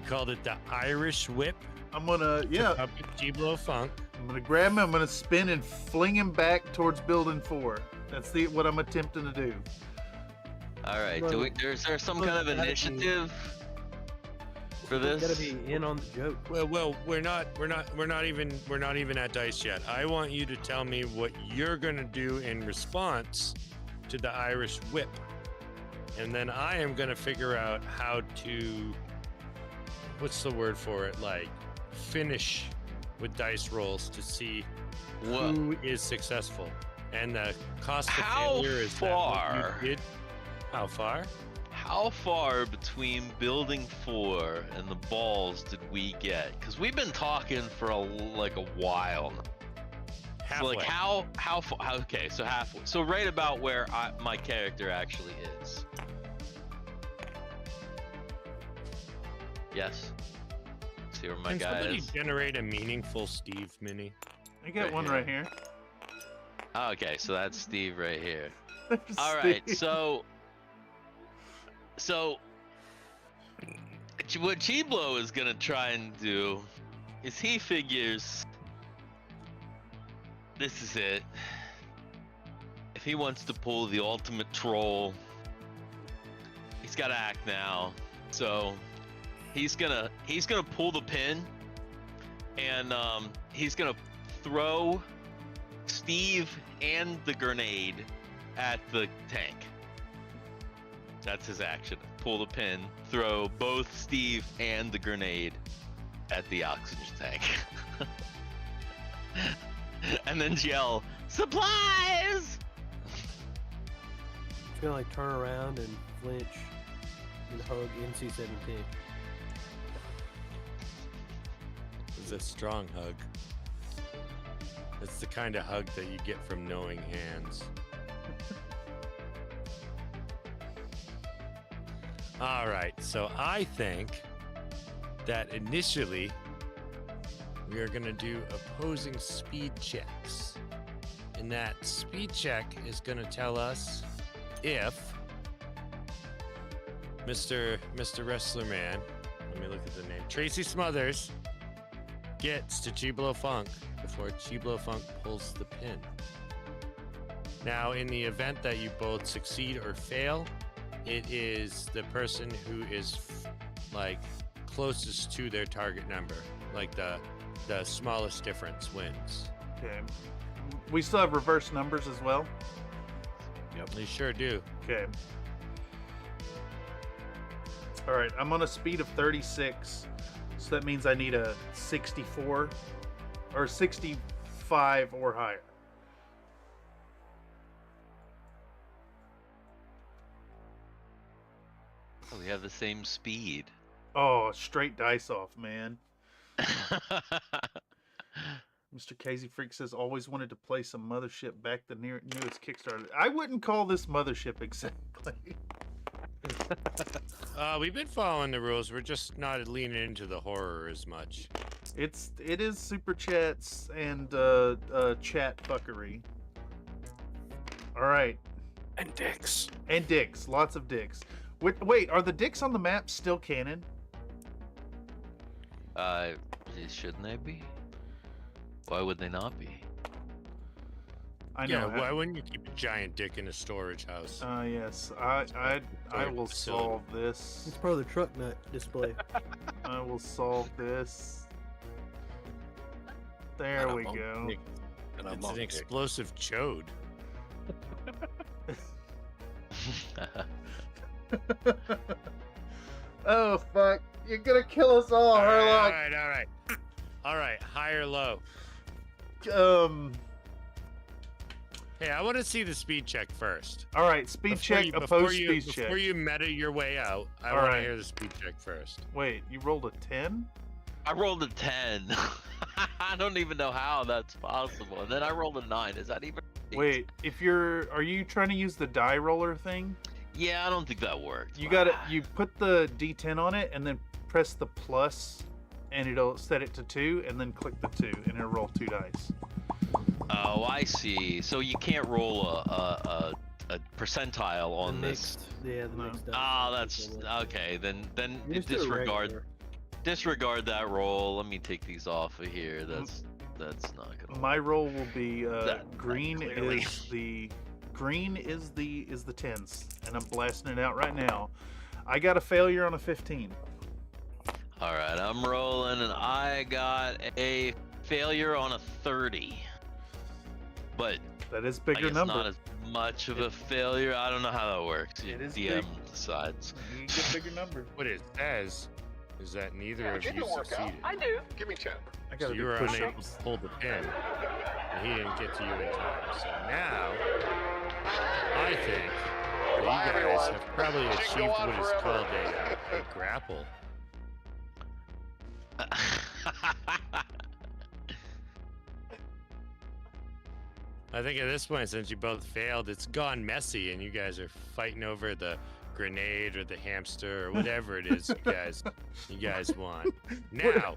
called it the Irish whip. I'm gonna, yeah. Chiblo Funk. I'm gonna grab him. I'm gonna spin and fling him back towards Building 4. That's what I'm attempting to do. All right. Look, Is there some kind of gotta be- initiative for Gotta this? be in on the joke. Well, we're not even at dice yet. I want you to tell me what you're gonna do in response to the Irish whip, and then I am gonna figure out how to, what's the word for it, like finish with dice rolls to see who is successful, and the cost of failure is that what far? you did. How far? How far between Building 4 and the balls did we get? Because we've been talking for a while. So like how far? Okay, so halfway. So right about where my character actually is. Yes. See where my Can guy somebody is. generate a meaningful Steve mini? I got Right one here. right here. Okay, so that's Steve right here. There's All right, Steve. so what Chiblo is gonna try and do is he figures this is it. If he wants to pull the ultimate troll, he's got to act now. So he's gonna pull the pin, and he's gonna throw Steve and the grenade at the tank. That's his action. Pull the pin, throw both Steve and the grenade at the oxygen tank. And then yell, "Supplies!" It's gonna like turn around and flinch and hug NC-17. It's a strong hug. the kind of hug that you get from knowing hands. All right, so I think that initially we are going to do opposing speed checks. And that speed check is going to tell us if Mr. Wrestler Man, let me look at the name, Tracy Smothers, gets to Chi Blow Funk before Chi Blow Funk pulls the pin. Now, in the event that you both succeed or fail, it is the person who is closest to their target number, like the smallest difference wins. Okay. We still have reverse numbers as well? Yep. We sure do. Okay. All right, I'm on a speed of 36, so that means I need a 64 or 65 or higher. Oh, we have the same speed. Oh, straight dice off, man. Mr. Casey Freak says, always wanted to play some Mothership back the newest Kickstarter. I wouldn't call this Mothership exactly. We've been following the rules. We're just not leaning into the horror as much. It is super chats and chat fuckery. All right. And dicks. And dicks. Lots of dicks. Wait, are the dicks on the map still canon? Shouldn't they be? Why would they not be? I know. Yeah, why wouldn't you keep a giant dick in a storage house? Yes. I will solve this. It's part of the truck nut display. I will solve this. There we go. It's an explosive chode. Oh, fuck. You're gonna kill us all, Herlock. All right. High or low? Hey, I want to see the speed check first. All right, speed check, opposed speed check. Before you meta your way out, I want to hear the speed check first. Wait, you rolled a 10? I rolled a 10. I don't even know how that's possible. And then I rolled a 9. Is that even? Wait, are you trying to use the die roller thing? Yeah, I don't think that worked. You put the D10 on it and then press the plus and it'll set it to 2 and then click the 2 and it'll roll 2 dice. Oh, I see. So you can't roll a percentile on this. Yeah, the mixed up. Ah, that's okay. Then disregard that roll. Let me take these off of here. That's not gonna. My roll will be green is the tens, and I'm blasting it out right now. I got a failure on a 15. All right, I'm rolling, and I got a failure on a 30. But that is bigger I guess number. Not as much of a failure. I don't know how that works. It is DM decides. You get bigger number. What it says is that neither of you succeeded. I do. Give me 10. I gotta you were unable to pull the pin, and he didn't get to you in time. So now, I think that you guys have probably achieved what is called a grapple. I think at this point, since you both failed, it's gone messy, and you guys are fighting over the grenade or the hamster or whatever it is you guys want. Now,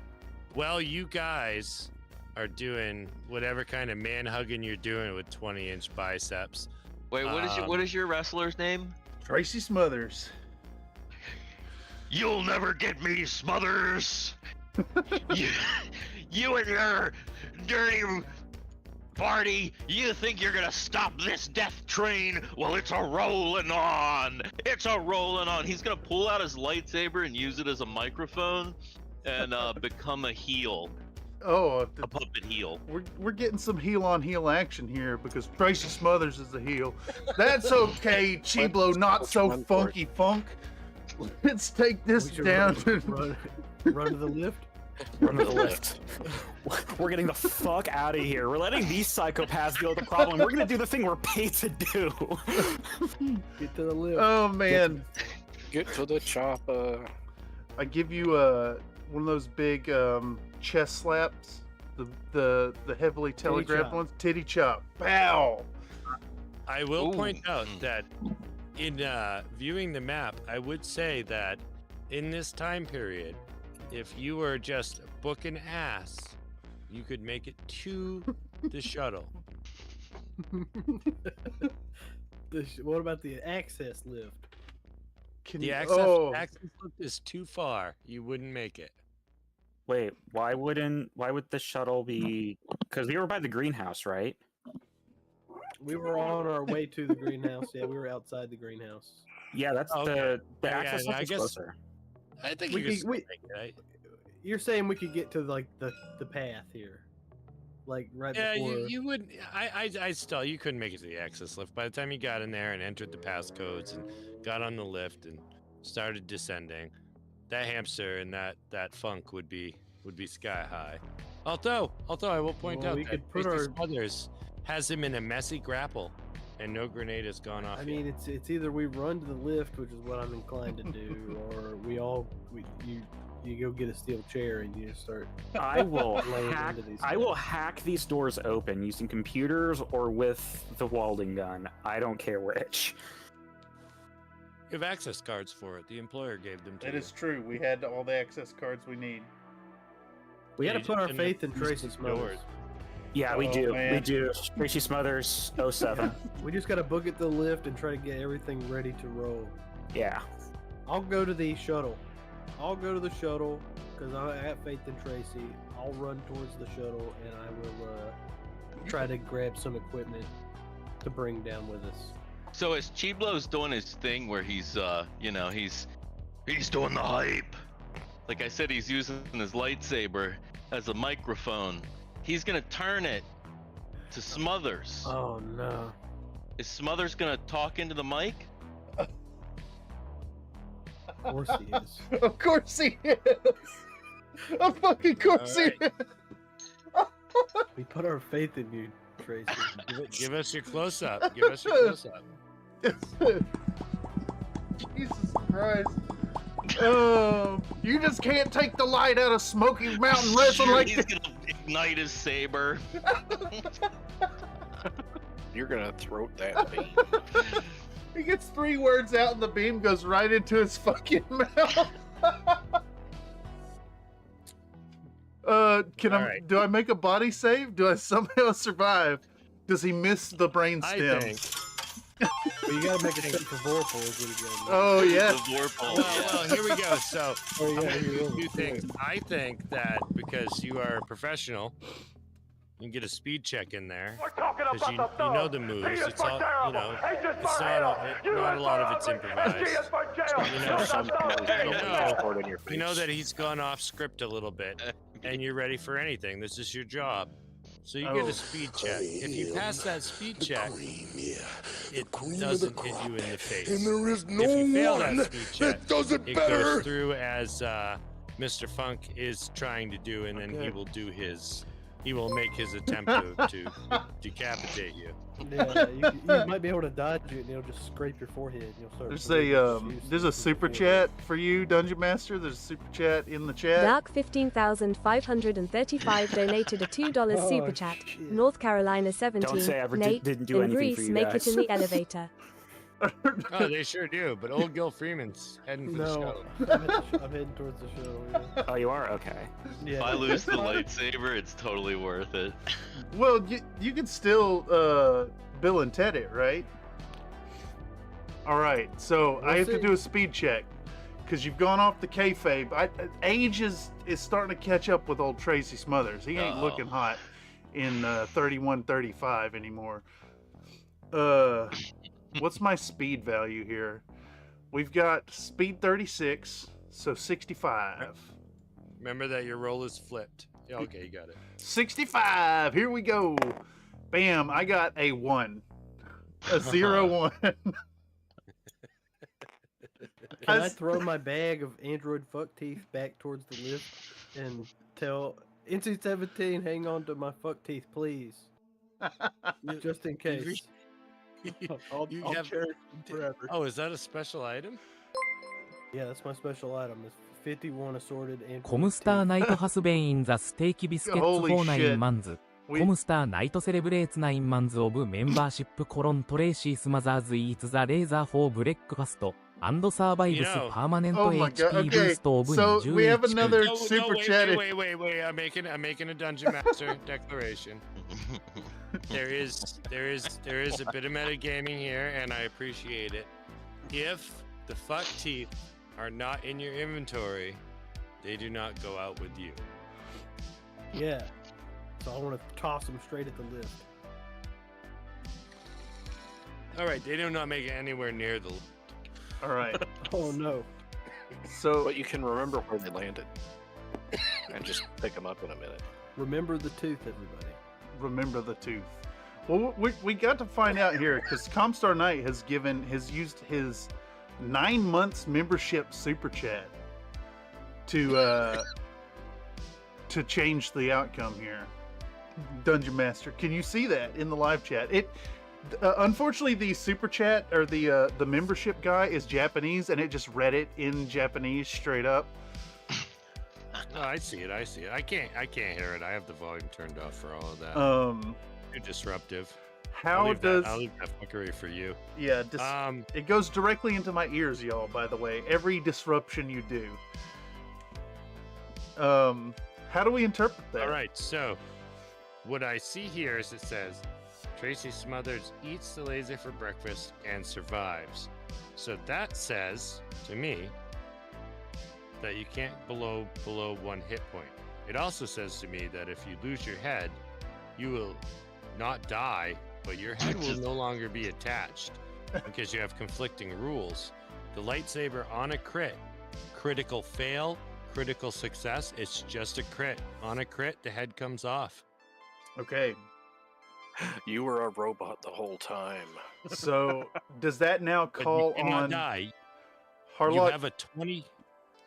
well, you guys are doing whatever kind of man hugging you're doing with 20-inch biceps. Wait, what is your wrestler's name? Tracy Smothers. You'll never get me, Smothers. you and your dirty party, you think you're gonna stop this death train? Well, it's a rolling on. It's a rolling on. He's gonna pull out his lightsaber and use it as a microphone and become a heel. Oh, a puppet heel. We're getting some heel on heel action here because Tracy Smothers is the heel. That's okay, Chiblo, not so funky funk. Let's take this down. Run to the lift. Run to the lift. We're getting the fuck out of here. We're letting these psychopaths deal with the problem. We're gonna do the thing we're paid to do. Get to the lift. Oh man. Get to the chopper. I give you one of those big chest slaps the heavily telegraphed chop. ones. Titty chop. Pow. I will point out that in viewing the map, I would say that in this time period, if you were just booking ass, you could make it to the shuttle. What about the access lift? Access lift is too far. You wouldn't make it. Wait, why would the shuttle be? Because we were by the greenhouse, right? We were on our way to the greenhouse. Yeah, we were outside the greenhouse. Yeah, that's the access lift is closer. I think We you could- could make it, right? You're saying we could get to like the path here, like right Yeah, before. you would. I still, you couldn't make it to the access lift. By the time you got in there and entered the passcodes and got on the lift and started descending, that hamster and that funk would be sky high. Although I will point out we that could put Tracy our- Smothers has him in a messy grapple, and no grenade has gone off. I mean, it's either we run to the lift, which is what I'm inclined to do, or you go get a steel chair and you just start. I will laying hack. into these I will hack these doors open using computers or with the welding gun. I don't care which. You have access cards for it. The employer gave them to That you. is true. We had all the access cards we need. We got to You put our just faith in didn't Tracy use the doors. Smothers. Yeah, we Oh, do. We man. do. Tracy Smothers 07. We just got to book it to the lift and try to get everything ready to roll. Yeah. I'll go to the shuttle. I'll go to the shuttle because I have faith in Tracy. I'll run towards the shuttle and I will try to grab some equipment to bring down with us. So as Chiblo's doing his thing where he's he's doing the hype. Like I said, he's using his lightsaber as a microphone. He's gonna turn it to Smothers. Oh no. Is Smothers gonna talk into the mic? Of course he is. Of course he is. Of fucking course he is. We put our faith in you, Tracy. Give us your close up. Give us your close up. Jesus Christ. Oh, you just can't take the light out of Smoky Mountain Wrestling like He's gonna ignite his saber. You're gonna throat that beam. He gets 3 words out and the beam goes right into his fucking mouth. Do I make a body save? Do I somehow survive? Does he miss the brain stem? I think. Well, you gotta make a save for Vorpal is what you gotta do. Oh yeah. Well, here we go. So, Oh, yeah, I'm gonna you do will. 2 things. I think that because you are a professional, you can get a speed check in there. Because you know the moves. It's all, it's not a lot of it's improvised. You know that he's gone off script a little bit, and you're ready for anything. This is your job. So you get a speed check. If you pass that speed check, it doesn't hit you in the face. And there is no if you fail one that speed check, that does it it better. goes through as Mr. Funk is trying to do, and then he will do his. He will make his attempt to decapitate you. Yeah, you might be able to dodge it and it'll just scrape your forehead and you'll start. There's a super chat for you, Dungeon Master. There's a super chat in the chat. Dark 15,535 donated a $2 Oh, super chat. North Carolina 17. Don't say I ever Nate, didn't do in anything Greece, for you make guys. it in the elevator. Oh, they sure do. But old Gil Freeman's heading for the No, shuttle. I'm heading towards the shuttle. Yeah. Oh, you are? Okay. Yeah, If I lose the lightsaber, it's totally worth it. Well, you can still Bill and Ted it, right? All right, so I have to do a speed check because you've gone off the kayfabe. Age is starting to catch up with old Tracy Smothers. He ain't looking hot in 31-35 anymore. What's my speed value here? We've got speed 36, so 65. Remember that your roll is flipped. Yeah, okay, you got it. 65. Here we go. Bam! I got a 1, a 0-1. Can I throw my bag of android fuck teeth back towards the lift and tell NC-17 hang on to my fuck teeth, please, just in case. I'll cherish them forever. Oh, is that a special item? Yeah, that's my special item. It's 51 assorted and コムスターナイトハスベインザステーキビスケッツフォーナインマンズ。コムスターナイトセレブレーツナインマンズオブメンバーシップコロントレーシースマザーズイーツザレーザーフォーブレックファストアンドサーバイブスパーマネント HP ブーストオブ20 So we have another No, super wait, chat. Wait. I'm making a dungeon master declaration. There is a bit of metagaming here, and I appreciate it. If the fuck teeth are not in your inventory, they do not go out with you. Yeah. So I want to toss them straight at the lift. All right, they do not make it anywhere near the. All right. Oh no. So, but you can remember where they landed, and just pick them up in a minute. Remember the tooth, everybody. Remember the tooth. Well, we got to find out here because Comstar Knight has used his 9 months membership super chat to change the outcome here. Dungeon Master, can you see that in the live chat? It unfortunately the super chat or the membership guy is Japanese, and it just read it in Japanese straight up. Oh, I see it. I can't hear it. I have the volume turned off for all of that. Too disruptive. I'll leave that fuckery for you. Yeah, it goes directly into my ears, y'all, by the way. Every disruption you do. How do we interpret that? All right, so what I see here is it says Tracy Smothers eats the laser for breakfast and survives. So that says to me that you can't below 1 hit point. It also says to me that if you lose your head, you will not die, but your head will no longer be attached because you have conflicting rules. The lightsaber on a crit, critical fail, critical success, it's just a crit. On a crit, the head comes off. Okay. You were a robot the whole time. So does that now call you cannot on die. Harlock?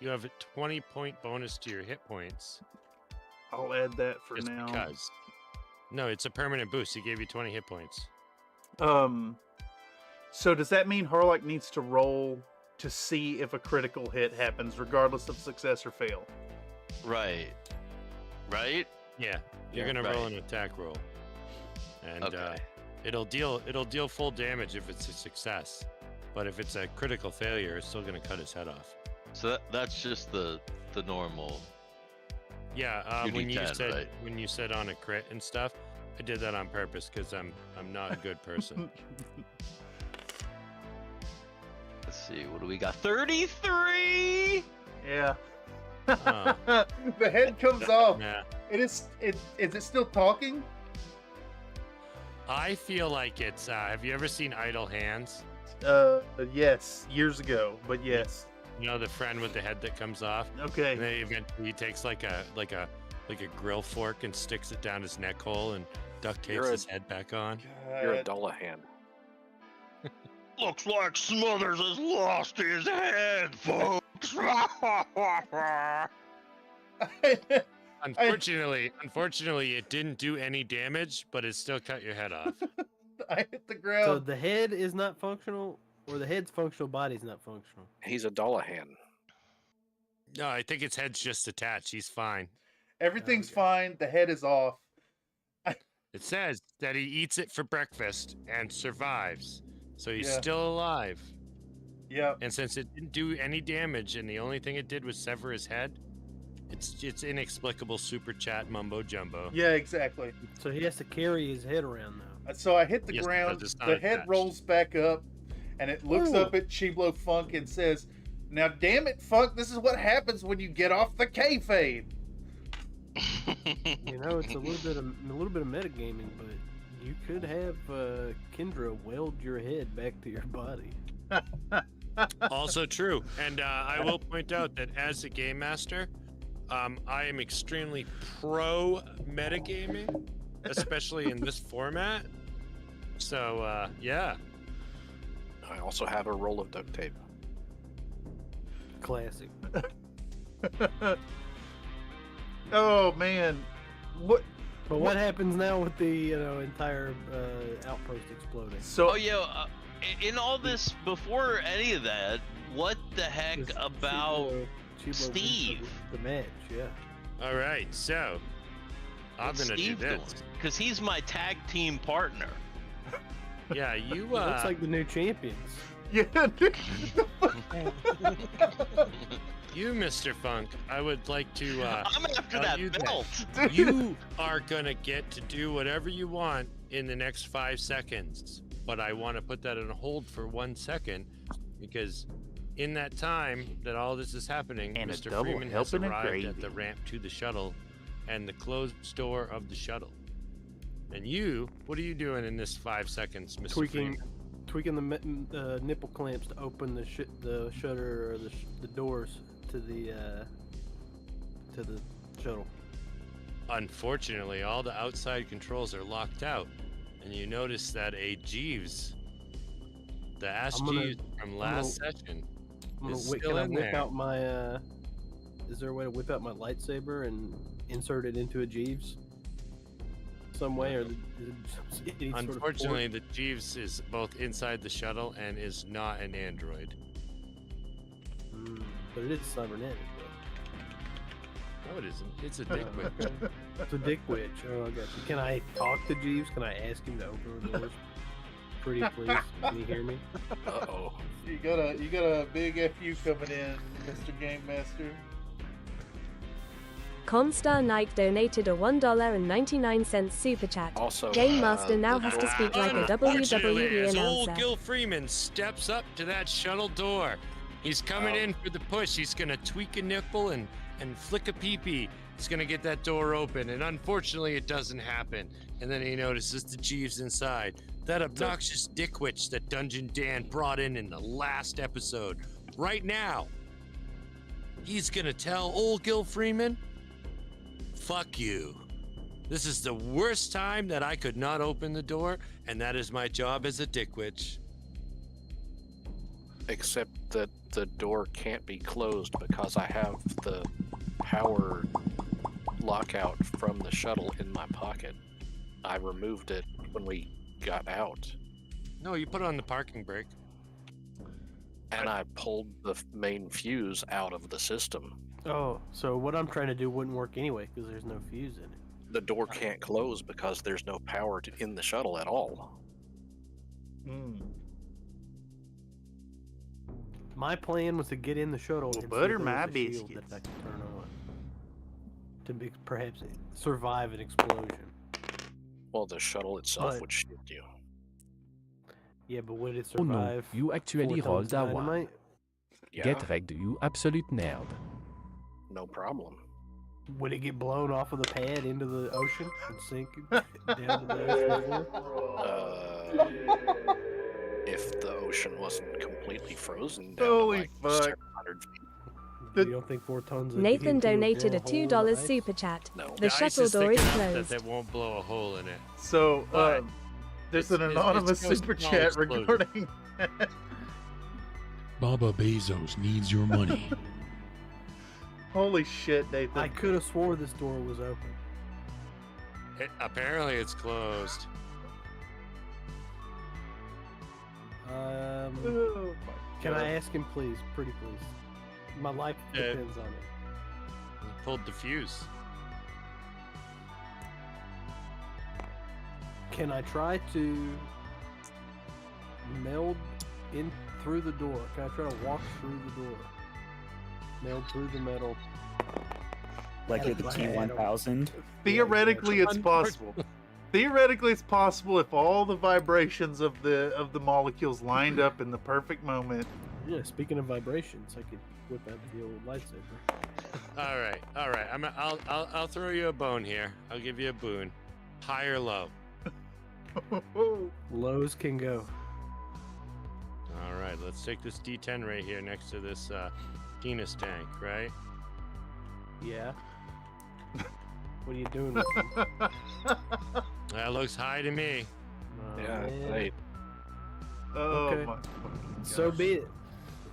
You have a 20 point bonus to your hit points. I'll add that for just now. Because. No, it's a permanent boost. He gave you 20 hit points. So does that mean Harlock needs to roll to see if a critical hit happens, regardless of success or fail? Right. Right? Yeah. You're gonna roll an attack roll, and it'll deal full damage if it's a success, but if it's a critical failure, it's still gonna cut his head off. So that's just the normal. Yeah. When you said on a crit and stuff, I did that on purpose because I'm not a good person. Let's see, what do we got? 33. Yeah. The head comes off. Yeah. Is it still talking? I feel like it's. Have you ever seen Idle Hands? Yes, years ago, but yes. You know the friend with the head that comes off. Okay. And then eventually he takes like a grill fork and sticks it down his neck hole and duct tapes his head back on. You're a Dullahan. Looks like Smothers has lost his head, folks. Unfortunately, it didn't do any damage, but it still cut your head off. I hit the ground. So the head is not functional, or the head's functional, body's not functional. He's a Dullahan. No, I think its head's just attached. He's fine. Everything's fine. The head is off. It says that he eats it for breakfast and survives. So he's still alive. Yeah. And since it didn't do any damage and the only thing it did was sever his head, it's inexplicable super chat mumbo jumbo. Yeah, exactly. So he has to carry his head around now. So I hit the ground, the head rolls back up, and it looks up at Chiblo Funk and says, "Now damn it, Funk, this is what happens when you get off the kayfabe." You know, it's a little bit of metagaming, but you could have Kendra weld your head back to your body. Also true. And I will point out that as a game master, I am extremely pro metagaming, especially in this format. So, yeah. I also have a roll of duct tape. Classic. Oh man, what? But what happens now with the entire outpost exploding? So in all this, before any of that, what the heck about Chibo wins Steve. the match, yeah. All right, so I'm What's gonna Steve do doing? this. Because he's my tag team partner. Yeah, you. Looks like the new champions. Yeah. You, Mr. Funk, I would like to. I'm after tell that you belt. You are gonna get to do whatever you want in the next 5 seconds, but I want to put that on hold for 1 second because in that time that all this is happening, And a Mr. double Freeman has helping of arrived gravy. at the ramp to the shuttle and the closed door of the shuttle. And you, what are you doing in this 5 seconds, Mr. Freeman? Tweaking the nipple clamps to open the shutter or the doors to the shuttle. Unfortunately, all the outside controls are locked out, and you notice that a Jeeves, the Ash Jeeves from last session, is still in whip there. out my? Is there a way to whip out my lightsaber and insert it into a Jeeves? Some way, or any sort of Unfortunately, the Jeeves is both inside the shuttle and is not an android. but it is cybernetic. No, it isn't. It's a dick witch. It's a dick witch. Oh, I got you. Can I talk to Jeeves? Can I ask him to open the doors? Pretty please. Can you hear me? Uh-oh. You got a big FU coming in, Mr. Game Master. Comstar Knight donated a $1.99 super chat. Also, Game Master now has to speak like a Unfortunately, WWE as old announcer. Gil Freeman steps up to that shuttle door, he's coming in for the push. He's gonna tweak a nipple and flick a pee-pee. He's gonna get that door open, and unfortunately, it doesn't happen. And then he notices the Jeeves inside. That obnoxious dick witch that Dungeon Dan brought in the last episode. Right now, he's gonna tell old Gil Freeman, fuck you. This is the worst time that I could not open the door, and that is my job as a dick witch. Except that the door can't be closed because I have the power lockout from the shuttle in my pocket. I removed it when we got out. No, you put it on the parking brake. And I pulled the main fuse out of the system. Oh, so what I'm trying to do wouldn't work anyway because there's no fuse in it. The door can't close because there's no power in the shuttle at all. My plan was to get in the shuttle and butter see if there my was a shield biscuits. that I could turn on to perhaps survive an explosion. Well, the shuttle itself But- would shield you. Yeah, but would it Oh no, survive? you actually 4 rolled tons a of 1. dynamite? Yeah, Get wrecked, you absolute nerd. no problem. Would it get blown off of the pad into the ocean and sink down to the ocean floor? If the ocean wasn't completely frozen down Holy to like fuck. 700 feet. You don't think 4 tons of Nathan TNT would donated blow a hole in $2 the ice? super chat. No. The ice shuttle is door thick is enough closed. that won't blow a hole in it. So, But there's it's- an it's anonymous close super to no chat explosion. regarding. Baba Bezos needs your money. Holy shit, Nathan. I could have swore this door was open. Apparently, it's closed. Oh my Can God. I ask him, please? Pretty please. My life Yeah. depends on it. He pulled the fuse. Can I try to meld in through the door? Can I try to walk through the door? Meld through the metal. Like you're the T-1000. Theoretically, it's possible. Theoretically, it's possible if all the vibrations of the molecules lined up in the perfect moment. Yeah, speaking of vibrations, I could whip out the old lightsaber. All right. I'll throw you a bone here. I'll give you a boon. High or low? Lows can go. All right. Let's take this D10 right here next to this penis tank, right? Yeah. What are you doing with them? That looks high to me. Yeah, man. right. Oh Okay. my fucking So gosh. be it.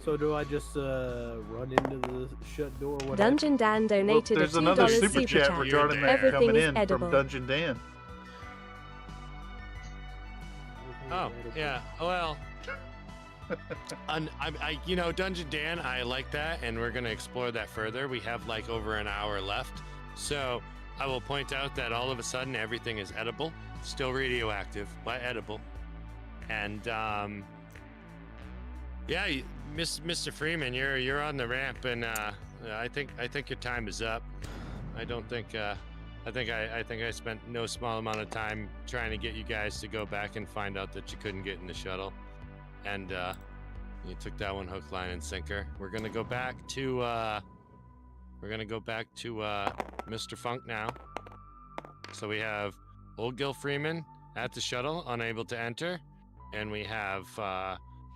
So do I just run into the shut door? What Dungeon Dan Well, donated a there's $2 another super super chat chat. regarding that Everything coming is in edible. from Dungeon Dan. Oh, yeah. Well, Dungeon Dan, I like that, and we're gonna explore that further. We have like over an hour left, so I will point out that all of a sudden everything is edible, still radioactive, but edible, and yeah, Mr. Freeman, you're on the ramp, and I think your time is up. I don't think. I think I spent no small amount of time trying to get you guys to go back and find out that you couldn't get in the shuttle, and you took that one hook, line, and sinker. We're gonna go back to Mr. Funk now. So we have Old Gil Freeman at the shuttle, unable to enter, and we have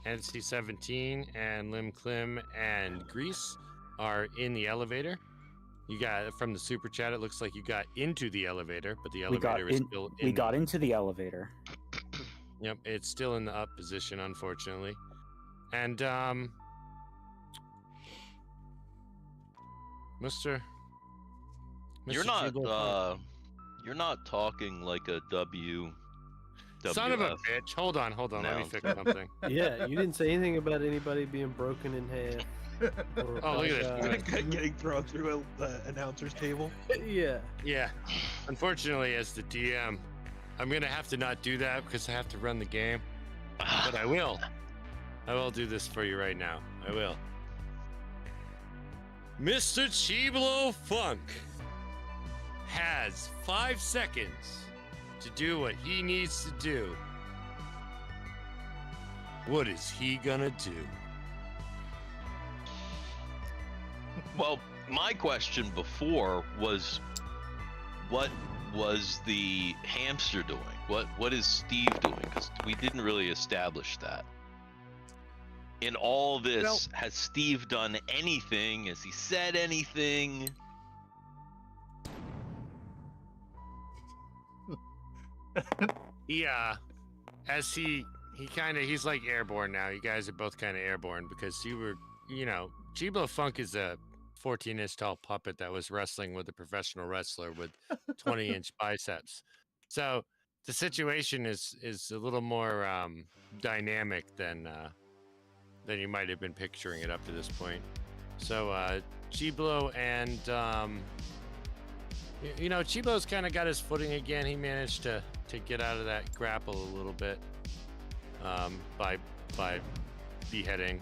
NC-17 and Lim Klim and Grease are in the elevator. You got, from the super chat, it looks like you got into the elevator, but the elevator is still in. We got into the elevator. Yep, it's still in the up position, unfortunately. And Mr. You're not talking like a W. Son of a bitch! Hold on. Let me fix something. Yeah, you didn't say anything about anybody being broken in half. Oh, look at this. Getting thrown through the announcer's table. Yeah. Yeah. Unfortunately, as the DM, I'm going to have to not do that because I have to run the game. But I will. I will do this for you right now. I will. Mr. Chiblo Funk has 5 seconds to do what he needs to do. What is he gonna do? Well, my question before was, what was the hamster doing? What is Steve doing? Because we didn't really establish that. In all this, has Steve done anything? Has he said anything? Yeah, as he's like airborne now. You guys are both kind of airborne because you were, Chiblo Funk is a 14-inch tall puppet that was wrestling with a professional wrestler with 20-inch biceps. So the situation is a little more dynamic than you might have been picturing it up to this point. So Chiblo and Chiblo's kind of got his footing again. He managed to get out of that grapple a little bit by beheading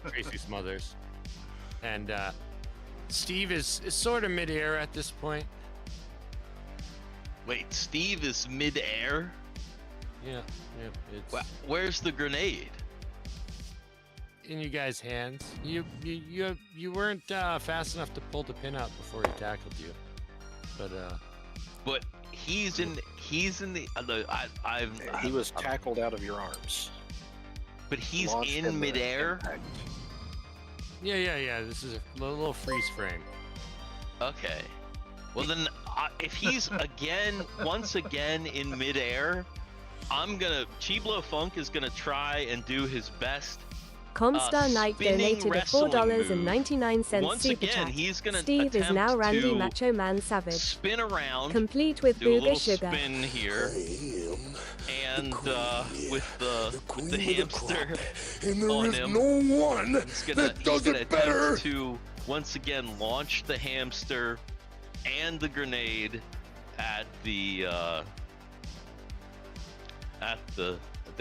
Tracy Smothers. And Steve is sort of midair at this point. Wait, Steve is midair? Yeah. It's where's the grenade? In you guys' hands. You weren't fast enough to pull the pin out before he tackled you. But he's in the. He was tackled out of your arms. But he's in midair. Yeah. This is a little freeze frame. Okay. Well then, if he's once again in midair, Chiblo Funk is gonna try and do his best. Comstar Knight donated a $4.99 Once super again, chat. he's gonna Steve is now Randy to Macho Man Savage. Spin around, complete with do a booger little sugar. spin here, and with the hamster on him. No one that does it better. To once again launch the hamster and the grenade at the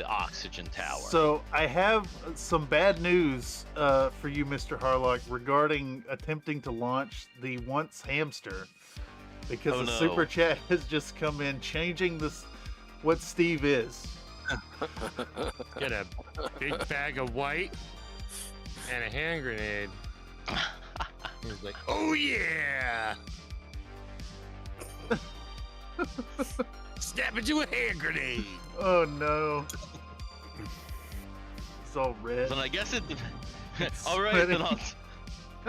oxygen tower. So I have some bad news for you, Mr. Harlock, regarding attempting to launch the once hamster, because the super chat has just come in changing what Steve is. Get a big bag of white and a hand grenade. He's like, oh yeah! Snap into a hand grenade. Oh no! It's all red. Then I guess it. All right, then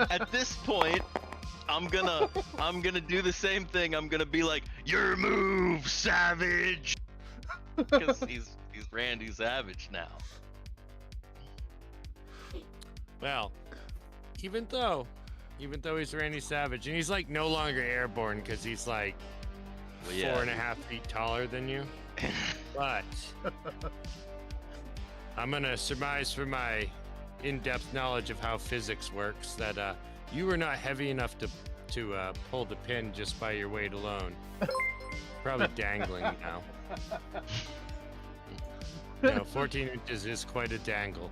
at this point, I'm gonna do the same thing. I'm gonna be like, "Your move, Savage," because he's Randy Savage now. Well, even though he's Randy Savage, and he's like no longer airborne because he's like 4.5 feet taller than you. But I'm gonna surmise from my in-depth knowledge of how physics works that you were not heavy enough to pull the pin just by your weight alone. Probably dangling now. 14 inches is quite a dangle.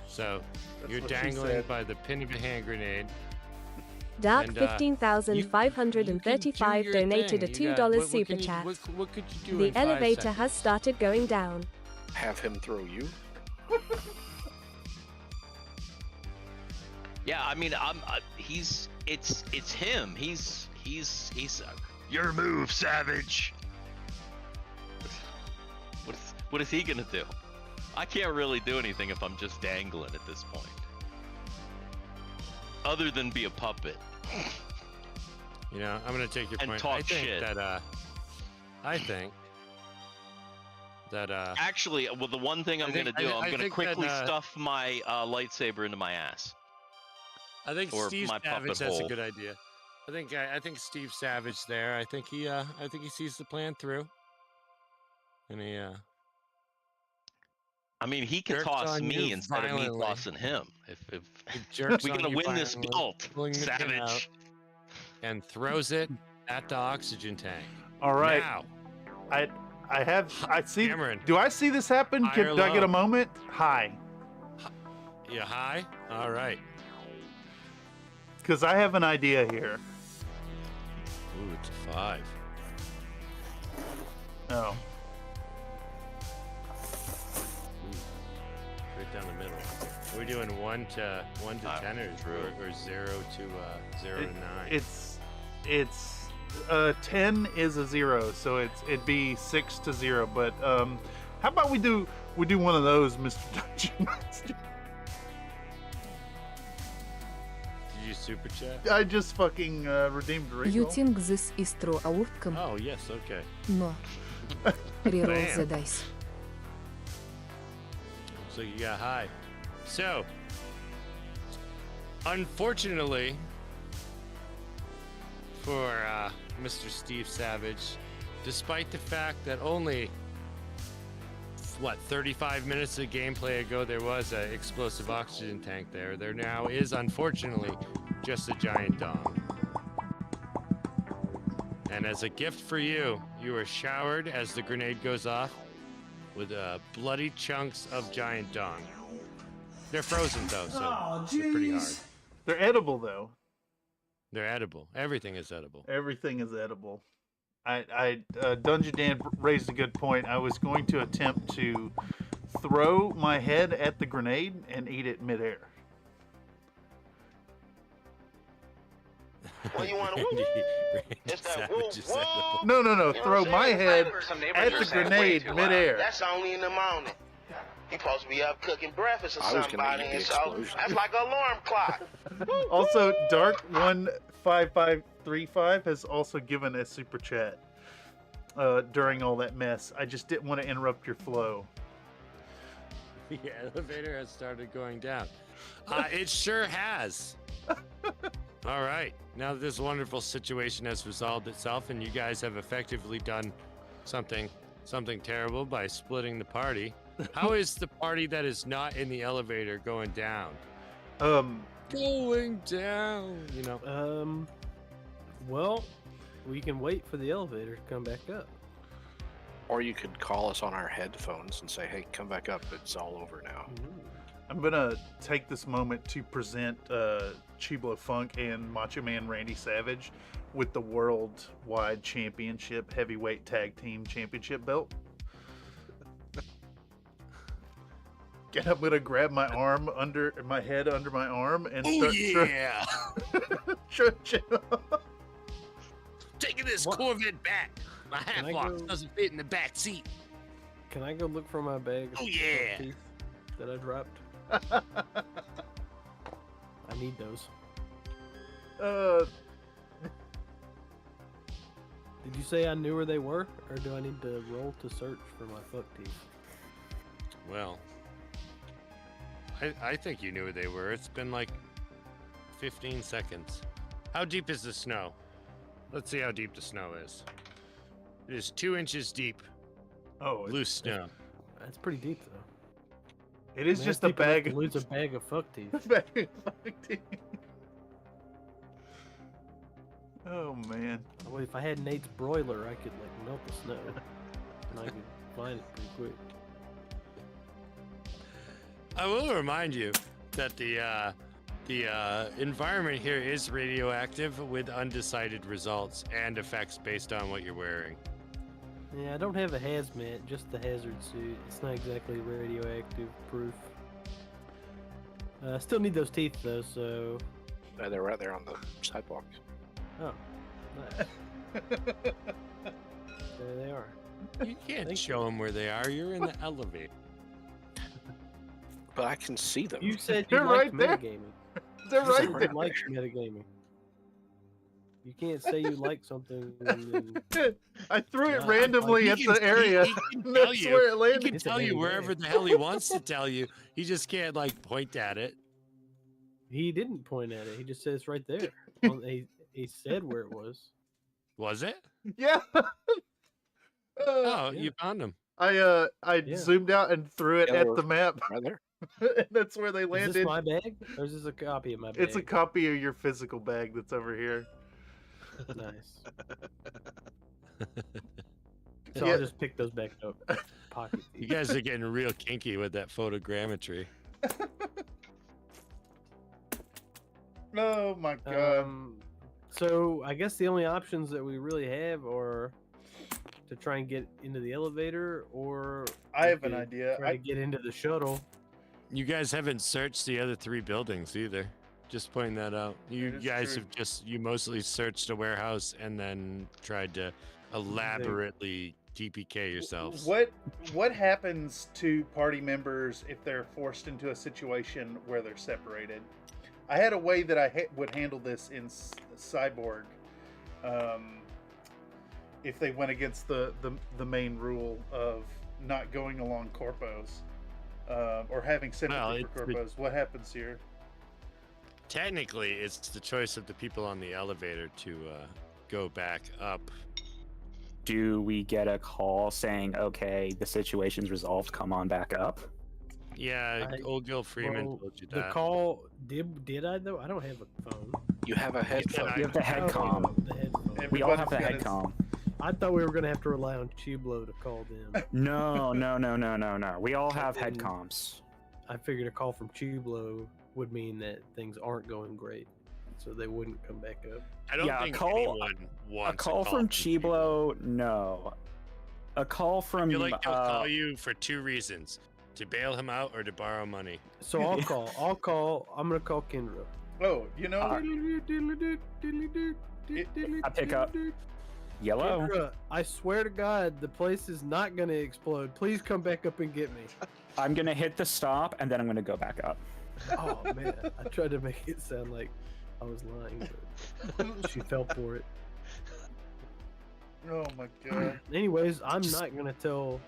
So you're dangling by the pin of a hand grenade. Dark And, 15,535 donated a $2 super chat. What could you do The in 5 elevator seconds? has started going down. Have him throw you? Yeah, I mean, it's him. He's your move, Savage. What is he gonna do? I can't really do anything if I'm just dangling at this point. Other than be a puppet. I'm gonna take your and point. Talk shit. I think that actually, well, the one thing I'm gonna do, I'm gonna quickly stuff my lightsaber into my ass. I think or Steve my Savage. puppet That's hole. a good idea. I think Steve Savage there. I think he sees the plan through. And he I mean, he can jerks toss on me you instead of me violently. tossing him. If jerks we're on gonna you win this violently, belt, pulling the pin out, Savage. and throws it at the oxygen tank. All right. Now, I see. Cameron. Do I see this happen? High or Do I get a low? moment? High. you high? All right. Because I have an idea here. Ooh, it's a 5. Oh. Right down the middle. Are we doing 1 to 10 or 0 to 9? It's 10 is a 0, so it'd be 6 to 0. But how about we do one of those, Mr. Dungeon Master? Did you super chat? I just fucking redeemed a You reroll. think this is true outcome? Oh yes, okay. No. Reroll Bam. the dice. So you got high. So, unfortunately for Mr. Steve Savage, despite the fact that only 35 minutes of gameplay ago there was an explosive oxygen tank there now is unfortunately just a giant dong. And as a gift for you, you are showered as the grenade goes off with bloody chunks of giant dong. They're frozen though, so they're pretty hard. They're edible though. They're edible. Everything is edible. Everything is edible. Dungeon Dan raised a good point. I was going to attempt to throw my head at the grenade and eat it midair. Well, you want to woo? It's that woo woo. No. Throw my head Some at neighbors the are saying way grenade too loud. midair. That's only in the morning. He supposed to be up cooking breakfast or I was gonna somebody, eat the and so explosion. that's like an alarm clock. Also, Dark15535 has also given a super chat during all that mess. I just didn't want to interrupt your flow. The elevator has started going down. It sure has. All right. Now that this wonderful situation has resolved itself and you guys have effectively done something terrible by splitting the party, how is the party that is not in the elevator going down? Going down, Well, we can wait for the elevator to come back up. Or you could call us on our headphones and say, hey, come back up. It's all over now. I'm gonna take this moment to present Chiblo Funk and Macho Man Randy Savage with the Worldwide Championship Heavyweight Tag Team Championship belt. And I'm gonna grab my arm under my head under my arm and start Taking this Corvette back. My half box doesn't fit in the back seat. Can I go look for my bag of yeah. teeth that I dropped? I need those. Did you say I knew where they were, or do I need to roll to search for my fuck teeth? Well, I think you knew where they were. It's been like 15 seconds. How deep is the snow? Let's see how deep the snow is. It is 2 inches deep. Oh, loose snow. That's pretty deep, though. It is Man, just a people have bag. to lose a bag of fuck teeth. Bag of fuck teeth. Oh man. Well, if I had Nate's broiler, I could like melt the snow, and I could find it pretty quick. I will remind you that the environment here is radioactive with undecided results and effects based on what you're wearing. Yeah, I don't have a hazmat, just the hazard suit. It's not exactly radioactive proof. I still need those teeth though, so. They're right there on the sidewalk. Oh, nice. There they are. You can't show them where they are. You're in the elevator. But I can see them. You said you They're liked right there. metagaming. They're You said right you there. liked metagaming. You can't say you like something and then... I threw it Yeah, randomly He at can- the area. He can tell That's you. where it He landed. can tell you wherever the hell he wants to tell you. He just can't like point at it. He didn't point at it. He just said it's right there. He said where it was. Was it? Yeah. Oh, yeah. you found him. I Yeah. zoomed out and threw it Yeah, at they the were map. right there. And that's where they Is landed. this my bag? Or is this a copy of my bag? It's a copy of your physical bag that's over here. Nice. So Yeah. I'll just pick those back up. Pocket. You guys are getting real kinky with that photogrammetry. Oh my god. So I guess the only options that we really have are to try and get into the elevator, or I we have an could idea. Try to get into the shuttle. You guys haven't searched the other 3 buildings either. Just pointing that out. You That is guys true. have you mostly searched a warehouse and then tried to elaborately TPK yourselves. What happens to party members if they're forced into a situation where they're separated? I had a way that I would handle this in Cyborg. If they went against the main rule of not going along corpos, or having sympathy for corpos, what happens here? Technically, it's the choice of the people on the elevator to go back up. Do we get a call saying, okay, the situation's resolved, come on back up? Yeah, old Gil Freeman Well, told you the that. call did I though? I don't have a phone. You have a headphone. You have the head comm. The headphone. We all have the Everybody's head got comm. I thought we were gonna have to rely on Chublo to call them. No. We all have head And comms. I figured a call from Chublo would mean that things aren't going great, so they wouldn't come back up. I don't Yeah, think a call, anyone wants a call from Chiblo, no. A call from I feel like he'll call you for 2 reasons: to bail him out or to borrow money. So I'll call. I'm gonna call Kendra. Oh, you know, I pick up. Yellow. Kendra, I swear to God, the place is not gonna explode. Please come back up and get me. I'm gonna hit the stop and then I'm gonna go back up. Oh man, I tried to make it sound like I was lying, but she fell for it. oh my god. Anyways, I'm not gonna tell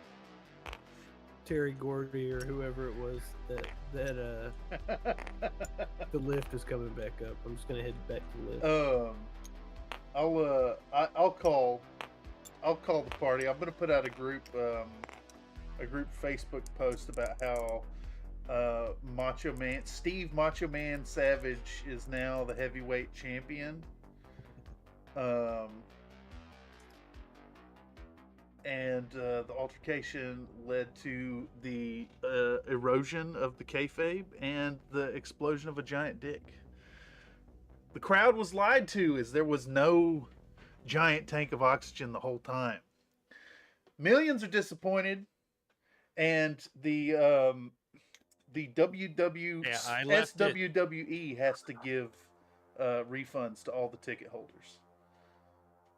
Terry Gordy or whoever it was that the lift is coming back up. I'm just gonna head back to the lift. I'll call the party. I'm gonna put out a group Facebook post about how Steve Macho Man Savage is now the heavyweight champion. And the altercation led to the erosion of the kayfabe and the explosion of a giant dick. The crowd was lied to, as there was no giant tank of oxygen the whole time. Millions are disappointed, and the SWWE has to give refunds to all the ticket holders.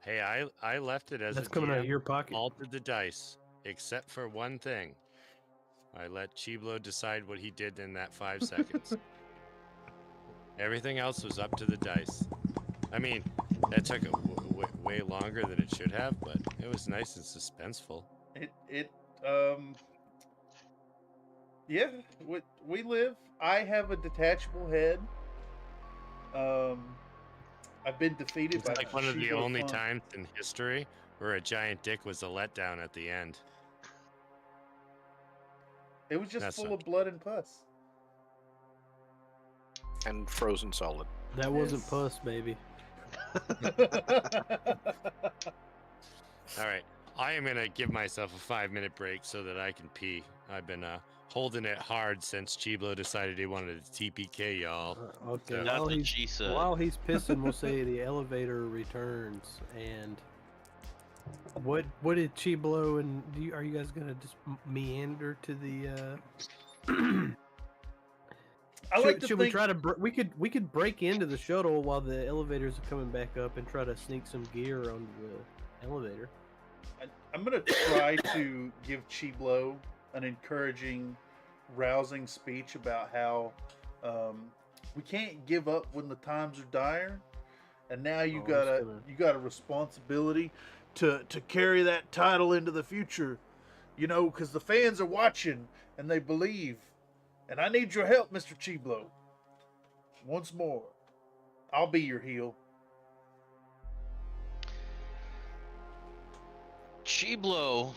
Hey, I left it as That's a coming out of DM, your pocket. altered the dice, except for one thing. I let Chiblo decide what he did in that 5 seconds. Everything else was up to the dice. I mean, that took way longer than it should have, but it was nice and suspenseful. Yeah, we live. I have a detachable head. I've been defeated It's by like one of the Shibo only Fun. times in history where a giant dick was a letdown at the end. It was just That's full not of blood and pus. And frozen solid. That wasn't pus, baby. All right. I am going to give myself a 5-minute break so that I can pee. I've been holding it hard since Chiblo decided he wanted to TPK y'all. Okay, So- while he's pissing, we'll say the elevator returns. And what did Chiblo and are you guys gonna just meander to the? Should we try to? We could break into the shuttle while the elevators are coming back up and try to sneak some gear onto the elevator. I'm gonna try to give Chiblo an encouraging, rousing speech about how we can't give up when the times are dire, and now you got a responsibility to carry that title into the future, you know, because the fans are watching and they believe, and I need your help, Mr. Chiblo. Once more, I'll be your heel. Chiblo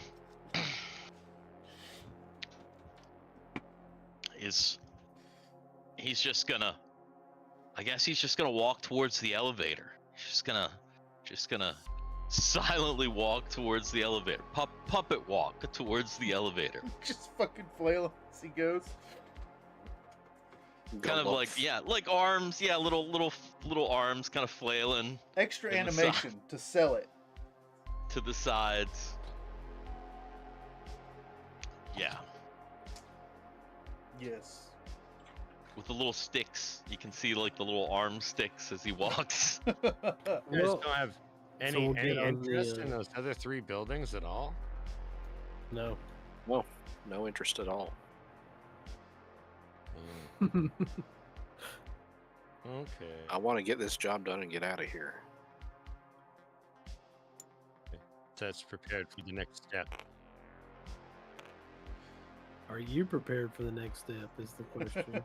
he's just gonna walk towards the elevator. He's just gonna silently walk towards the elevator. Puppet walk towards the elevator. Just fucking flailing as he goes. Kind of like arms, little arms kind of flailing. Extra animation to sell it. To the sides. Yeah. Yes. With the little sticks. You can see like the little arm sticks as he walks. You guys don't have any interest in those other 3 buildings at all? No. Well, no interest at all. Okay. I want to get this job done and get out of here. That's prepared for the next step. Are you prepared for the next step? Is the question.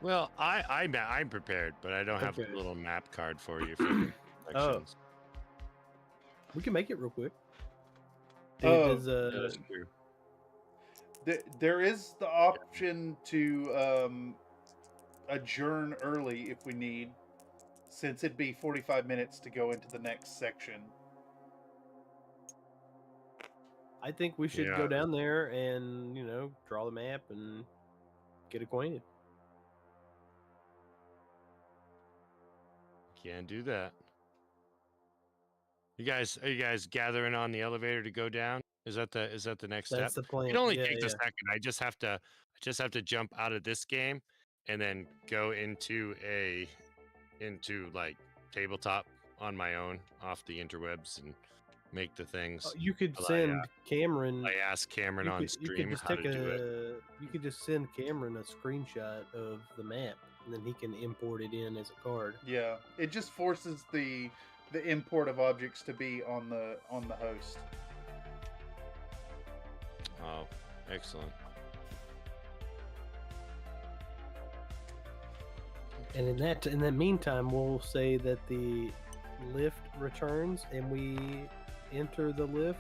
Well, I'm prepared, but I don't have a little map card for you for the sections. We can make it real quick. That's true. There is the option to adjourn early if we need, since it'd be 45 minutes to go into the next section. I think we should go down there and, draw the map and get acquainted. Can't do that. Are you guys gathering on the elevator to go down? Is that the next step? That's the plan. It only takes a second. I just have to jump out of this game and then go into like tabletop on my own off the interwebs and make the things. You could send Cameron. I asked Cameron on stream how to do it. You could just send Cameron a screenshot of the map, and then he can import it in as a card. Yeah, it just forces the import of objects to be on the host. Oh, excellent. And in that meantime, we'll say that the lift returns and we enter the lift.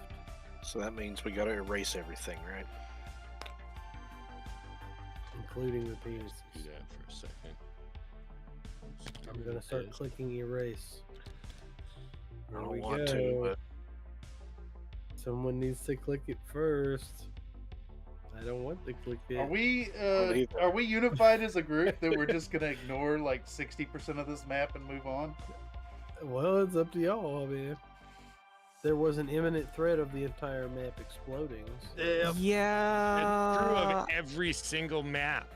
So that means we got to erase everything, right? Including the penises. Do that for a second. I'm gonna start clicking erase. I don't want to, but someone needs to click it first. I don't want to click it. Are we unified as a group that we're just gonna ignore like 60% of this map and move on? Well, it's up to y'all. I mean, there was an imminent threat of the entire map exploding. So. It's true of every single map.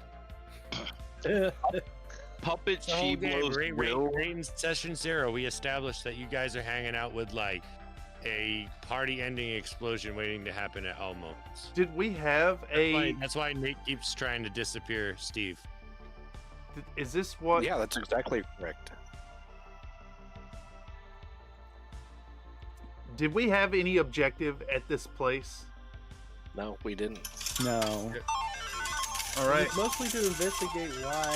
Puppet Chiblo's right in session 0, we established that you guys are hanging out with like a party-ending explosion waiting to happen at all moments. Did we have That's why Nate keeps trying to disappear Steve. Is this what? Yeah, that's exactly correct. Did we have any objective at this place? No, we didn't. No. All right. It's mostly to investigate why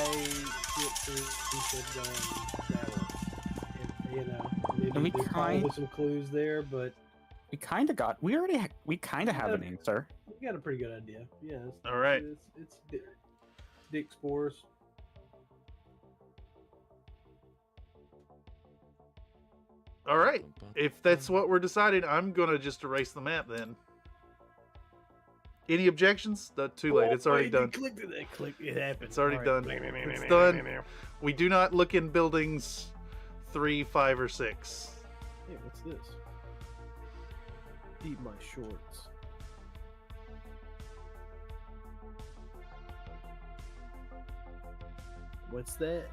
shit is gone sour. And we there's probably some clues there, but we kind of have an answer. You got a pretty good idea. Yeah. All right. It's dick spores. All right. If that's what we're deciding, I'm gonna just erase the map then. Any objections? Too late. It's already done. Click. It happened. It's already All done. right. It's done. We do not look in buildings 3, 5, or 6. Hey, what's this? Eat my shorts. What's that?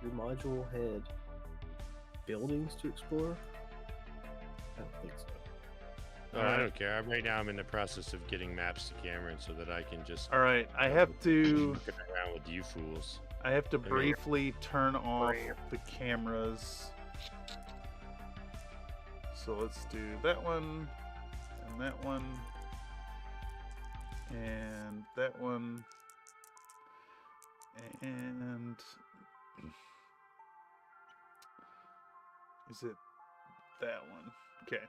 Your module head. Buildings to explore? I don't think so. Oh, I don't care. Right now, I'm in the process of getting maps to Cameron so that I can just. All right, I have to. Looking around with you fools. I have to briefly turn off the cameras. So let's do that one, and that one, and that one, and is it that one? Okay.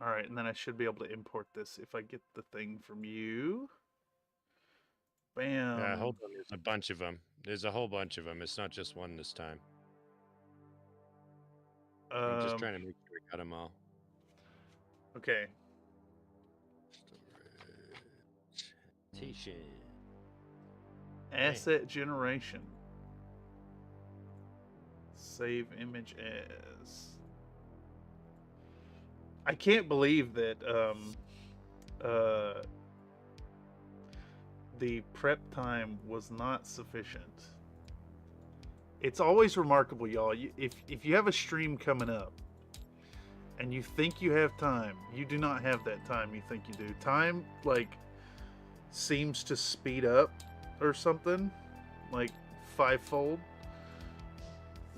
All right, and then I should be able to import this if I get the thing from you. Bam. Yeah, hold on. There's a bunch of them. There's a whole bunch of them. It's not just one this time. I'm just trying to make sure we got them all. Okay. Asset generation. Save image as. I can't believe that the prep time was not sufficient. It's always remarkable, y'all. If you have a stream coming up and you think you have time, you do not have that time you think you do. Time, like, seems to speed up or something, like 5-fold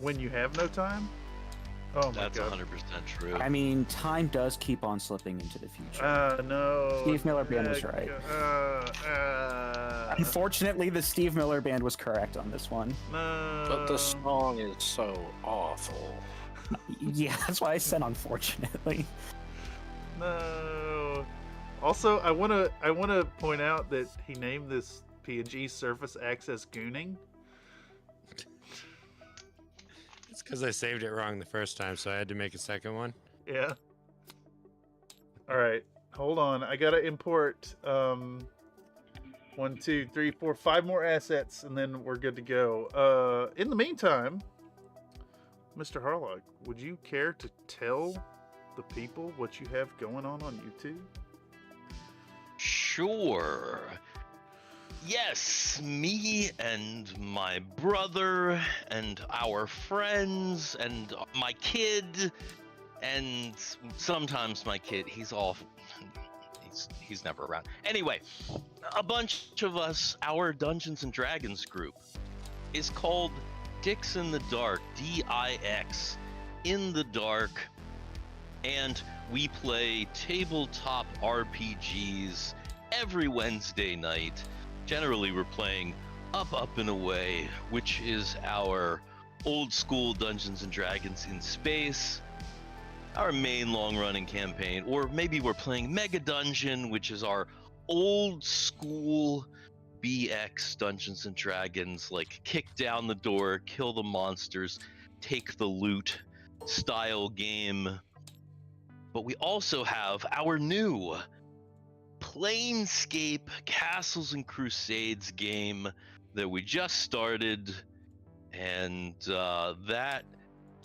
when you have no time. Oh my That's God. 100% true. I mean, time does keep on slipping into the future. No. Steve Miller Band was right. Unfortunately, the Steve Miller Band was correct on this one. No. But the song is so awful. Yeah, that's why I said unfortunately. No. Also, I wanna point out that he named this PNG Surface Access Gooning. It's because I saved it wrong the first time, so I had to make a second one. Yeah. All right. Hold on. I gotta import 1, 2, 3, 4, 5 more assets, and then we're good to go. In the meantime, Mr. Harlock, would you care to tell the people what you have going on YouTube? Sure. Yes, me and my brother and our friends and my kid and sometimes my kid, he's never around. Anyway, a bunch of us, our Dungeons and Dragons group is called Dix in the Dark, D-I-X, in the dark, and we play tabletop RPGs every Wednesday night. Generally, we're playing Up and Away, which is our old school Dungeons and Dragons in space, our main long-running campaign, or maybe we're playing Mega Dungeon, which is our old school BX Dungeons and Dragons, like kick down the door, kill the monsters, take the loot style game. But we also have our new Planescape Castles and Crusades game that we just started, and that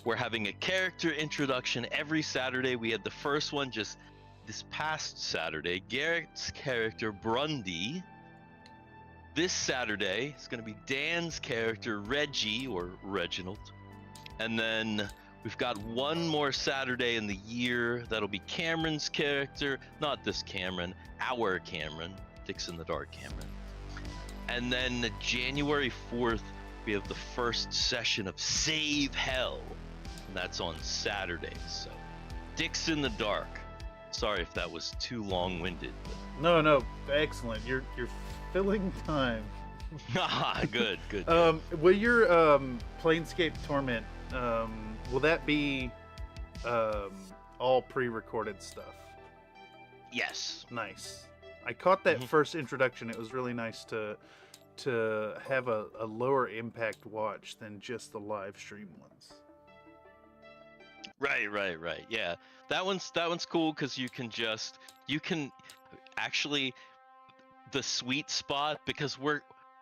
we're having a character introduction every Saturday. We had the first one just this past Saturday, Garrett's character Brundy. This Saturday is going to be Dan's character Reggie, or Reginald, and then we've got one more Saturday in the year that'll be Cameron's character, not this Cameron, our Cameron, Dix in the Dark Cameron. And then January 4th, we have the first session of Save Hell, and that's on Saturday. So, Dix in the Dark. Sorry if that was too long-winded. No, excellent. You're filling time. Good. Will your Planescape Torment, will that be all pre-recorded stuff? Yes. Nice. I caught that first introduction. It was really nice to have a lower impact watch than just the live stream ones. Right. Yeah, that one's cool because you can actually the sweet spot, because we're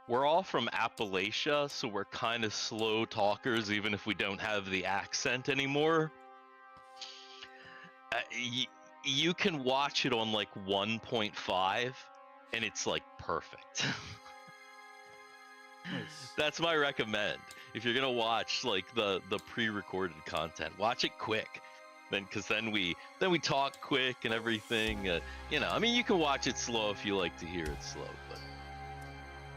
all from Appalachia, so we're kind of slow talkers even if we don't have the accent anymore. You can watch it on like 1.5 and it's like perfect. Nice. That's my recommend. If you're gonna watch like the pre-recorded content, watch it quick. Because then we talk quick and everything. I mean, you can watch it slow if you like to hear it slow, but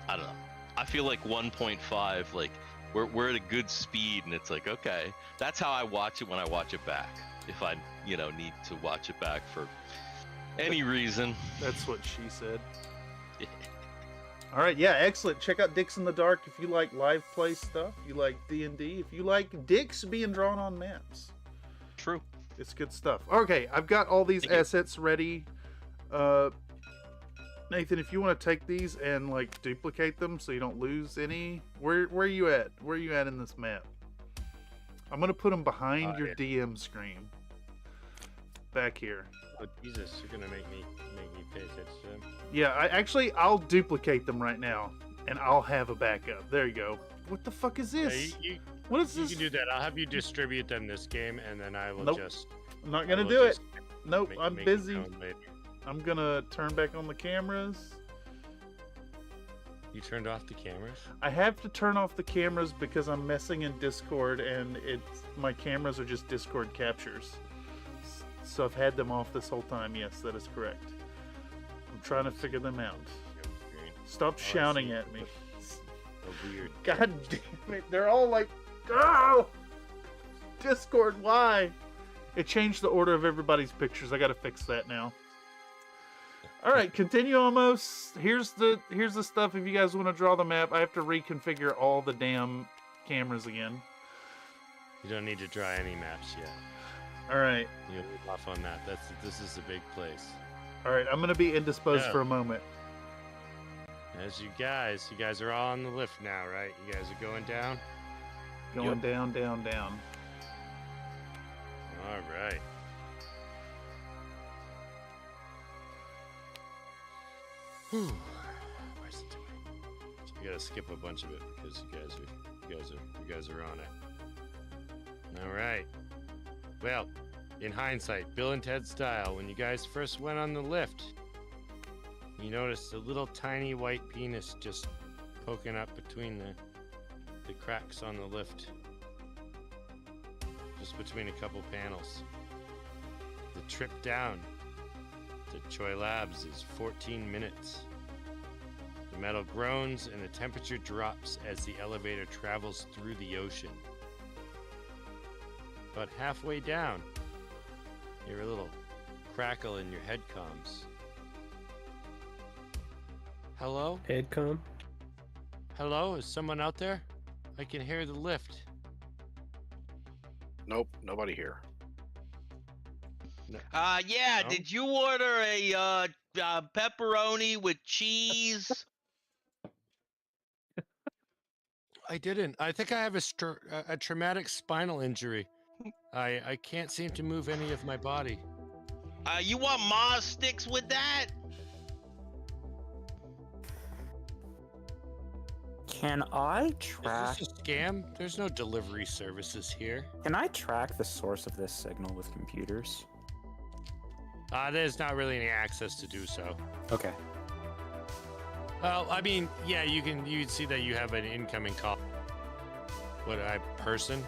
I don't know. I feel like 1.5, like we're at a good speed, and it's like, okay, that's how I watch it when I watch it back. If I need to watch it back for any reason. That's what she said. All right, yeah, excellent. Check out Dicks in the Dark if you like live play stuff. You like D&D. If you like dicks being drawn on maps. True. It's good stuff. Okay, I've got all these assets ready. Nathan, if you want to take these and like duplicate them so you don't lose any, where are you at? Where are you at in this map? I'm gonna put them behind your DM screen. Back here. Oh Jesus, you're gonna make me pay attention to them. Yeah, I'll duplicate them right now, and I'll have a backup. There you go. What the fuck is this? What is this? You can do that. I'll have you distribute them this game, and then I will just. I'm not gonna do it. Nope, I'm busy. I'm gonna turn back on the cameras. You turned off the cameras? I have to turn off the cameras because I'm messing in Discord, and my cameras are just Discord captures. So I've had them off this whole time. Yes, that is correct. I'm trying to figure them out. Stop shouting at me. Weird. God damn it! They're all like, oh! Discord, why? It changed the order of everybody's pictures. I gotta fix that now. All right, continue almost. Here's the stuff. If you guys want to draw the map, I have to reconfigure all the damn cameras again. You don't need to draw any maps yet. All right. You leave off on that. This is a big place. All right, I'm gonna be indisposed for a moment. As you guys are all on the lift now, right? You guys are going down? Going down, down, down. All right. Whew. Where's it doing? So you gotta skip a bunch of it because you guys are on it. All right. Well, in hindsight, Bill and Ted style, when you guys first went on the lift, you noticed a little tiny white penis just poking up between the cracks on the lift. Just between a couple panels. The trip down to Choi Labs is 14 minutes. The metal groans and the temperature drops as the elevator travels through the ocean. About halfway down, you hear a little crackle in your head comms. Hello? Headcom? Hello? Is someone out there? I can hear the lift. Nope, nobody here. No. Yeah, No? did you order a pepperoni with cheese? I didn't. I think I have a traumatic spinal injury. I can't seem to move any of my body. You want Mars sticks with that? Can I track? Is this a scam? There's no delivery services here. Can I track the source of this signal with computers? There's not really any access to do so. Okay. Well, I mean, yeah, you can see that you have an incoming call. Person?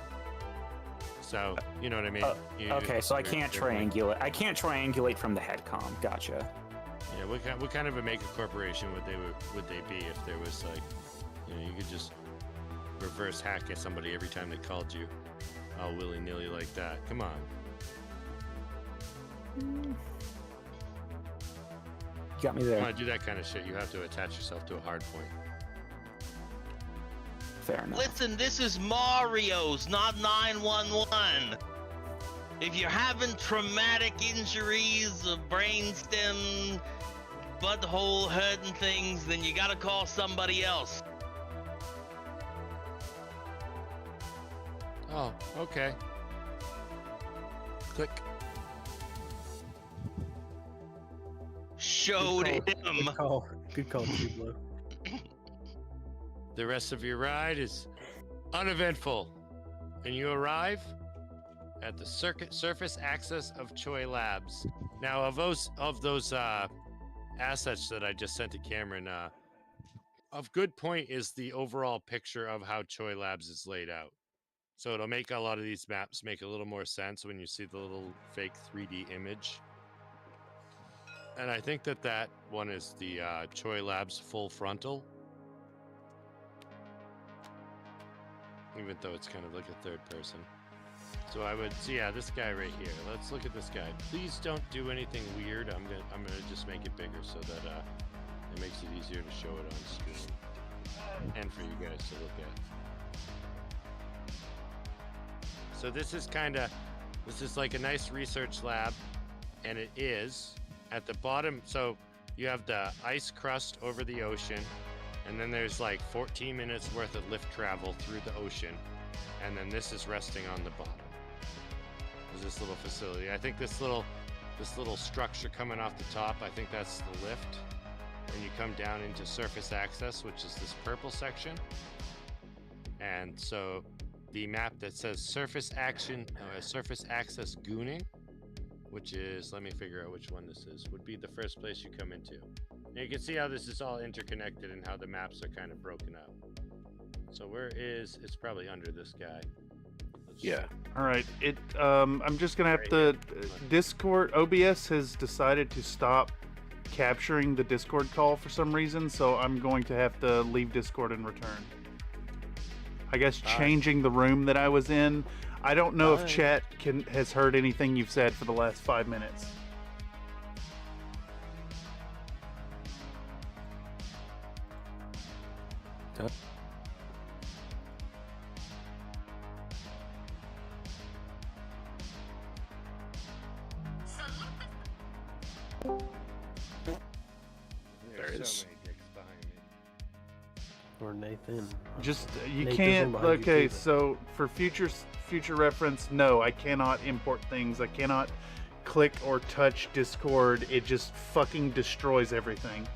So, you know what I mean? Okay, so I can't triangulate. I can't triangulate from the headcom. Gotcha. Yeah, what kind of a mega corporation would they be if there was like, you could just reverse hack at somebody every time they called you, all willy-nilly like that? Come on. You got me there. If you want to do that kind of shit, you have to attach yourself to a hard point. Fair enough. Listen, this is Mario's, not 911. If you're having traumatic injuries of brainstem, butthole hurting things, then you gotta call somebody else. Oh, okay. Click. Showed him. Good call. Good call, Chiblo. The rest of your ride is uneventful, and you arrive at the surface access of Choi Labs. Now, of those assets that I just sent to Cameron, of good point is the overall picture of how Choi Labs is laid out. So it'll make a lot of these maps make a little more sense when you see the little fake 3D image. And I think that one is the Choi Labs full frontal. Even though it's kind of like a third person. So I would see, yeah, this guy right here. Let's look at this guy. Please don't do anything weird. I'm gonna just make it bigger so that it makes it easier to show it on screen and for you guys to look at. So this is like a nice research lab, and it is at the bottom. So you have the ice crust over the ocean, and then there's like 14 minutes worth of lift travel through the ocean, and then this is resting on the bottom. There's this little facility. I think this little structure coming off the top, I think that's the lift. And you come down into surface access, which is this purple section. And so the map that says surface access gooning, which is, let me figure out which one this is, would be the first place you come into. And you can see how this is all interconnected and how the maps are kind of broken up. So it's probably under this guy. Yeah. All right. I'm just gonna have to. Discord OBS has decided to stop capturing the Discord call for some reason, so I'm going to have to leave Discord and return. I guess changing the room that I was in. I don't know if chat has heard anything you've said for the last 5 minutes. There's so many dicks behind me. Or Nathan. Just you Nathan's can't. one behind you Okay, too, so for future reference, no, I cannot import things. I cannot click or touch Discord. It just fucking destroys everything.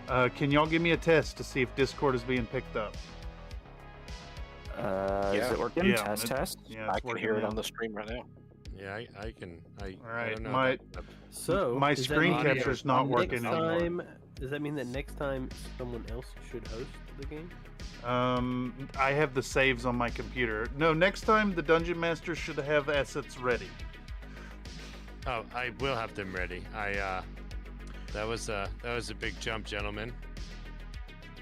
Can y'all give me a test to see if Discord is being picked up? Is it working? Yeah, Test. Yeah, I it's can working hear it now. on the stream right now. Yeah, I can. All I right, don't know my about that. So my does that screen mean capture is not working next anymore. time, does that mean that next time someone else should host the game? I have the saves on my computer. No, next time the Dungeon Master should have assets ready. Oh, I will have them ready. That was a big jump, gentlemen.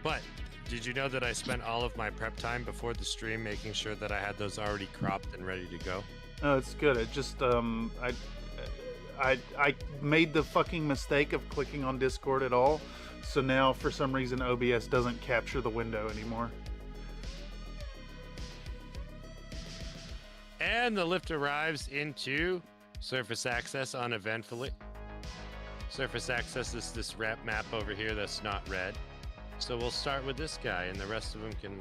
But did you know that I spent all of my prep time before the stream making sure that I had those already cropped and ready to go? No, it's good. It just I made the fucking mistake of clicking on Discord at all. So now for some reason OBS doesn't capture the window anymore. And the lift arrives into surface access uneventfully. Surface access is this map over here that's not red. So we'll start with this guy, and the rest of them can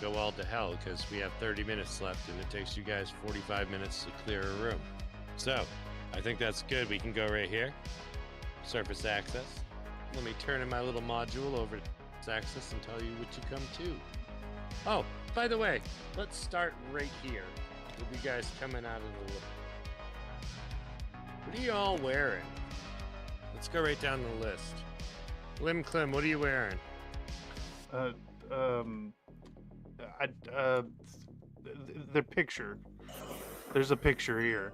go all to hell because we have 30 minutes left, and it takes you guys 45 minutes to clear a room. So I think that's good. We can go right here. Surface access. Let me turn in my little module over to access and tell you what you come to. Oh, by the way, let's start right here with you guys coming out of the lift. What are you all wearing? Let's go right down the list. Lim Clem, what are you wearing? The picture. There's a picture here.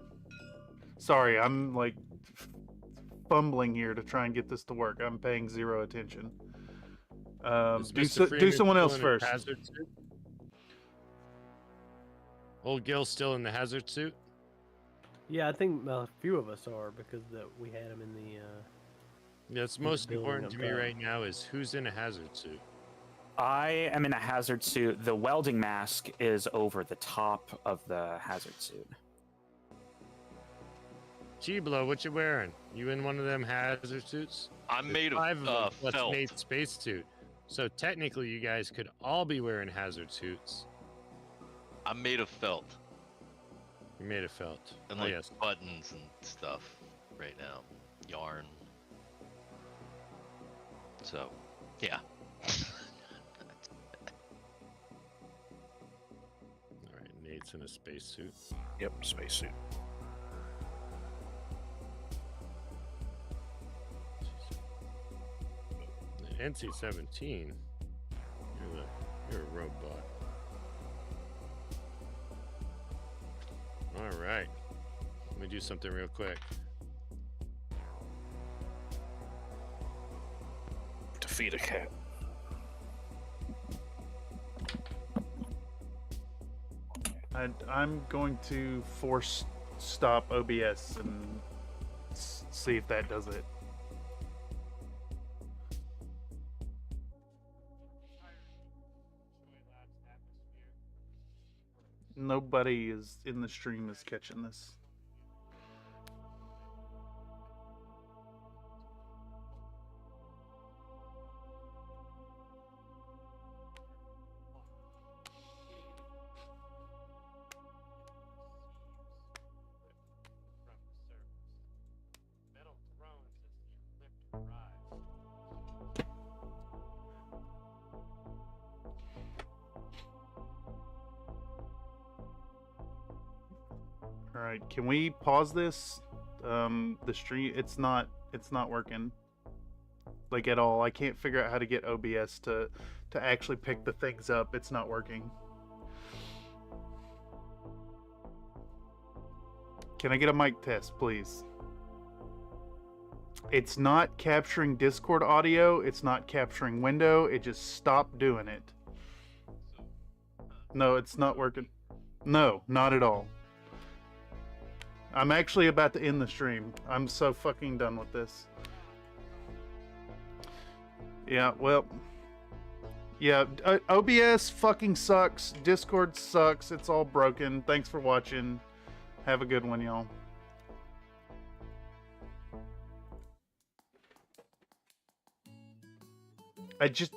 Sorry, I'm like fumbling here to try and get this to work. I'm paying zero attention. Do someone else first. Hazard suit? Old Gil still in the hazard suit? Yeah, I think a few of us are because we had him in the. That's most important to me right now is who's in a hazard suit. I am in a hazard suit. The welding mask is over the top of the hazard suit. Chiblo, what you wearing? You in one of them hazard suits? I'm made of felt. Nate's space suit. So technically, you guys could all be wearing hazard suits. I'm made of felt. You're made of felt. And Oh, like yes. buttons and stuff right now. Yarn. So, yeah. All right, Nate's in a space suit. Yep, spacesuit. NC-17. You're a robot. All right. Let me do something real quick. Defeat a cat. I'm going to force stop OBS and see if that does it. Nobody is in the stream is catching this. All right, can we pause this? The stream, it's not working, like, at all. I can't figure out how to get OBS to actually pick the things up. It's not working. Can I get a mic test, please? It's not capturing Discord audio. It's not capturing window. It just stopped doing it. No, it's not working. No, not at all. I'm actually about to end the stream. I'm so fucking done with this. Yeah, well... Yeah, OBS fucking sucks. Discord sucks. It's all broken. Thanks for watching. Have a good one, y'all. I just...